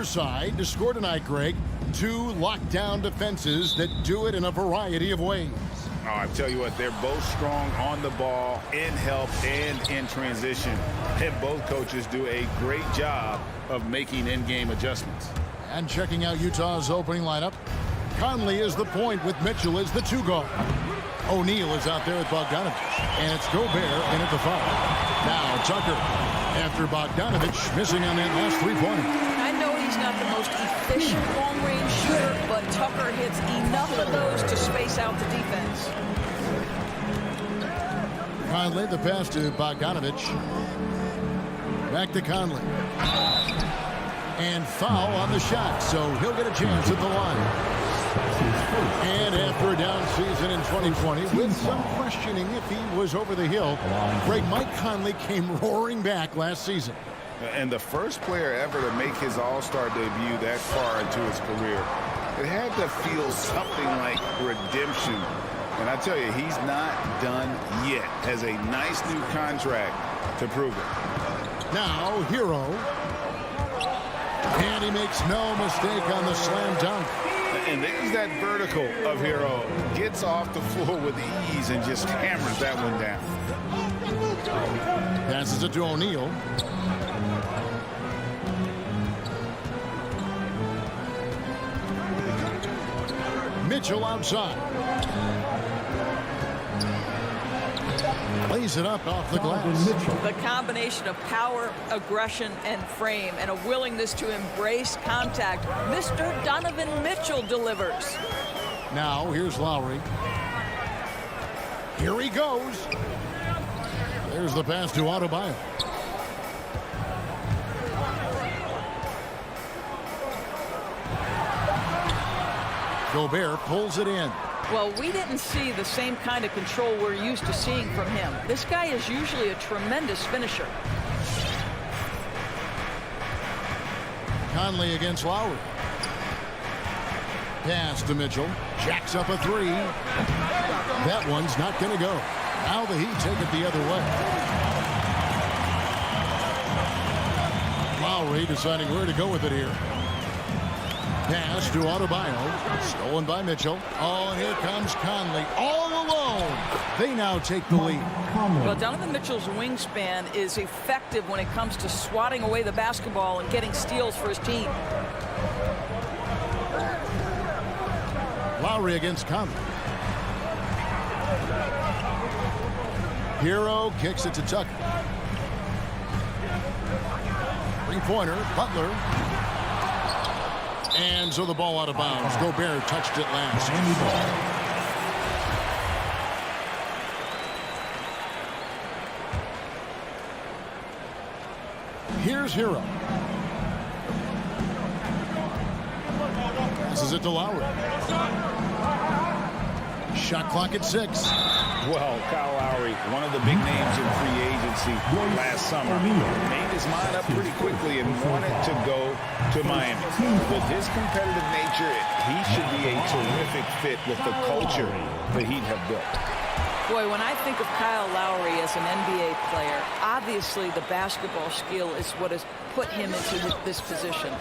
side to score tonight, Greg. Two lockdown defenses that do it in a variety of ways. Oh, I tell you what, they're both strong on the ball, in help, and in transition. And both coaches do a great job of making in-game adjustments. And checking out Utah's opening lineup, Conley is the point with Mitchell as the 2 guard. O'Neal is out there with Bogdanovich, and it's Gobert in at the 5. Now Tucker, after Bogdanovich missing on that last 3-pointer. I know he's not the most efficient long-range shooter, but Tucker hits enough of those to space out the defense. Conley, the pass to Bogdanovich. Back to Conley. And foul on the shot, so he'll get a chance at the line. And after a down season in 2020, with some questioning if he was over the hill, Mike Conley came roaring back last season. And the first player ever to make his All-Star debut that far into his career, it had to feel something like redemption. And I tell you, he's not done yet. Has a nice new contract to prove it. Now, Hero. And he makes no mistake on the slam dunk. And there's that vertical of Hero. Gets off the floor with ease and just hammers that one down. Passes it to O'Neal. Mitchell outside. Lays it up off the glass. The combination of power, aggression, and frame, and a willingness to embrace contact. Mr. Donovan Mitchell delivers. Now, here's Lowry. Here he goes. There's the pass to Adebayo. Gobert pulls it in. Well, we didn't see the same kind of control we're used to seeing from him. This guy is usually a tremendous finisher. Conley against Lowry. Pass to Mitchell. Jacks up a 3. That one's not going to go. Now the Heat take it the other way. Lowry deciding where to go with it here. Pass to Adebayo. Stolen by Mitchell. Oh, and here comes Conley. All alone. They now take the lead. Well, Donovan Mitchell's wingspan is effective when it comes to swatting away the basketball and getting steals for his team. Lowry against Conley. Hero kicks it to Tucker. 3-pointer, Butler. And so the ball out of bounds. Gobert touched it last. Here's Hero. Passes it to Lowry. Shot clock at 6. Well, Kyle Lowry, one of the big names in free agency last summer, made his mind up pretty quickly and wanted to go to Miami. With his competitive nature, he should be a terrific fit with the culture the Heat have built. Boy, when I think of Kyle Lowry as an NBA player, obviously the basketball skill is what has put him into this position.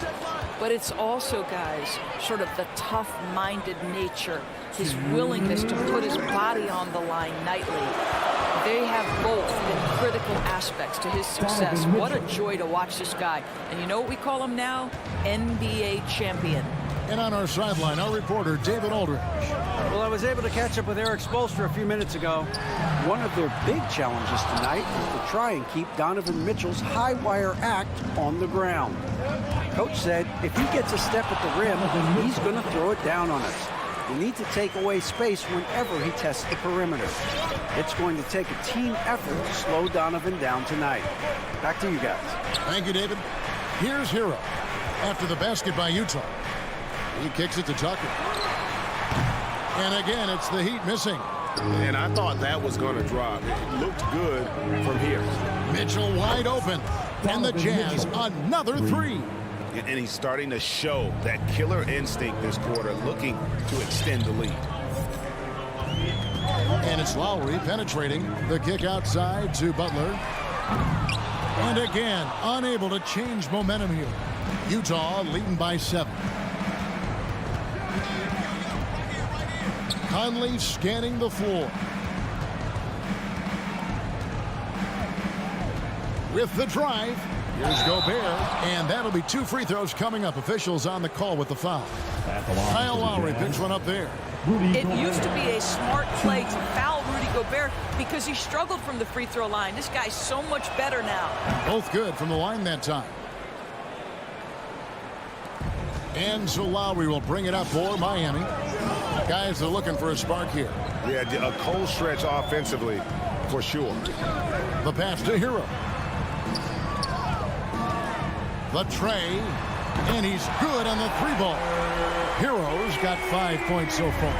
But it's also, guys, sort of the tough-minded nature, his willingness to put his body on the line nightly. They have both been critical aspects to his success. What a joy to watch this guy. And you know what we call him now? NBA champion. And on our sideline, our reporter, David Aldridge. Well, I was able to catch up with Eric Spoelstra a few minutes ago. One of their big challenges tonight is to try and keep Donovan Mitchell's high wire act on the ground. Coach said if he gets a step at the rim, he's going to throw it down on us. We need to take away space whenever he tests the perimeter. It's going to take a team effort to slow Donovan down tonight. Back to you guys. Thank you, David. Here's Hero. After the basket by Utah. He kicks it to Tucker. And again, it's the Heat missing. And I thought that was going to drop. It looked good from here. Mitchell wide open. And the Jazz, another 3. And he's starting to show that killer instinct this quarter, looking to extend the lead. And it's Lowry penetrating. The kick outside to Butler. And again, unable to change momentum here. Utah leading by 7. Conley scanning the floor. With the drive, here's Gobert, and that'll be 2 free throws coming up. Officials on the call with the foul. Kyle Lowry picks one up there. It used to be a smart play to foul Rudy Gobert because he struggled from the free throw line. This guy's so much better now. Both good from the line that time. And so Lowry will bring it up for Miami. Guys are looking for a spark here. Yeah, a cold stretch offensively for sure. The pass to Hero. The tray, and he's good on the 3-ball. Hero's got 5 points so far.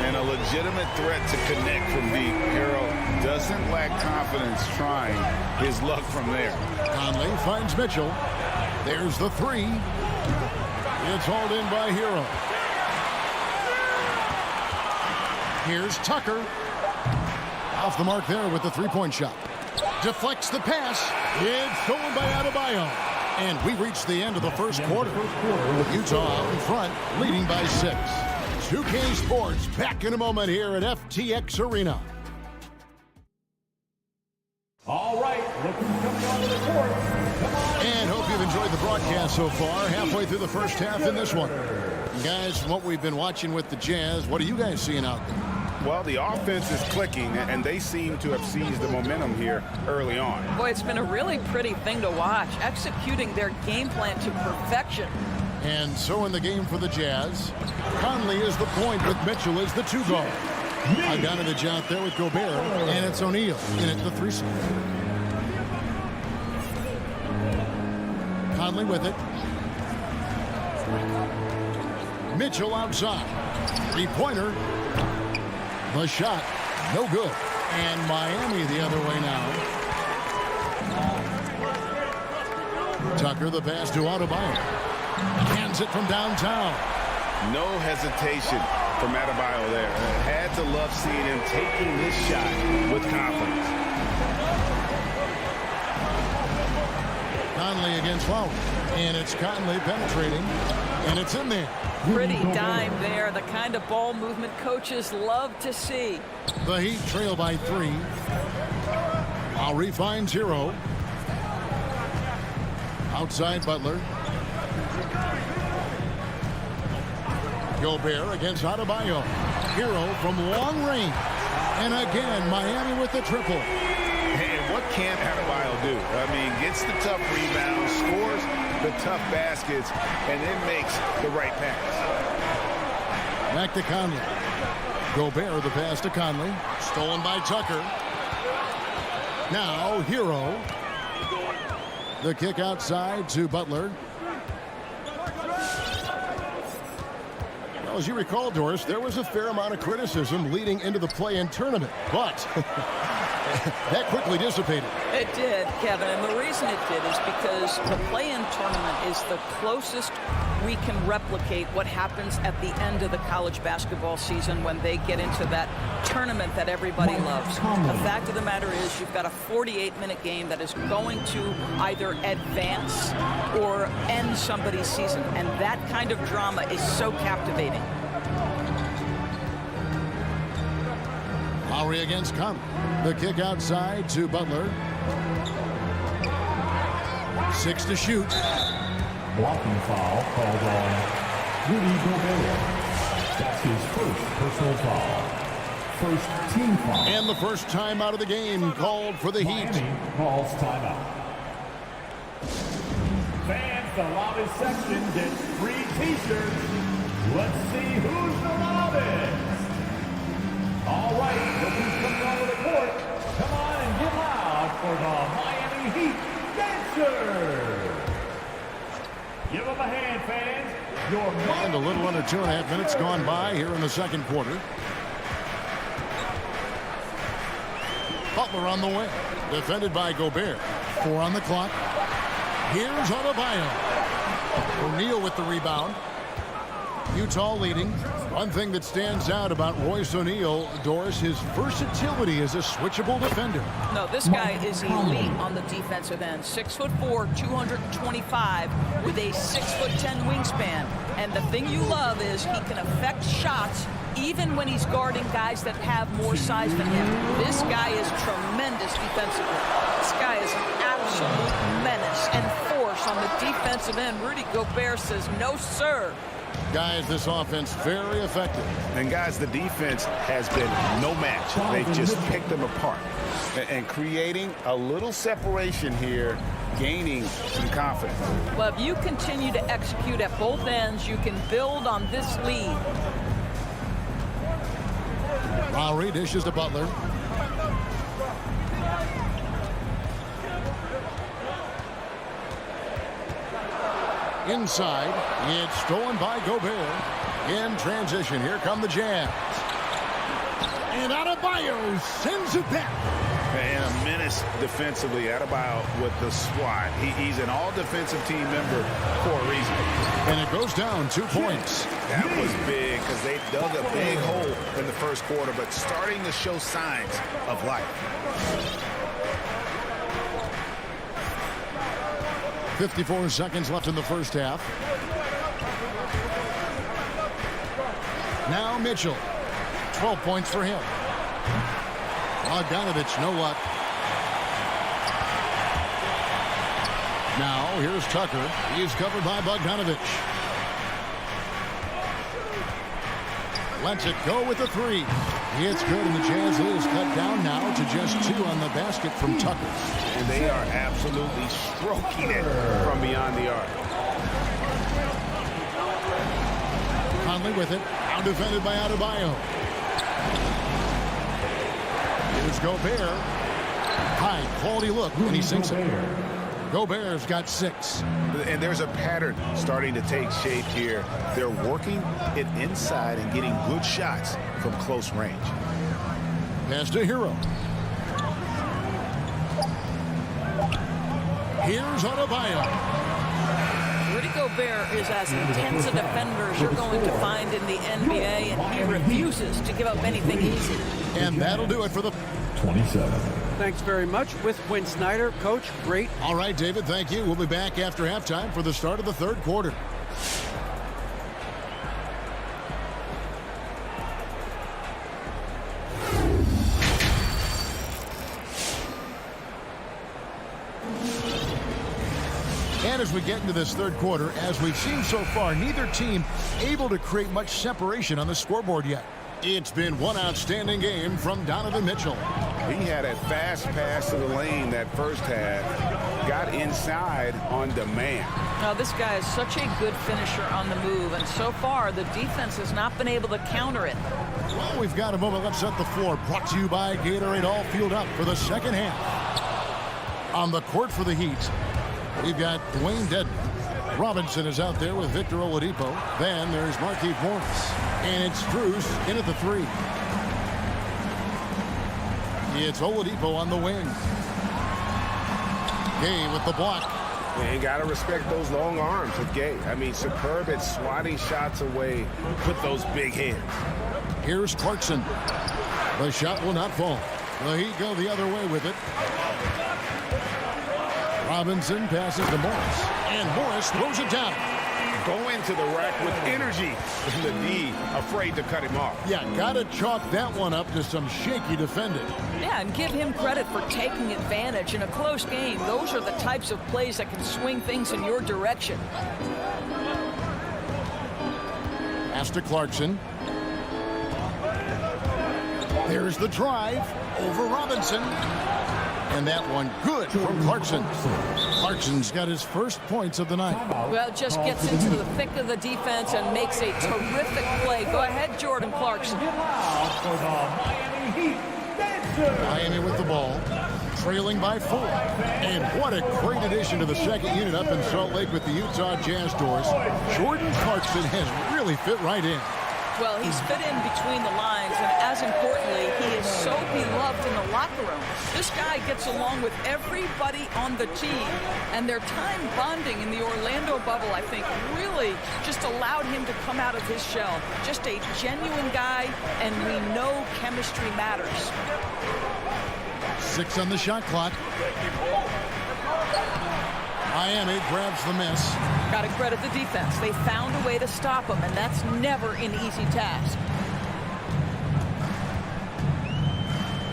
And a legitimate threat to connect from deep. Hero doesn't lack confidence trying his luck from there. Conley finds Mitchell. There's the 3. It's hauled in by Hero. Here's Tucker. Off the mark there with the 3-point shot. Deflects the pass. It's stolen by Adebayo. And we reach the end of the first quarter. Utah out in front, leading by 6. 2K Sports back in a moment here at FTX Arena. All right, look who's coming onto the court. Come on. And hope you've enjoyed the broadcast so far. Halfway through the first half in this one. Guys, from what we've been watching with the Jazz, what are you guys seeing out there? Well, the offense is clicking, and they seem to have seized the momentum here early on. Boy, it's been a really pretty thing to watch, executing their game plan to perfection. And so in the game for the Jazz, Conley is the point with Mitchell as the 2 guard. Bogdanovich out there with Gobert, and it's O'Neal in at the 3 slot. Conley with it. Mitchell outside. 3-pointer. The shot, no good. And Miami the other way now. Tucker, the pass to Adebayo. Hands it from downtown. No hesitation from Adebayo there. Had to love seeing him taking this shot with confidence. Conley against Lowry. And it's Conley penetrating. And it's in there. Pretty dime there, the kind of ball movement coaches love to see. The Heat trail by 3. Lowry finds Hero. Outside Butler. Gobert against Adebayo. Hero from long range. And again, Miami with the triple. And what can't Adebayo do? I mean, gets the tough rebounds, scores the tough baskets, and then makes the right pass. Back to Conley. Gobert, the pass to Conley. Stolen by Tucker. Now, Hero. The kick outside to Butler. Well, as you recall, Doris, there was a fair amount of criticism leading into the play-in tournament, but that quickly dissipated. It did, Kevin, and the reason it did is because the play-in tournament is the closest we can replicate what happens at the end of the college basketball season when they get into that tournament that everybody loves. The fact of the matter is you've got a 48-minute game that is going to either advance or end somebody's season, and that kind of drama is so captivating. Lowry against Conley. The kick outside to Butler. 6 to shoot. Blocking foul called on Rudy Gobert. That's his first personal foul. First team foul. And the first time out of the game called for the Heat. Miami calls timeout. Fans, the loudest section gets free t-shirts. Let's see who's the loudest. All right, look who's coming onto the court. Come on and get loud for the Miami Heat Dancers. Give them a hand, fans. And a little under 2.5 minutes gone by here in the second quarter. Butler on the wing. Defended by Gobert. 4 on the clock. Here's Adebayo. O'Neal with the rebound. Utah leading. One thing that stands out about Royce O'Neal, Doris, his versatility as a switchable defender. No, this guy is elite on the defensive end. 6'4", 225 with a 6'10" wingspan. And the thing you love is he can affect shots even when he's guarding guys that have more size than him. This guy is tremendous defensively. This guy is an absolute menace and force on the defensive end. Rudy Gobert says, no, sir. Guys, this offense very effective. And guys, the defense has been no match. They've just picked them apart. And creating a little separation here, gaining some confidence. Well, if you continue to execute at both ends, you can build on this lead. Lowry dishes to Butler. Inside, it's stolen by Gobert. In transition, here come the Jazz. And Adebayo sends it back. And a menace defensively. Adebayo with the swat. He's an all-defensive team member for a reason. And it goes down 2 points. That was big because they dug a big hole in the first quarter, but starting to show signs of life. 54 seconds left in the first half. Now Mitchell. 12 points for him. Bogdanovich, no luck. Now here's Tucker. He's covered by Bogdanovich. Lets it go with the three. It's good, and the Jazz is cut down now to just 2 on the basket from Tucker. And they are absolutely stroking it from beyond the arc. Conley with it. Now defended by Adebayo. Here's Gobert. High quality look, and he sinks it. Gobert's got 6. And there's a pattern starting to take shape here. They're working it inside and getting good shots from close range. Pass to Hero. Here's Adebayo. Rudy Gobert is as intense a defender as you're going to find in the NBA, and he refuses to give up anything easy. And that'll do it for the 27. Thanks very much. With Quinn Snyder, Coach, great. All right, David, thank you. We'll be back after halftime for the start of the third quarter. And as we get into this third quarter, as we've seen so far, neither team able to create much separation on the scoreboard yet. It's been one outstanding game from Donovan Mitchell. He had a fast pass to the lane that first half. Got inside on demand. Now, this guy is such a good finisher on the move, and so far the defense has not been able to counter it. Well, we've got a moment. Let's set the floor. Brought to you by Gatorade. All fueled up for the second half. On the court for the Heat, we've got Dwayne Dedmon. Robinson is out there with Victor Oladipo. Then there's Markieff Morris. And it's Strus in at the 3. It's Oladipo on the wing. Gay with the block. And you got to respect those long arms with Gay. I mean, superb at swatting shots away with those big hands. Here's Clarkson. The shot will not fall. The Heat go the other way with it. Robinson passes to Morris. And Morris throws it down. Go into the rack with energy. And the D afraid to cut him off. Yeah, got to chalk that one up to some shaky defending. Yeah, and give him credit for taking advantage in a close game. Those are the types of plays that can swing things in your direction. Pass to Clarkson. There's the drive over Robinson. And that one good from Clarkson. Clarkson's got his first points of the night. Well, just gets into the thick of the defense and makes a terrific play. Go ahead, Jordan Clarkson. Miami with the ball, trailing by 4. And what a great addition to the second unit up in Salt Lake with the Utah Jazz doors. Jordan Clarkson has really fit right in. Well, he's fit in between the lines, and as importantly, he is so beloved in the locker room. This guy gets along with everybody on the team, and their time bonding in the Orlando bubble, I think, really just allowed him to come out of his shell. Just a genuine guy, and we know chemistry matters. 6 on the shot clock. Miami grabs the miss. Got to credit the defense. They found a way to stop him, and that's never an easy task.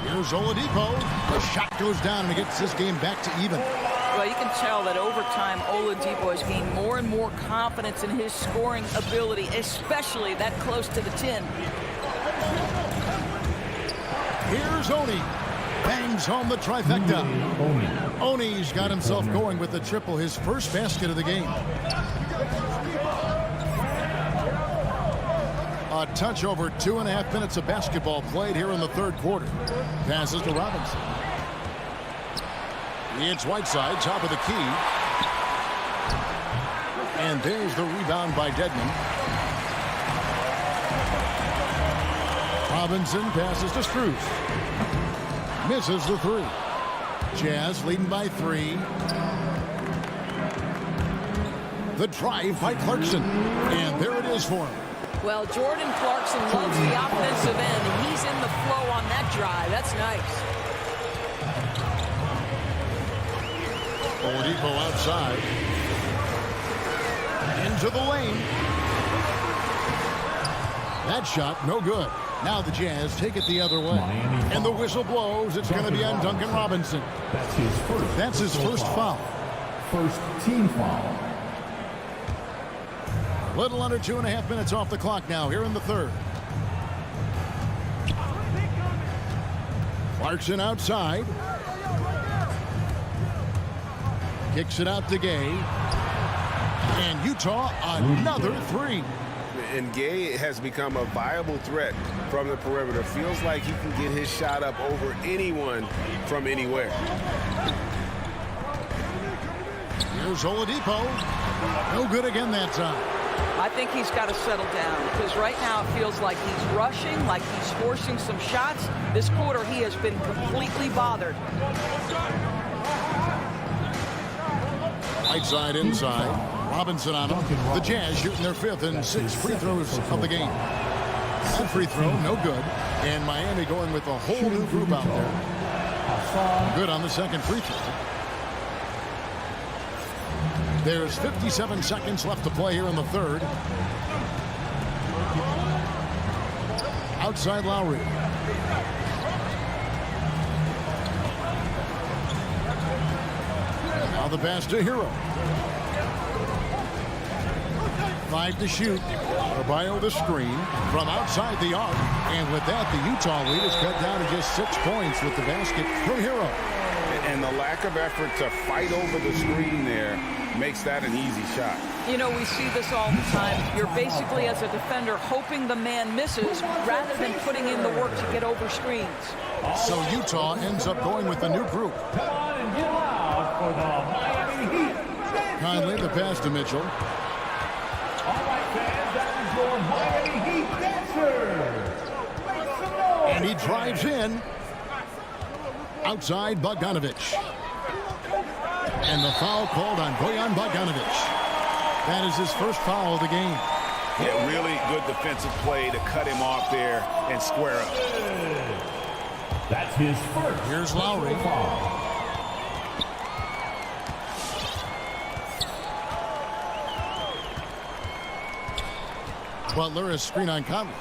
Here's Oladipo. The shot goes down, and it gets this game back to even. Well, you can tell that over time, Oladipo has gained more and more confidence in his scoring ability, especially that close to the 10. Here's Oni. Bangs home the trifecta. Oni's got himself going with the triple, his first basket of the game. A touch over 2.5 minutes of basketball played here in the third quarter. Passes to Robinson. It's Whiteside, top of the key. And there's the rebound by Dedmon. Robinson passes to Strus. Misses the 3. Jazz leading by 3. The drive by Clarkson. And there it is for him. Well, Jordan Clarkson loves the offensive end, and he's in the flow on that drive. That's nice. Oladipo outside. Into the lane. That shot, no good. Now the Jazz take it the other way. And the whistle blows. It's going to be on Duncan Robinson. That's his first foul. First team foul. Little under 2.5 minutes off the clock now here in the third. Clarkson outside. Kicks it out to Gay. And Utah another 3. And Gay has become a viable threat from the perimeter. Feels like he can get his shot up over anyone from anywhere. Here's Oladipo. No good again that time. I think he's got to settle down, because right now it feels like he's rushing, like he's forcing some shots. This quarter he has been completely bothered. Right side inside. Robinson on him. The Jazz shooting their 5th and 6th free throws of the game. That free throw, no good. And Miami going with a whole new group out there. Good on the second free throw. There's 57 seconds left to play here in the third. Outside Lowry. Now the pass to Hero. 5 to shoot. Adebayo the screen from outside the arc. And with that, the Utah lead is cut down to just 6 points with the basket from Hero. And the lack of effort to fight over the screen there makes that an easy shot. You know, we see this all the time. You're basically, as a defender, hoping the man misses rather than putting in the work to get over screens. So Utah ends up going with the new group. Come on and get loud for the Miami Heat. Conley the pass to Mitchell. All right, fans, that is your Miami Heat dancers. Make some noise. And he drives in. Outside Bogdanovich. And the foul called on Bojan Bogdanovich. That is his first foul of the game. Yeah, really good defensive play to cut him off there and square up. That's his first. Here's Lowry. Foul. Butler is screen on Conley.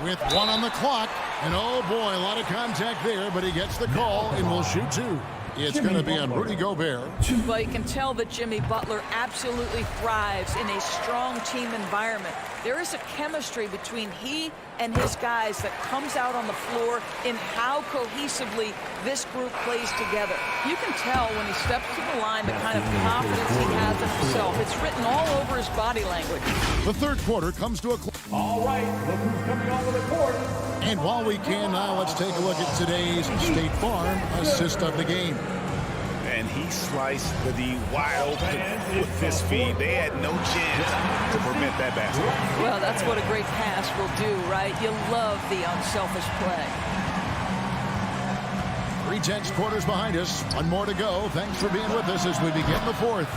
With 1 on the clock. And oh boy, a lot of contact there, but he gets the call and will shoot 2. It's going to be on Rudy Gobert. Well, you can tell that Jimmy Butler absolutely thrives in a strong team environment. There is a chemistry between he and his guys that comes out on the floor in how cohesively this group plays together. You can tell when he steps to the line the kind of confidence he has in himself. It's written all over his body language. The third quarter comes to a close. All right, look who's coming onto the court. And while we can now, let's take a look at today's State Farm assist of the game. and he sliced the D wide open with his feet. They had no chance to prevent that basket. Well, that's what a great pass will do, right? You love the unselfish play. 3:10 quarters behind us. One more to go. Thanks for being with us as we begin the fourth.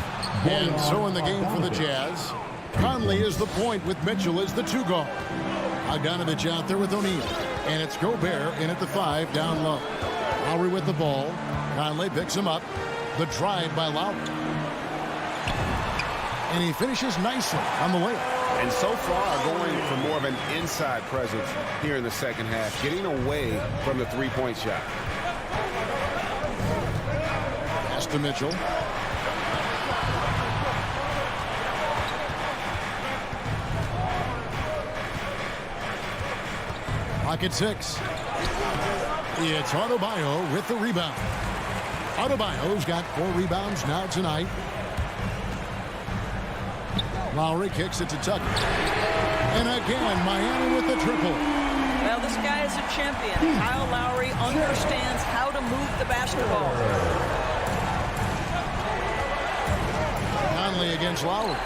And so in the game for the Jazz, Conley is the point with Mitchell as the 2 guard. Bogdanovich out there with O'Neal. And it's Gobert in at the 5 down low. Lowry with the ball. Conley picks him up. The drive by Lowry. And he finishes nicely on the layup. And so far going for more of an inside presence here in the second half, getting away from the three-point shot. Pass to Mitchell. Pocket 6. It's Adebayo with the rebound. Adebayo's got 4 rebounds now tonight. Lowry kicks it to Tucker. And again, Miami with the triple. Well, this guy is a champion. Kyle Lowry understands how to move the basketball. Conley against Lowry.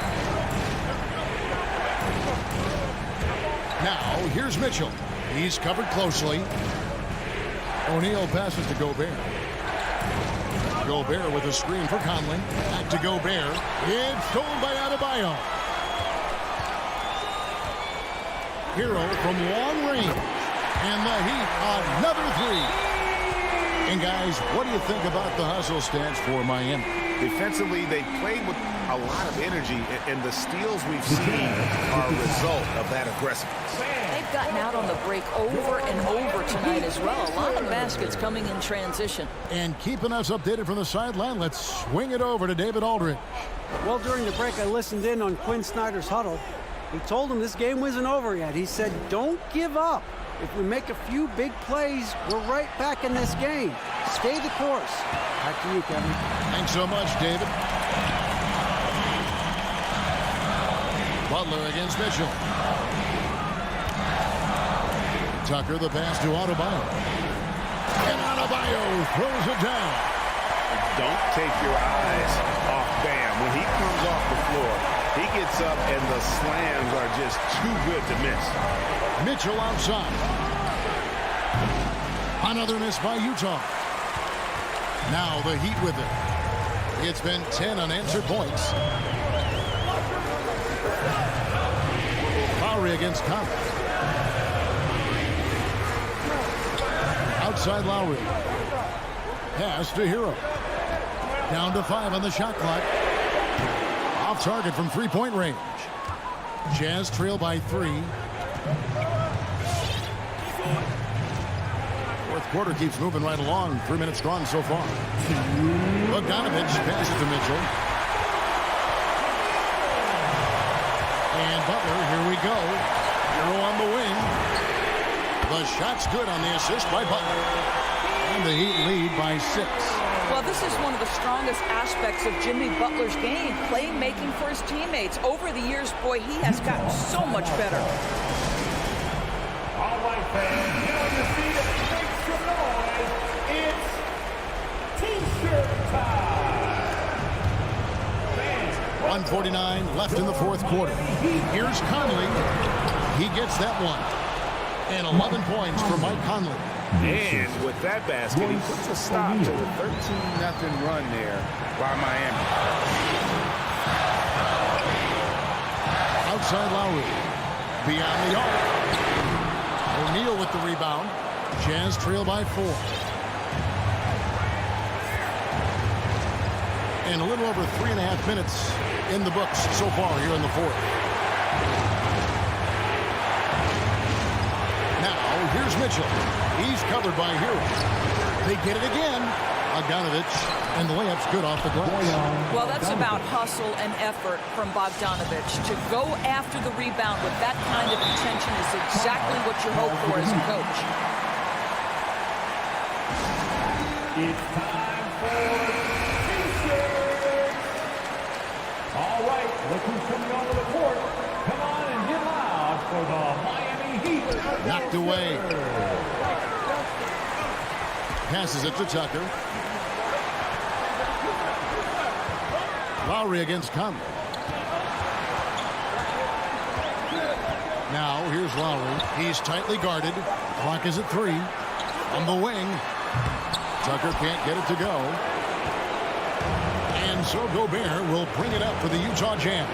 Now, here's Mitchell. He's covered closely. O'Neal passes to Gobert. Gobert with a screen for Conley. Back to Gobert. It's stolen by Adebayo. Hero from long range. And the Heat, another 3. And guys, what do you think about the hustle stats for Miami? Defensively, they played with a lot of energy, and the steals we've seen are a result of that aggressiveness. They've gotten out on the break over and over tonight as well. A lot of baskets coming in transition. And keeping us updated from the sideline, let's swing it over to David Aldridge. Well, during the break, I listened in on Quinn Snyder's huddle. He told him this game wasn't over yet. He said, don't give up. If we make a few big plays, we're right back in this game. Stay the course. Back to you, Kevin. Thanks so much, David. Butler against Mitchell. Tucker, the pass to Adebayo. And Adebayo throws it down. Don't take your eyes off Bam. When he comes off the floor, he gets up and the slams are just too good to miss. Mitchell outside. Another miss by Utah. Now the Heat with it. It's been 10 unanswered points. Lowry against Conley. Outside Lowry. Pass to Hero. Down to 5 on the shot clock. Off target from 3-point range. Jazz trail by 3. Fourth quarter keeps moving right along. 3 minutes gone so far. Bogdanovich passes to Mitchell. And Butler, here we go. Hero on the wing. The shot's good on the assist by Butler. And the Heat lead by 6. Well, this is one of the strongest aspects of Jimmy Butler's game, playmaking for his teammates. Over the years, boy, he has gotten so much better. All right, fans, get on your feet and make some noise. It's T-shirt time. 1:49 left in the fourth quarter. Here's Conley. He gets that one. And 11 points for Mike Conley. And with that basket, he puts a stop to the 13-0 run there by Miami. Outside Lowry. Beyond the arc. O'Neal with the rebound. Jazz trail by 4. And a little over 3.5 minutes in the books so far here in the fourth. Now, here's Mitchell. He's covered by Hero. They get it again. Bogdanovich, and the layup's good off the glass. Well, that's about hustle and effort from Bogdanovich. To go after the rebound with that kind of intention is exactly what you hope for as a coach. It's time for T-shirts. All right, look who's coming onto the court. Come on and get loud for the Miami Heat. Knocked away. Passes it to Tucker. Lowry against Conley. Now, here's Lowry. He's tightly guarded. Clock is at 3. On the wing. Tucker can't get it to go. And so Gobert will bring it up for the Utah Jazz.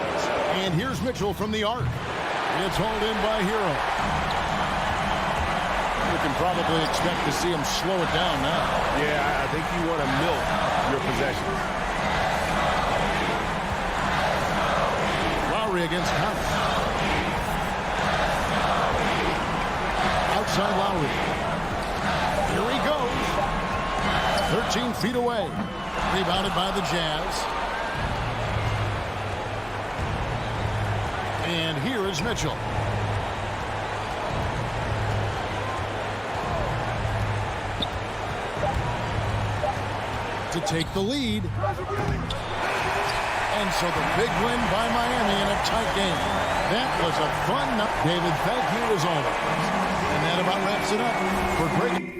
And here's Mitchell from the arc. It's hauled in by Hero. You can probably expect to see him slow it down now. Yeah, I think you want to milk your possessions. Lowry against Conley. Outside Lowry. Here he goes. 13 feet away. Rebounded by the Jazz. And here is Mitchell. To take the lead. And so the big win by Miami in a tight game. That was a fun night. David, thank you as always. And that about wraps it up for Greg.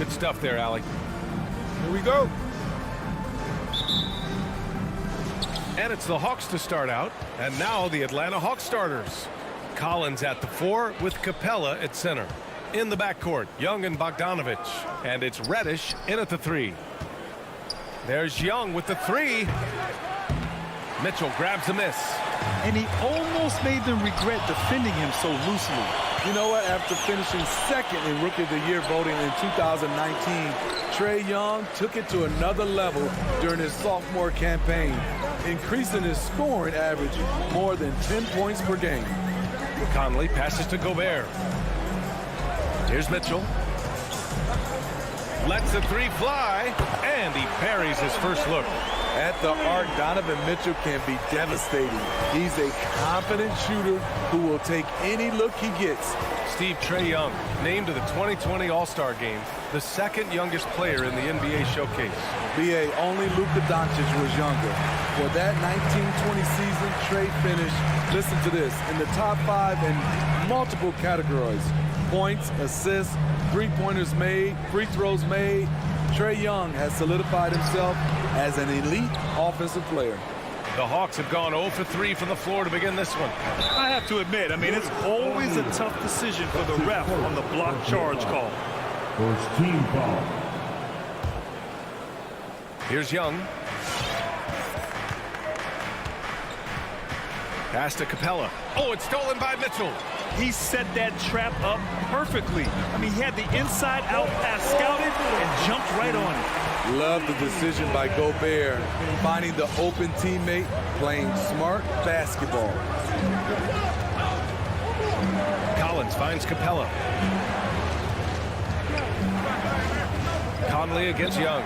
Good stuff there, Allie. Here we go. And it's the Hawks to start out. And now the Atlanta Hawks starters. Collins at the 4 with Capella at center. In the backcourt, Young and Bogdanovich. And it's Reddish in at the 3. There's Young with the 3. Mitchell grabs a miss. And he almost made them regret defending him so loosely. You know what? After finishing second in Rookie of the Year voting in 2019, Trae Young took it to another level during his sophomore campaign, increasing his scoring average more than 10 points per game. Conley passes to Gobert. Here's Mitchell. Lets the 3 fly, and he parries his first look. At the arc, Donovan Mitchell can be devastating. He's a confident shooter who will take any look he gets. Trae Young named to the 2020 All-Star Game, the second youngest player in the NBA showcase. BA, only Luka Doncic was younger. For that 1920 season, Trae finished, listen to this, in the top 5 in multiple categories. Points, assists, three-pointers made, free throws made. Trae Young has solidified himself as an elite offensive player. The Hawks have gone 0 for 3 from the floor to begin this one. I have to admit, it's always a tough decision for the ref on the block charge call. First team foul. Here's Young. Pass to Capella. Oh, it's stolen by Mitchell. He set that trap up perfectly. He had the inside-out pass scouted and jumped right on it. Love the decision by Gobert, finding the open teammate, playing smart basketball. Collins finds Capella. Conley against Young.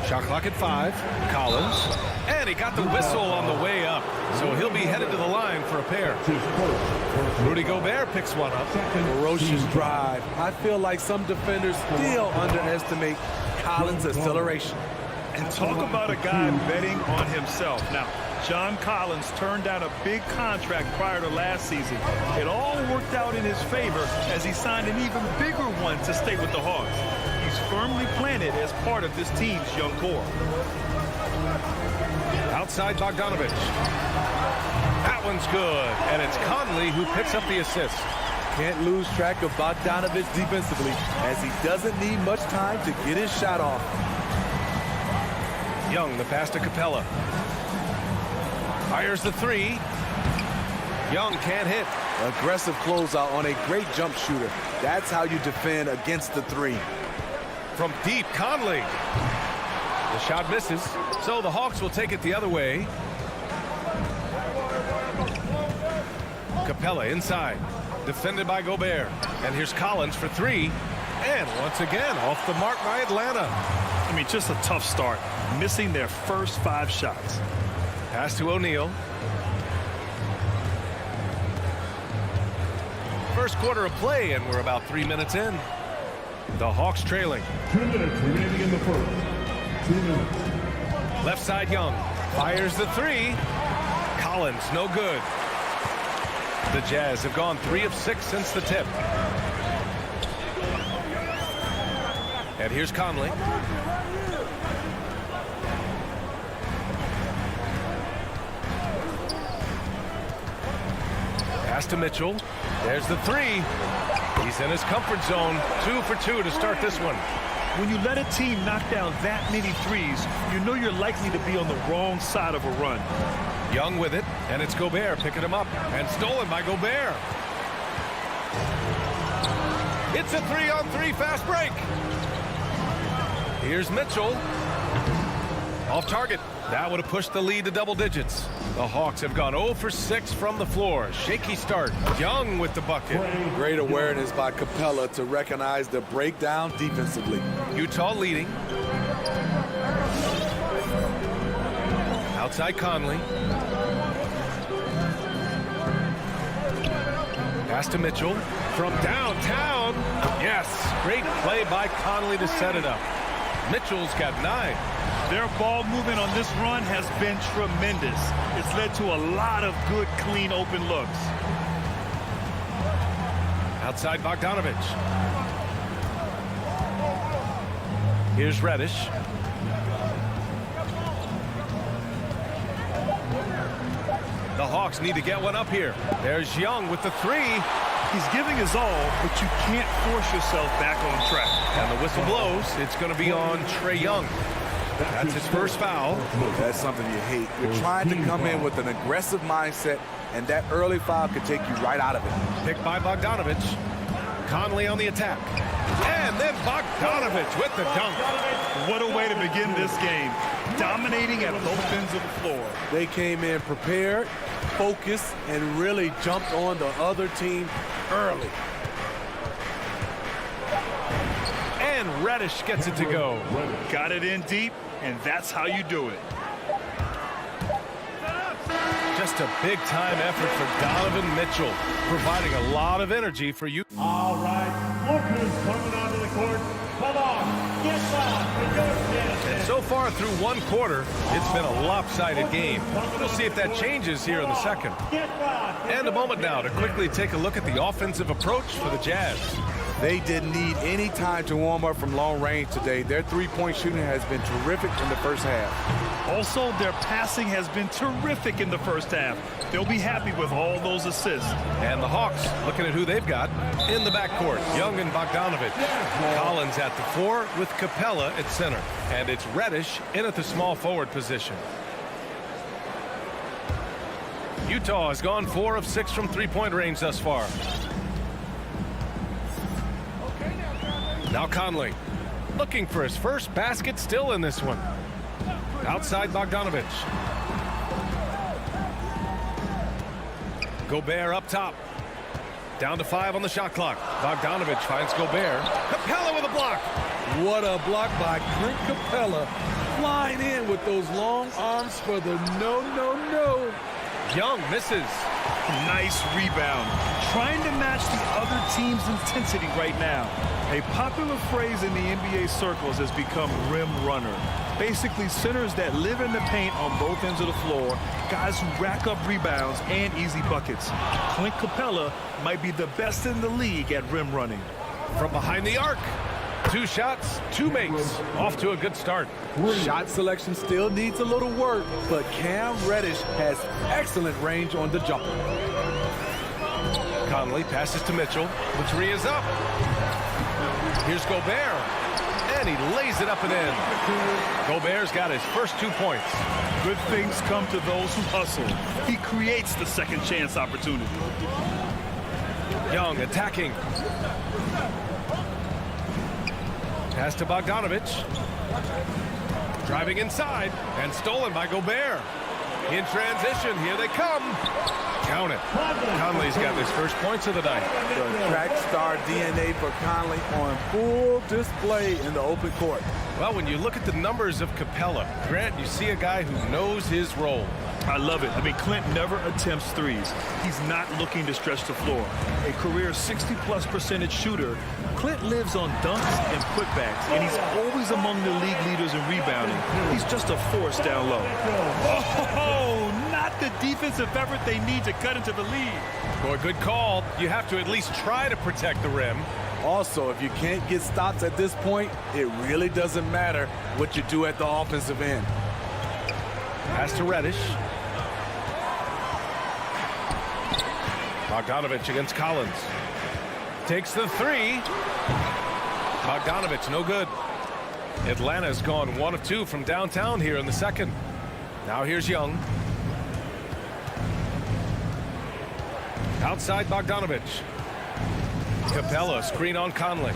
Shot clock at 5. Collins. And he got the whistle on the way up. So he'll be headed to the line for a pair. Rudy Gobert picks one up. Ferocious drive. I feel like some defenders still underestimate Collins' acceleration. And talk about a guy betting on himself. Now, John Collins turned down a big contract prior to last season. It all worked out in his favor as he signed an even bigger one to stay with the Hawks. He's firmly planted as part of this team's young core. Outside Bogdanovich. That one's good. And it's Conley who picks up the assist. Can't lose track of Bogdanovich defensively as he doesn't need much time to get his shot off. Young, the pass to Capella. Fires the 3. Young can't hit. Aggressive closeout on a great jump shooter. That's how you defend against the 3. From deep, Conley. The shot misses, so the Hawks will take it the other way. Capella inside, defended by Gobert. And here's Collins for 3. And once again, off the mark by Atlanta. Just a tough start, missing their first 5 shots. Pass to O'Neal. First quarter of play, and we're about 3 minutes in. The Hawks trailing. 2 minutes remaining in the first. 2 minutes. Left side Young. Fires the 3. Collins, no good. The Jazz have gone 3 of 6 since the tip. And here's Conley. Pass to Mitchell. There's the 3. He's in his comfort zone. 2 for 2 to start this one. When you let a team knock down that many threes, you know you're likely to be on the wrong side of a run. Young with it, and it's Gobert picking him up, and stolen by Gobert. It's a 3-on-3 fast break. Here's Mitchell. Off target. That would have pushed the lead to double digits. The Hawks have gone 0 for 6 from the floor. Shaky start. Young with the bucket. Great awareness by Capella to recognize the breakdown defensively. Utah leading. Outside Conley. Pass to Mitchell. From downtown. Yes. Great play by Conley to set it up. Mitchell's got 9. Their ball movement on this run has been tremendous. It's led to a lot of good, clean, open looks. Outside Bogdanovich. Here's Reddish. The Hawks need to get one up here. There's Young with the three. He's giving his all, but you can't force yourself back on track. And the whistle blows. It's going to be on Trae Young. That's his first foul. That's something you hate. You're trying to come in with an aggressive mindset, and that early foul could take you right out of it. Picked by Bogdanovich. Conley on the attack. And then Bogdanovich with the dunk. What a way to begin this game. Dominating at both ends of the floor. They came in prepared, focused, and really jumped on the other team early. And Reddish gets it to go. Got it in deep, and that's how you do it. Just a big-time effort for Donovan Mitchell, providing a lot of energy for you. All right, look who's coming onto the court. Come on, get loud for your chance. And so far through one quarter, it's been a lopsided game. We'll see if that changes here in the second. And a moment now to quickly take a look at the offensive approach for the Jazz. They didn't need any time to warm up from long range today. Their three-point shooting has been terrific in the first half. Also, their passing has been terrific in the first half. They'll be happy with all those assists. And the Hawks looking at who they've got in the backcourt. Young and Bogdanovich. Collins at the 4 with Capella at center. And it's Reddish in at the small forward position. Utah has gone 4 of 6 from three-point range thus far. Now Conley looking for his first basket, still in this one. Outside Bogdanovich. Gobert up top. Down to 5 on the shot clock. Bogdanovich finds Gobert. Capella with a block. What a block by Clint Capella. Flying in with those long arms for the no. Young misses. Nice rebound. Trying to match the other team's intensity right now. A popular phrase in the NBA circles has become rim runner. Basically, centers that live in the paint on both ends of the floor, guys who rack up rebounds and easy buckets. Clint Capella might be the best in the league at rim running. From behind the arc. 2 shots, 2 makes. Off to a good start. Shot selection still needs a little work, but Cam Reddish has excellent range on the jumper. Conley passes to Mitchell. The 3 is up. Here's Gobert. And he lays it up and in. Gobert's got his first 2 points. Good things come to those who hustle. He creates the second chance opportunity. Young attacking. Pass to Bogdanovich. Driving inside and stolen by Gobert. In transition, here they come. Count it. Conley's got his first points of the night. The track star DNA for Conley on full display in the open court. Well, when you look at the numbers of Capella, Grant, you see a guy who knows his role. I love it. I mean, Clint never attempts threes. He's not looking to stretch the floor. A career 60+% shooter, Clint lives on dunks and putbacks, and he's always among the league leaders in rebounding. He's just a force down low. Oh, not the defensive effort they need to cut into the lead. Boy, good call. You have to at least try to protect the rim. Also, if you can't get stops at this point, it really doesn't matter what you do at the offensive end. Pass to Reddish. Bogdanovich against Collins. Takes the 3. Bogdanovich, no good. Atlanta's gone 1 of 2 from downtown here in the second. Now here's Young. Outside Bogdanovich. Capella, screen on Conley.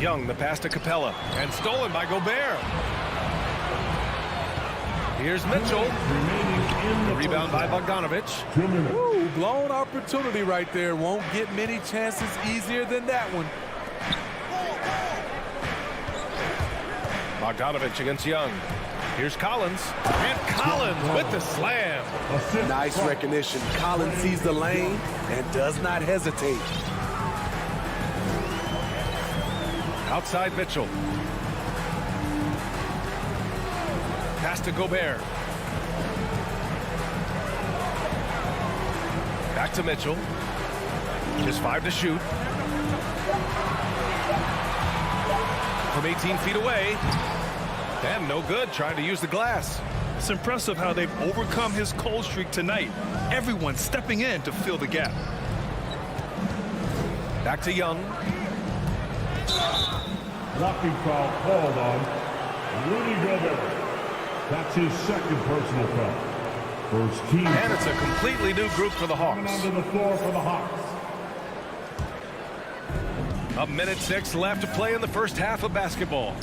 Young, the pass to Capella. And stolen by Gobert. Here's Mitchell. The rebound by Bogdanovich. Ooh, blown opportunity right there. Won't get many chances easier than that one. Bogdanovich against Young. Here's Collins. And Collins with the slam. Nice recognition. Collins sees the lane and does not hesitate. Outside Mitchell. Pass to Gobert. Back to Mitchell. Just 5 to shoot. from 18 feet away. And no good, trying to use the glass. It's impressive how they've overcome his cold streak tonight. Everyone stepping in to fill the gap. Back to Young. Blocking foul called on Rudy Gobert. That's his second personal foul. First team. And it's a completely new group for the Hawks. Coming onto the floor for the Hawks. A minute 6 left to play in the first half of basketball.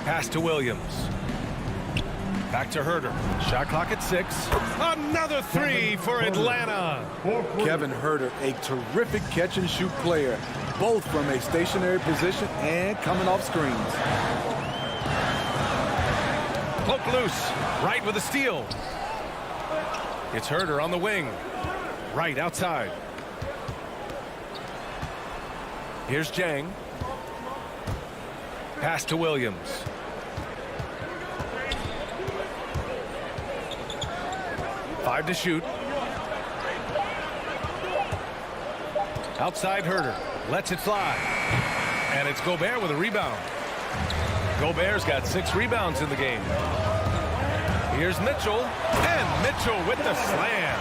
Pass to Williams. Back to Herter. Shot clock at 6. Another 3 for Atlanta. Kevin Herter, a terrific catch-and-shoot player, both from a stationary position and coming off screens. Poke loose. Right with a steal. It's Herter on the wing. Right outside. Here's Jang. Pass to Williams. Five to shoot. Outside Herter. Lets it fly. And it's Gobert with a rebound. Gobert's got 6 rebounds in the game. Here's Mitchell. And Mitchell with the slam.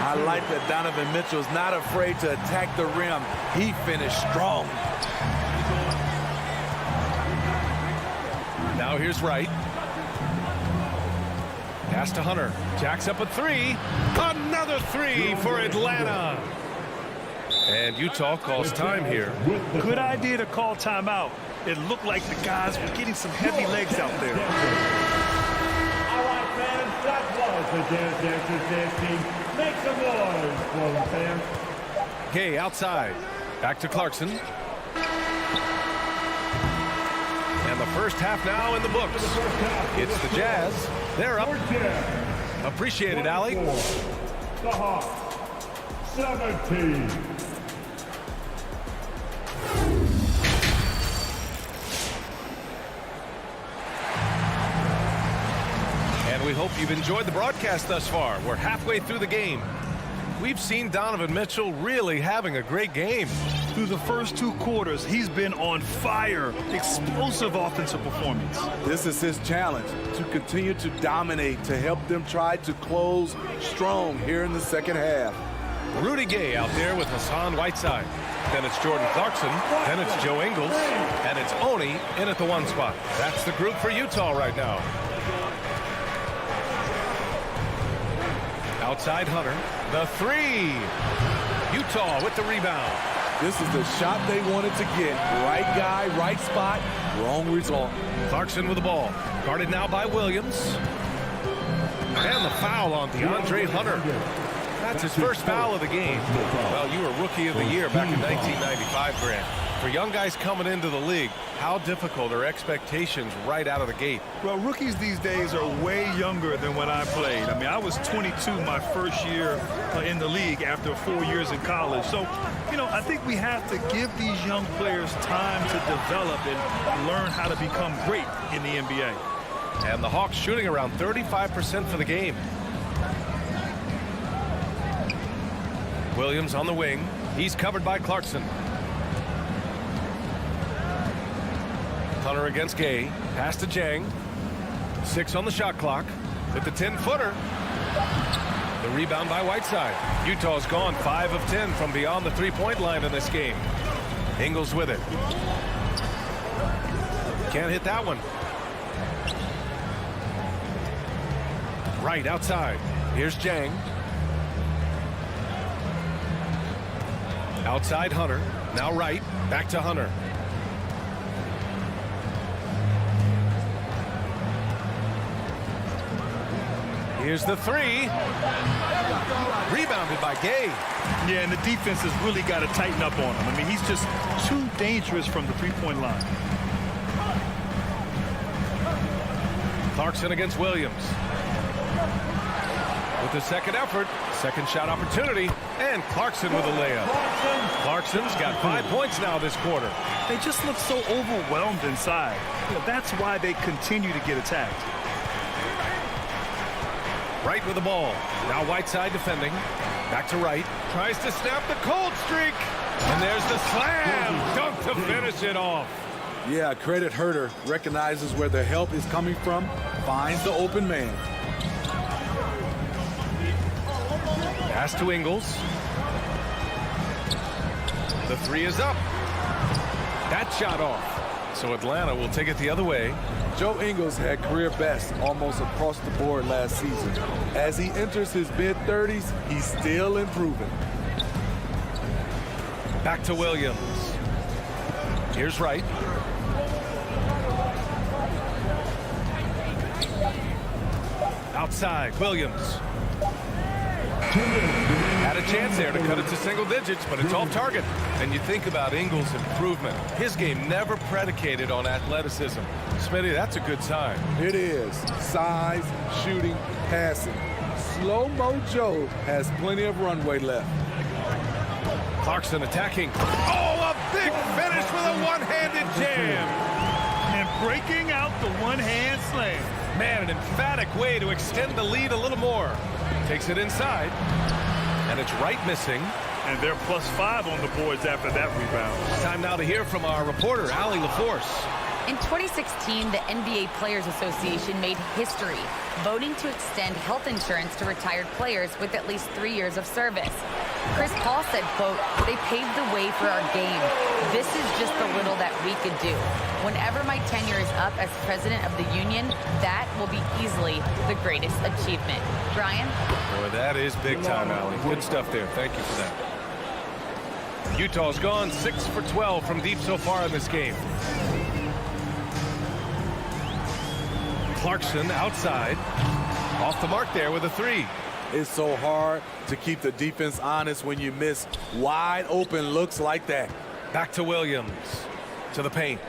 I like that Donovan Mitchell's not afraid to attack the rim. He finished strong. Now here's Wright. Pass to Hunter. Jacks up a 3. Another 3 for Atlanta. And Utah calls time here. Good idea to call timeout. It looked like the guys were getting some heavy legs out there. All right, fans, that was the Dance Dancers Dance Team. Make some noise for them, fans. Gay outside. Back to Clarkson. And the first half now in the books. It's the Jazz. They're up. Appreciate it, Allie. The Hawks, 17. And we hope you've enjoyed the broadcast thus far. We're halfway through the game. We've seen Donovan Mitchell really having a great game. Through the first 2 quarters, he's been on fire. Explosive offensive performance. This is his challenge, to continue to dominate, to help them try to close strong here in the second half. Rudy Gay out there with Hassan Whiteside. Then it's Jordan Clarkson. Then it's Joe Ingles. And it's Oni in at the 1 spot. That's the group for Utah right now. Outside Hunter. The 3. Utah with the rebound. This is the shot they wanted to get. Right guy, right spot, wrong result. Clarkson with the ball. Guarded now by Williams. And the foul on DeAndre Hunter. That's his first foul of the game. Well, you were Rookie of the Year back in 1995, Grant. For young guys coming into the league, how difficult are expectations right out of the gate? Well, rookies these days are way younger than when I played. I mean, I was 22 my first year in the league after 4 years in college. So, you know, I think we have to give these young players time to develop and learn how to become great in the NBA. And the Hawks shooting around 35% for the game. Williams on the wing. He's covered by Clarkson. Hunter against Gay. Pass to Jang. 6 on the shot clock. With the 10-footer. The rebound by Whiteside. Utah's gone 5 of 10 from beyond the 3-point line in this game. Ingles with it. Can't hit that one. Right outside. Here's Jang. Outside Hunter. Now right. Back to Hunter. Here's the 3. Rebounded by Gay. Yeah, and the defense has really got to tighten up on him. I mean, he's just too dangerous from the 3-point line. Clarkson against Williams. With the second effort, second shot opportunity, and Clarkson with a layup. Clarkson's got 5 points now this quarter. They just look so overwhelmed inside. You know, that's why they continue to get attacked. Wright with the ball. Now Whiteside defending. Back to Wright. Tries to snap the cold streak. And there's the slam. Dunk to finish it off. Yeah, credit Herder. Recognizes where the help is coming from, finds the open man. Pass to Ingles. The three is up. That shot off. So Atlanta will take it the other way. Joe Ingles had career best almost across the board last season. As he enters his mid-30s, he's still improving. Back to Williams. Here's Wright. Outside, Williams. Had a chance there to cut it to single digits, but it's off target. And you think about Ingles' improvement. His game never predicated on athleticism. Smitty, that's a good sign. It is. Size, shooting, passing. Slow-mo Joe has plenty of runway left. Clarkson attacking. Oh, a big finish with a one-handed jam. And breaking out the one-hand slam. Man, an emphatic way to extend the lead a little more. Takes it inside. And it's Wright missing. And they're +5 on the boards after that rebound. Time now to hear from our reporter, Allie LaForce. In 2016, the NBA Players Association made history, voting to extend health insurance to retired players with at least 3 years of service. Chris Paul said, quote, "They paved the way for our game. This is just the little that we could do. Whenever my tenure is up as president of the union, that will be easily the greatest achievement." Brian? Boy, that is big time, Allie. Good stuff there. Thank you for that. Utah's gone 6 for 12 from deep so far in this game. Clarkson outside. Off the mark there with a three. It's so hard to keep the defense honest when you miss wide open looks like that. Back to Williams. To the paint.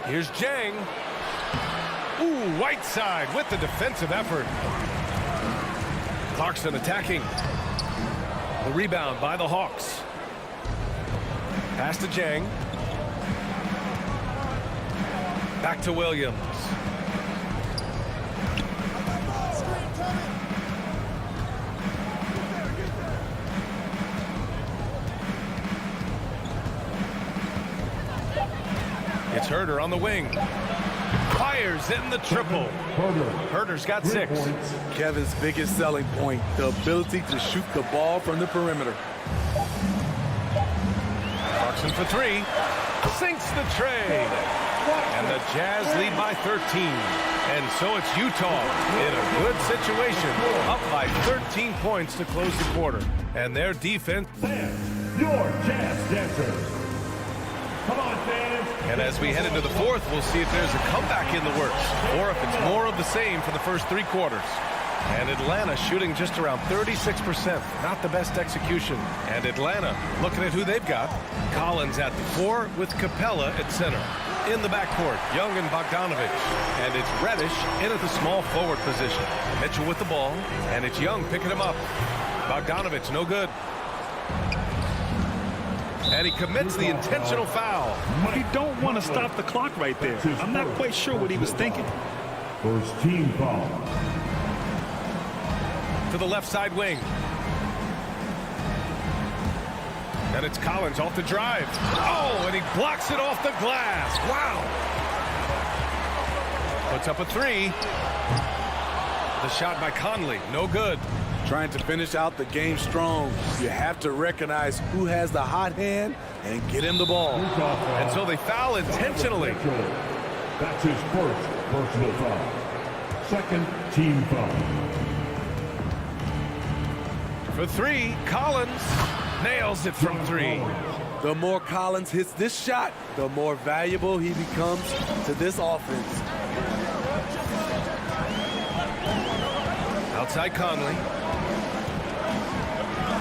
Here's Jang. Ooh, Whiteside with the defensive effort. Clarkson attacking. The rebound by the Hawks. Pass to Jang. Back to Williams. It's Herder on the wing. Fires in the triple. Herder's got 6. Kevin's biggest selling point, the ability to shoot the ball from the perimeter. Clarkson for 3. Sinks the tray. And the Jazz lead by 13. And so it's Utah in a good situation, up by 13 points to close the quarter. And their defense. Your Jazz dancers. Come on, fans. And as we head into the fourth, we'll see if there's a comeback in the works or if it's more of the same for the first 3 quarters. And Atlanta shooting just around 36%. Not the best execution. And Atlanta looking at who they've got. Collins at the 4 with Capella at center. In the backcourt, Young and Bogdanovich. And it's Reddish in at the small forward position. Mitchell with the ball. And it's Young picking him up. Bogdanovich no good. And he commits the intentional foul. He don't want to stop the clock right there. I'm not quite sure what he was thinking. First team foul. To the left side wing. And it's Collins off the drive. Oh, and he blocks it off the glass. Wow. Puts up a 3. The shot by Conley, no good. Trying to finish out the game strong, you have to recognize who has the hot hand and get him the ball. And so they foul intentionally. That's his first personal foul. Second team foul. For 3, Collins nails it from 3. The more Collins hits this shot, the more valuable he becomes to this offense. Outside Conley.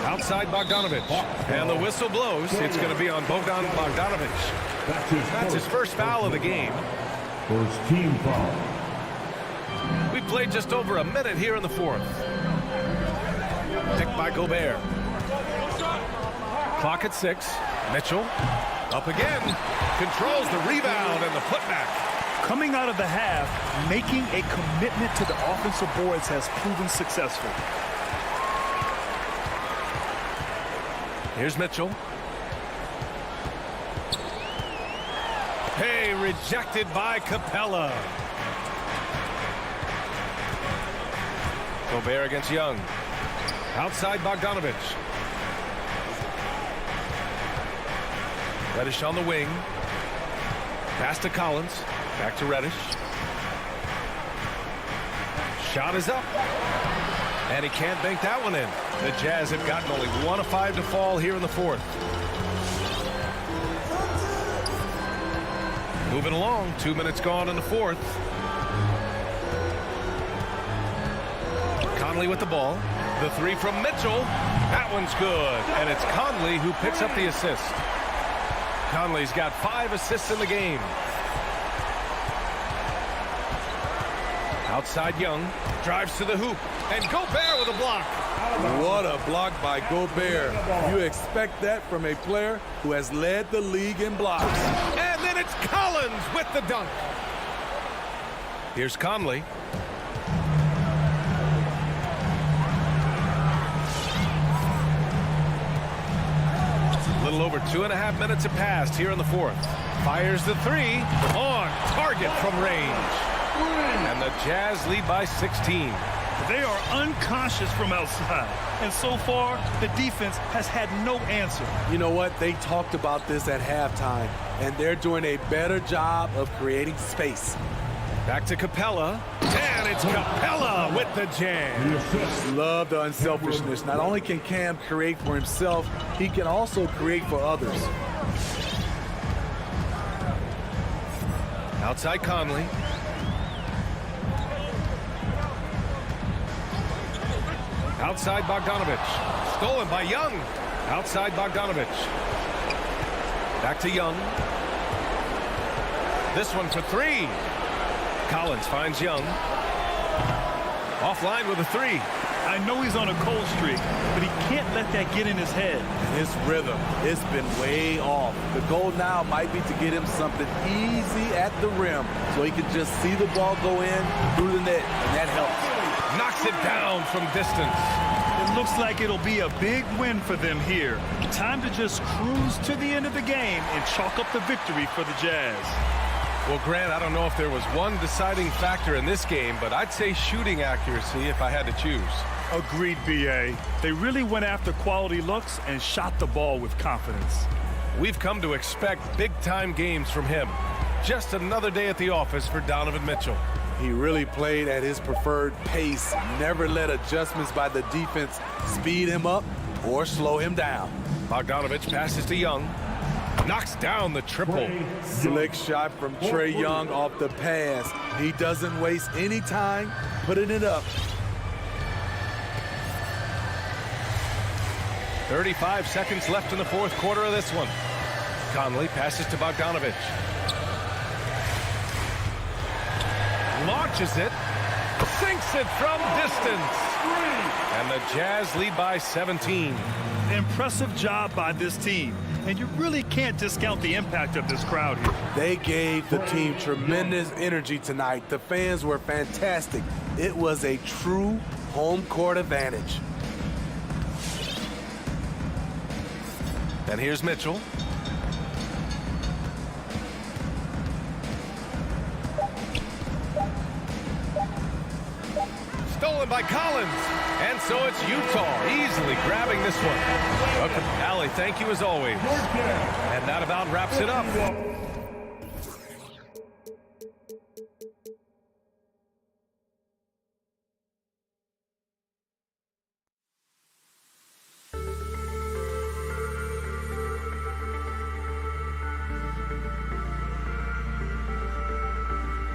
Outside Bogdanovich. And the whistle blows. It's going to be on Bogdan Bogdanovich. That's his first foul of the game. First team foul. We played just over a minute here in the fourth. Picked by Gobert. Clock at 6. Mitchell up again. Controls the rebound and the putback. Coming out of the half, making a commitment to the offensive boards has proven successful. Here's Mitchell. Hey, rejected by Capella. Gobert against Young. Outside Bogdanovich. Reddish on the wing. Pass to Collins. Back to Reddish. Shot is up. And he can't bank that one in. The Jazz have gotten only 1 of 5 to fall here in the fourth. Moving along. 2 minutes gone in the fourth. Conley with the ball. The three from Mitchell. That one's good. And it's Conley who picks up the assist. Conley's got 5 assists in the game. Outside Young. Drives to the hoop. And Gobert with a block. What a block by Gobert. You expect that from a player who has led the league in blocks. And then it's Collins with the dunk. Here's Conley. A little over 2.5 minutes have passed here in the fourth. Fires the three. On target from range. And the Jazz lead by 16. They are unconscious from outside. And so far, the defense has had no answer. You know what? They talked about this at halftime, and they're doing a better job of creating space. Back to Capella. And it's Capella with the jam. Love the unselfishness. Not only can Cam create for himself, he can also create for others. Outside Conley. Outside Bogdanovich. Stolen by Young. Outside Bogdanovich. Back to Young. This one for three. Collins finds Young. Offline with a three. I know he's on a cold streak, but he can't let that get in his head. His rhythm, it's been way off. The goal now might be to get him something easy at the rim so he can just see the ball go in through the net, and that helps. Knocks it down from distance. It looks like it'll be a big win for them here. Time to just cruise to the end of the game and chalk up the victory for the Jazz. Well, Grant, I don't know if there was one deciding factor in this game, but I'd say shooting accuracy if I had to choose. Agreed, B.A. They really went after quality looks and shot the ball with confidence. We've come to expect big-time games from him. Just another day at the office for Donovan Mitchell. He really played at his preferred pace, never let adjustments by the defense speed him up or slow him down. Bogdanovich passes to Young. Knocks down the triple. Slick shot from Trae Young off the pass. He doesn't waste any time putting it up. 35 seconds left in the fourth quarter of this one. Conley passes to Bogdanovich. Launches it. Sinks it from distance. And the Jazz lead by 17. Impressive job by this team. And you really can't discount the impact of this crowd here. They gave the team tremendous energy tonight. The fans were fantastic. It was a true home court advantage. And here's Mitchell. Stolen by Collins. And so it's Utah easily grabbing this one. Welcome, Allie. Thank you as always. And that about wraps it up.